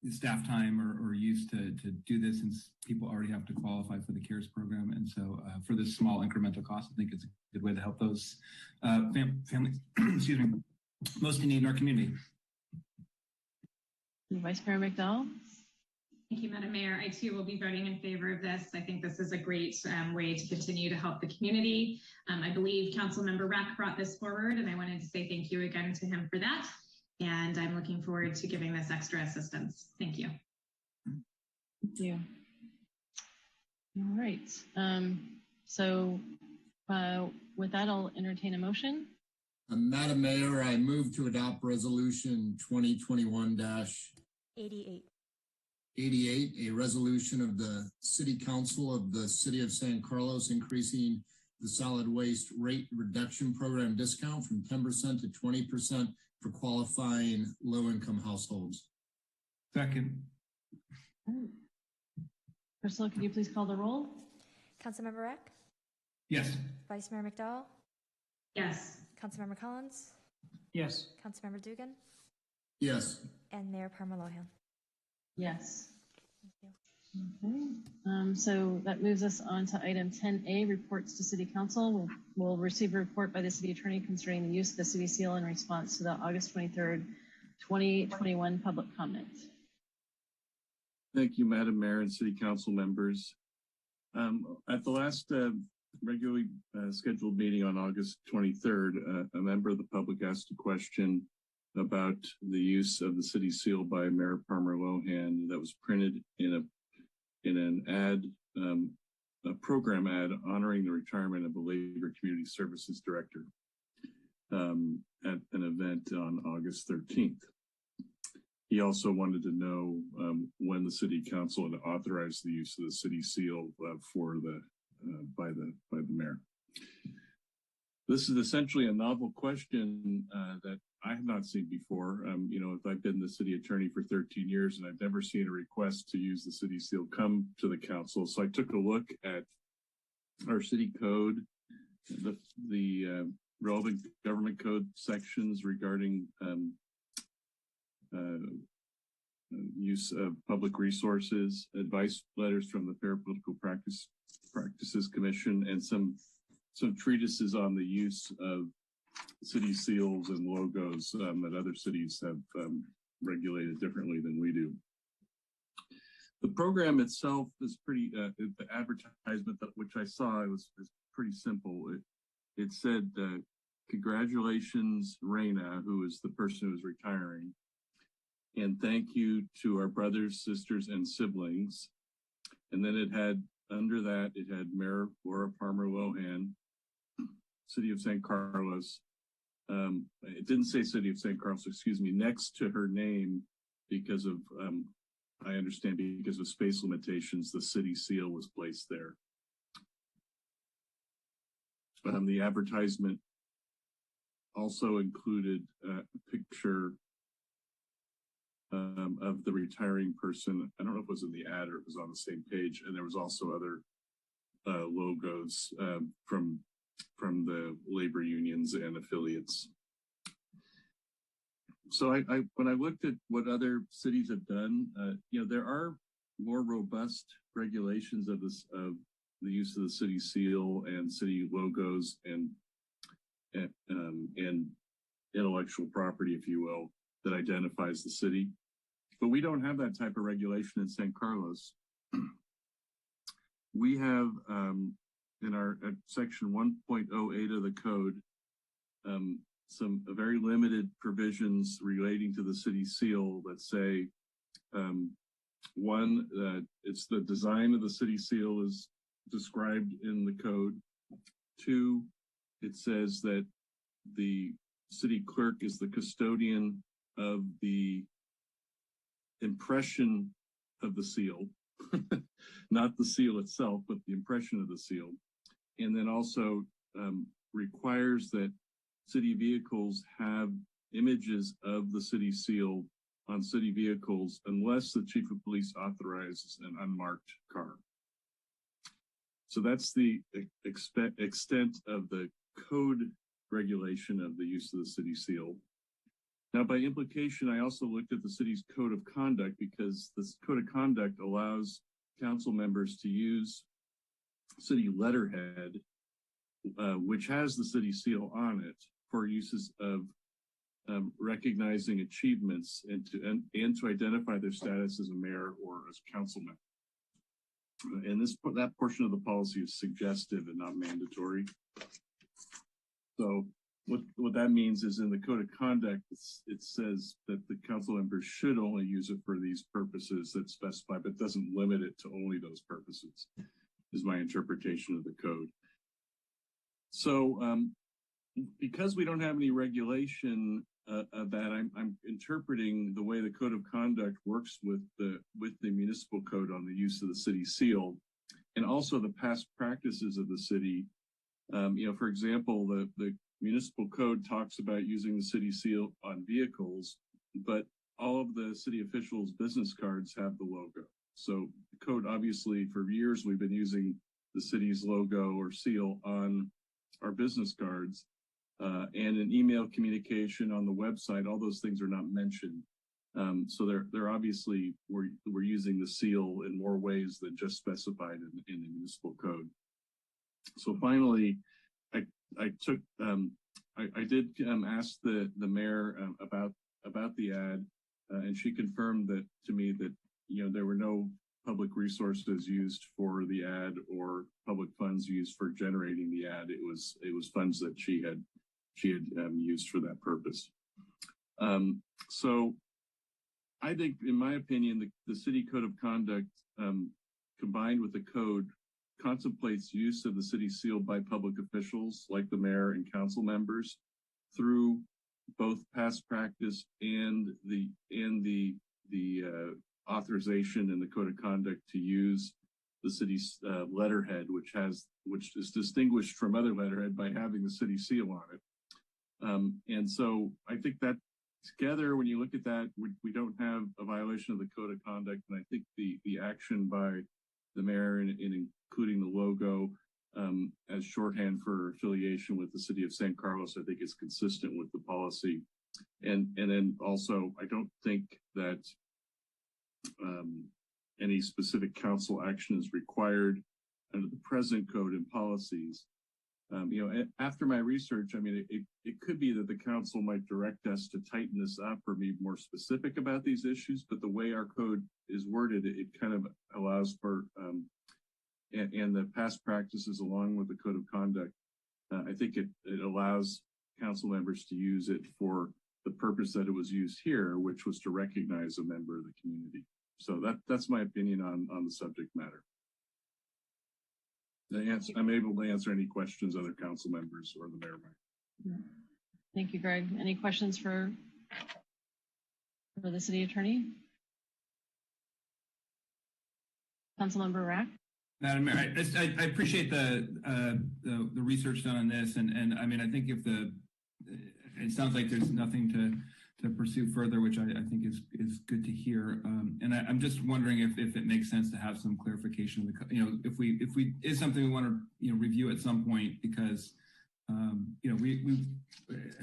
staff time or use to do this, since people already have to qualify for the CARES program. And so for this small incremental cost, I think it's a good way to help those families, excuse me, most in need in our community. Vice Mayor McDowell. Thank you, Madam Mayor. I too will be voting in favor of this. I think this is a great way to continue to help the community. I believe Councilmember Rack brought this forward, and I wanted to say thank you again to him for that. And I'm looking forward to giving this extra assistance. Thank you. Thank you. All right. With that, I'll entertain a motion. Madam Mayor, I move to adopt resolution 2021-88, a resolution of the City Council of the City of San Carlos increasing the solid waste rate reduction program discount from 10% to 20% for qualifying low-income households. Second. Crystal, can you please call the roll? Councilmember Rack? Yes. Vice Mayor McDowell? Yes. Councilmember Collins? Yes. Councilmember Dugan? Yes. and Mayor Parmer-Lohan. Yes. Thank you. Okay. So that moves us on to item 10A, reports to City Council. We'll receive a report by the City Attorney concerning the use of the City Seal in response to the August 23rd, 2021 public comment. Thank you, Madam Mayor and City Council members. At the last regularly scheduled meeting on August 23rd, a member of the public asked a question about the use of the City Seal by Mayor Parmer-Lohan that was printed in an ad, a program ad honoring the retirement of the Labor Community Services Director at an event on August 13th. He also wanted to know when the City Council had authorized the use of the City Seal by the mayor. This is essentially a novel question that I have not seen before. I've been the city attorney for 13 years and I've never seen a request to use the City Seal come to the council. So I took a look at our city code, the relevant government code sections regarding use of public resources, advice letters from the Fair Political Practices Commission, and some treatises on the use of city seals and logos that other cities have regulated differently than we do. The program itself is pretty, the advertisement which I saw is pretty simple. It said, congratulations, Raina, who is the person who is retiring, and thank you to our brothers, sisters, and siblings. And then it had, under that, it had Mayor Laura Parmer-Lohan, City of San Carlos. It didn't say City of San Carlos, excuse me, next to her name because of, I understand because of space limitations, the City Seal was placed there. The advertisement also included a picture of the retiring person. I don't know if it was in the ad or it was on the same page. And there was also other logos from the labor unions and affiliates. So when I looked at what other cities have done, there are more robust regulations of the use of the City Seal and city logos and intellectual property, if you will, that identifies the city. But we don't have that type of regulation in San Carlos. We have in our section 1.08 of the code some very limited provisions relating to the City Seal that say, one, that it's the design of the City Seal is described in the code. Two, it says that the city clerk is the custodian of the impression of the seal, not the seal itself, but the impression of the seal. And then also requires that city vehicles have images of the City Seal on city vehicles unless the chief of police authorizes an unmarked car. So that's the extent of the code regulation of the use of the City Seal. Now, by implication, I also looked at the city's code of conduct because this code of conduct allows council members to use city letterhead, which has the City Seal on it, for uses of recognizing achievements and to identify their status as a mayor or as council member. And that portion of the policy is suggestive and not mandatory. So what that means is in the code of conduct, it says that the council members should only use it for these purposes that specify, but doesn't limit it to only those purposes, is my interpretation of the code. So because we don't have any regulation of that, I'm interpreting the way the code of conduct works with the municipal code on the use of the City Seal, and also the past practices of the city. For example, the municipal code talks about using the City Seal on vehicles, but all of the city officials' business cards have the logo. So the code, obviously, for years we've been using the city's logo or seal on our business cards. and an email communication on the website. All those things are not mentioned. So they're obviously, we're using the seal in more ways than just specified in the municipal code. So finally, I did ask the mayor about the ad, and she confirmed that to me that there were no public resources used for the ad or public funds used for generating the ad. It was funds that she had used for that purpose. So I think, in my opinion, the city code of conduct combined with the code contemplates use of the city seal by public officials like the mayor and council members through both past practice and the authorization in the code of conduct to use the city's letterhead, which is distinguished from other letterhead by having the city seal on it. And so I think that together, when you look at that, we don't have a violation of the code of conduct. And I think the action by the mayor in including the logo as shorthand for affiliation with the city of San Carlos, I think is consistent with the policy. And then also, I don't think that any specific council action is required under the present code and policies. After my research, I mean, it could be that the council might direct us to tighten this up or be more specific about these issues, but the way our code is worded, it kind of allows for, and the past practices along with the code of conduct, I think it allows council members to use it for the purpose that it was used here, which was to recognize a member of the community. So that's my opinion on the subject matter. I'm able to answer any questions other council members or the mayor might. Thank you, Greg. Any questions for the city attorney? Councilmember Rack? Madam Mayor, I appreciate the research done on this, and I mean, I think it sounds like there's nothing to pursue further, which I think is good to hear. And I'm just wondering if it makes sense to have some clarification of the, if we is something we want to review at some point, because I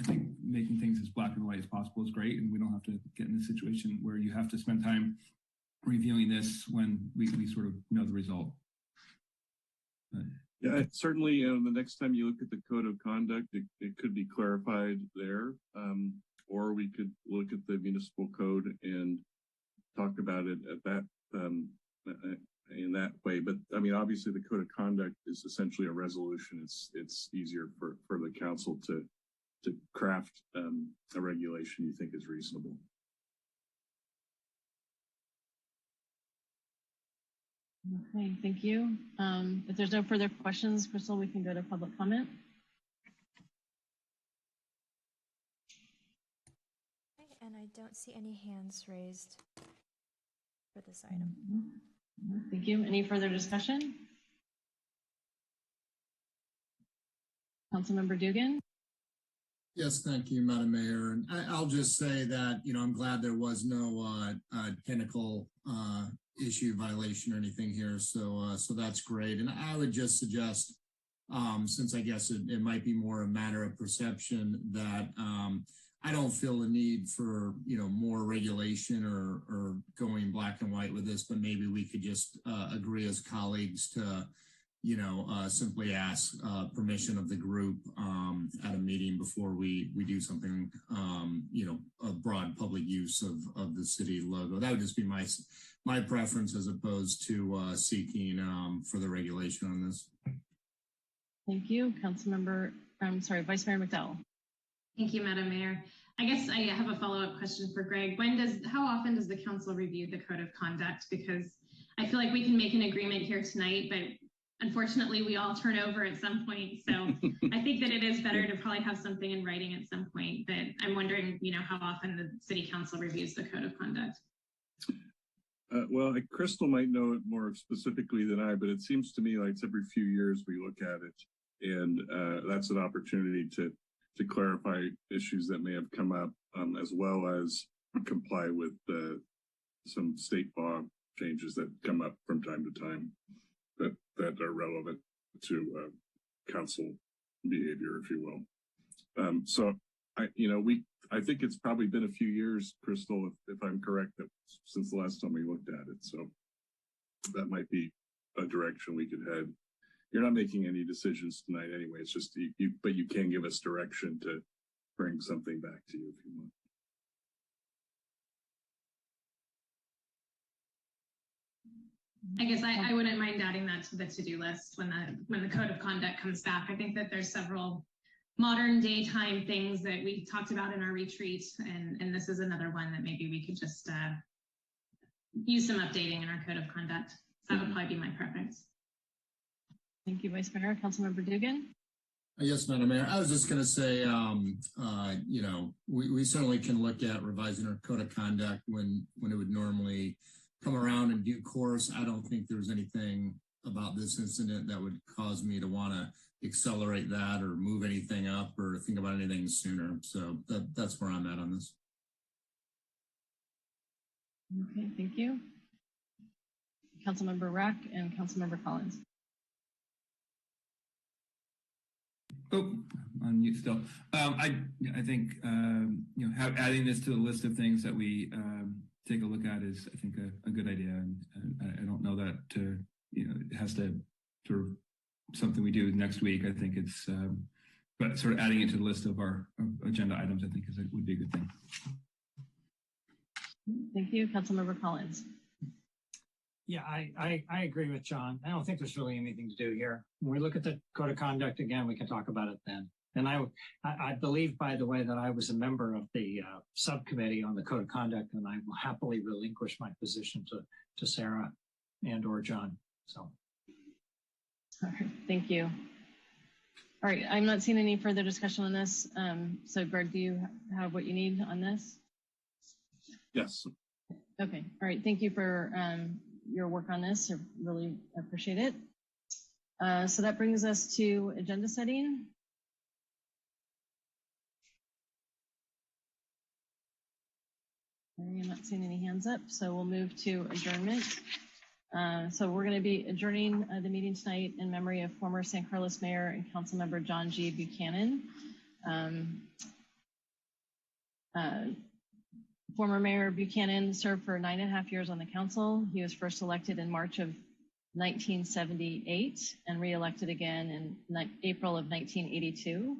think making things as black and white as possible is great, and we don't have to get in a situation where you have to spend time reviewing this when we sort of know the result. Yeah, certainly. The next time you look at the code of conduct, it could be clarified there, or we could look at the municipal code and talk about it at that in that way. But I mean, obviously, the code of conduct is essentially a resolution. It's easier for the council to craft a regulation you think is reasonable. Okay, thank you. If there's no further questions, Crystal, we can go to public comment. Okay, and I don't see any hands raised for this item. Thank you. Any further discussion? Councilmember Dugan? Yes, thank you, Madam Mayor. And I'll just say that, I'm glad there was no technical issue violation or anything here. So that's great. And I would just suggest, since I guess it might be more a matter of perception, that I don't feel a need for, more regulation or going black and white with this, but maybe we could just agree as colleagues to, simply ask permission of the group at a meeting before we do something, a broad public use of the city logo. That would just be my preference as opposed to seeking for the regulation on this. Thank you. Vice Mayor McDowell. Thank you, Madam Mayor. I guess I have a follow-up question for Greg. How often does the council review the code of conduct? Because I feel like we can make an agreement here tonight, but unfortunately we all turn over at some point. So I think that it is better to probably have something in writing at some point, but I'm wondering, how often the city council reviews the code of conduct. Well, Crystal might know it more specifically than I, but it seems to me like it's every few years we look at it, and that's an opportunity to clarify issues that may have come up, as well as comply with some state law changes that come up from time to time that are relevant to council behavior, if you will. So I think it's probably been a few years, Crystal, if I'm correct, that since the last time we looked at it. So that might be a direction we could head. You're not making any decisions tonight anyway. It's just but you can give us direction to bring something back to you if you want. I guess I wouldn't mind adding that to the to-do list when the code of conduct comes back. I think that there's several modern daytime things that we talked about in our retreat, and this is another one that maybe we could just use some updating in our code of conduct. That would probably be my preference. Thank you, Vice Mayor. Councilmember Dugan. Yes, Madam Mayor. I was just going to say, we certainly can look at revising our code of conduct when it would normally come around in due course. I don't think there's anything about this incident that would cause me to want to accelerate that or move anything up or think about anything sooner. So that's where I'm at on this. Okay, thank you. Councilmember Rack and Councilmember Collins. Oh, on mute still. I think adding this to the list of things that we take a look at is, I think, a good idea, and I don't know that it has to sort of something we do next week. I think it's, but sort of adding it to the list of our agenda items, I think would be a good thing. Thank you, Councilmember Collins. Yeah, I agree with John. I don't think there's really anything to do here. When we look at the code of conduct again, we can talk about it then. And I believe, by the way, that I was a member of the subcommittee on the code of conduct, and I will happily relinquish my position to Sarah and or John. So. All right, thank you. All right, I'm not seeing any further discussion on this. So Greg, do you have what you need on this? Yes. Okay, all right, thank you for your work on this. I really appreciate it. So that brings us to agenda setting. I'm not seeing any hands up, so we'll move to adjournment. So we're going to be adjourning the meeting tonight in memory of former San Carlos Mayor and Councilmember John G. Buchanan. Former Mayor Buchanan served for 9.5 years on the council. He was first elected in March of 1978 and re-elected again in April of 1982.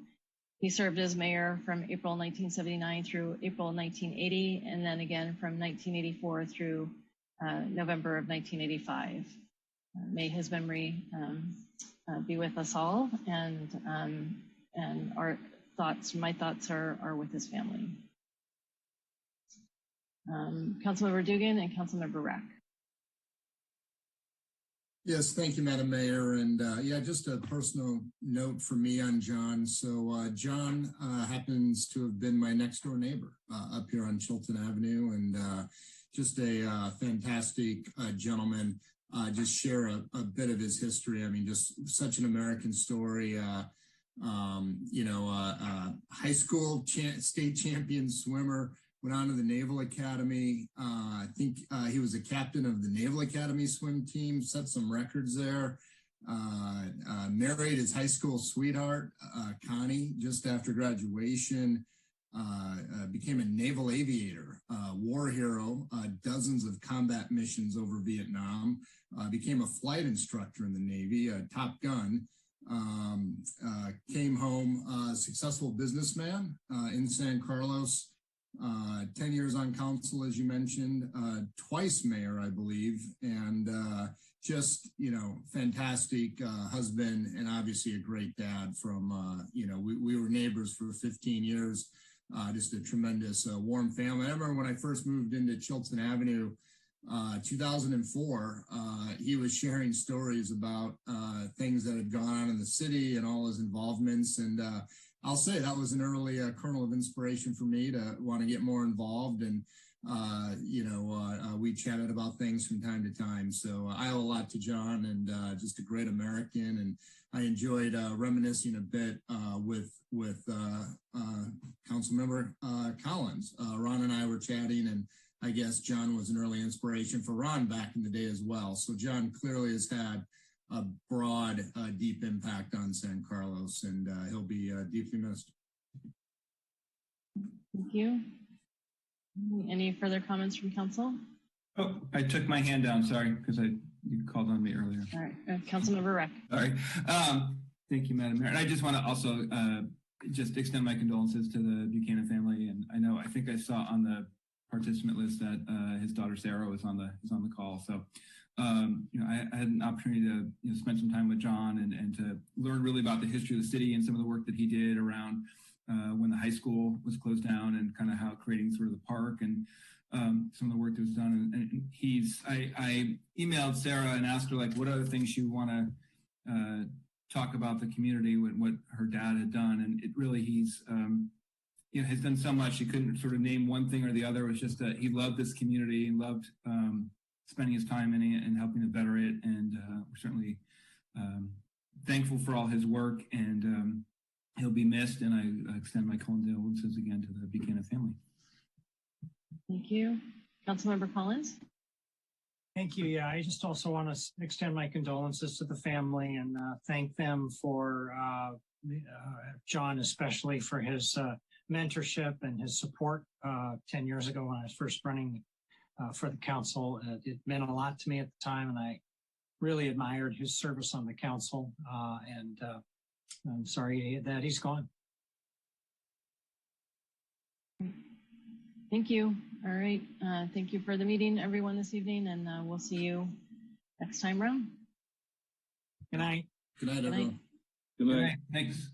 He served as mayor from April 1979 through April 1980, and then again from 1984 through November of 1985. May his memory be with us all, and my thoughts are with his family. Councilmember Dugan and Councilmember Rack. Yes, thank you, Madam Mayor. And just a personal note for me on John. So John happens to have been my next door neighbor up here on Chilton Avenue, and just a fantastic gentleman. Just share a bit of his history. I mean, just such an American story. High school state champion swimmer, went on to the Naval Academy. I think he was a captain of the Naval Academy swim team, set some records there. Married his high school sweetheart, Connie, just after graduation. Became a naval aviator, war hero, dozens of combat missions over Vietnam. Became a flight instructor in the Navy, a Top Gun. Came home, successful businessman in San Carlos. 10 years on council, as you mentioned, twice mayor, I believe, and just, fantastic husband, and obviously a great dad from, we were neighbors for 15 years, just a tremendous warm family. I remember when I first moved into Chilton Avenue, 2004, he was sharing stories about things that had gone on in the city and all his involvements, and I'll say that was an early kernel of inspiration for me to want to get more involved. And, we chatted about things from time to time. So I owe a lot to John, and just a great American. And I enjoyed reminiscing a bit with Councilmember Collins. Ron and I were chatting, and I guess John was an early inspiration for Ron back in the day as well. So John clearly has had a broad, deep impact on San Carlos, and he'll be deeply missed. Thank you. Any further comments from council? Oh, I took my hand down. Sorry, because you called on me earlier. All right, Councilmember Rack. Sorry. Thank you, Madam Mayor. And I just want to also just extend my condolences to the Buchanan family. And I think I saw on the participant list that his daughter Sarah is on the call. So, I had an opportunity to spend some time with John and to learn really about the history of the city and some of the work that he did around when the high school was closed down and kind of how creating sort of the park and some of the work that was done. And I emailed Sarah and asked her like what other things she would want to talk about the community, what her dad had done. And it really, he's, has done so much. He couldn't sort of name one thing or the other. It was just that he loved this community and loved spending his time in it and helping to better it. And we're certainly thankful for all his work, and he'll be missed. And I extend my condolences again to the Buchanan family. Thank you. Councilmember Collins. Thank you. Yeah, I just also want to extend my condolences to the family and thank them for John, especially for his mentorship and his support 10 years ago when I was first running for the council. It meant a lot to me at the time, and I really admired his service on the council. And I'm sorry that he's gone. Thank you. All right. Thank you for the meeting, everyone, this evening, and we'll see you next time around. Good night. Good night, everyone. Good night. Thanks.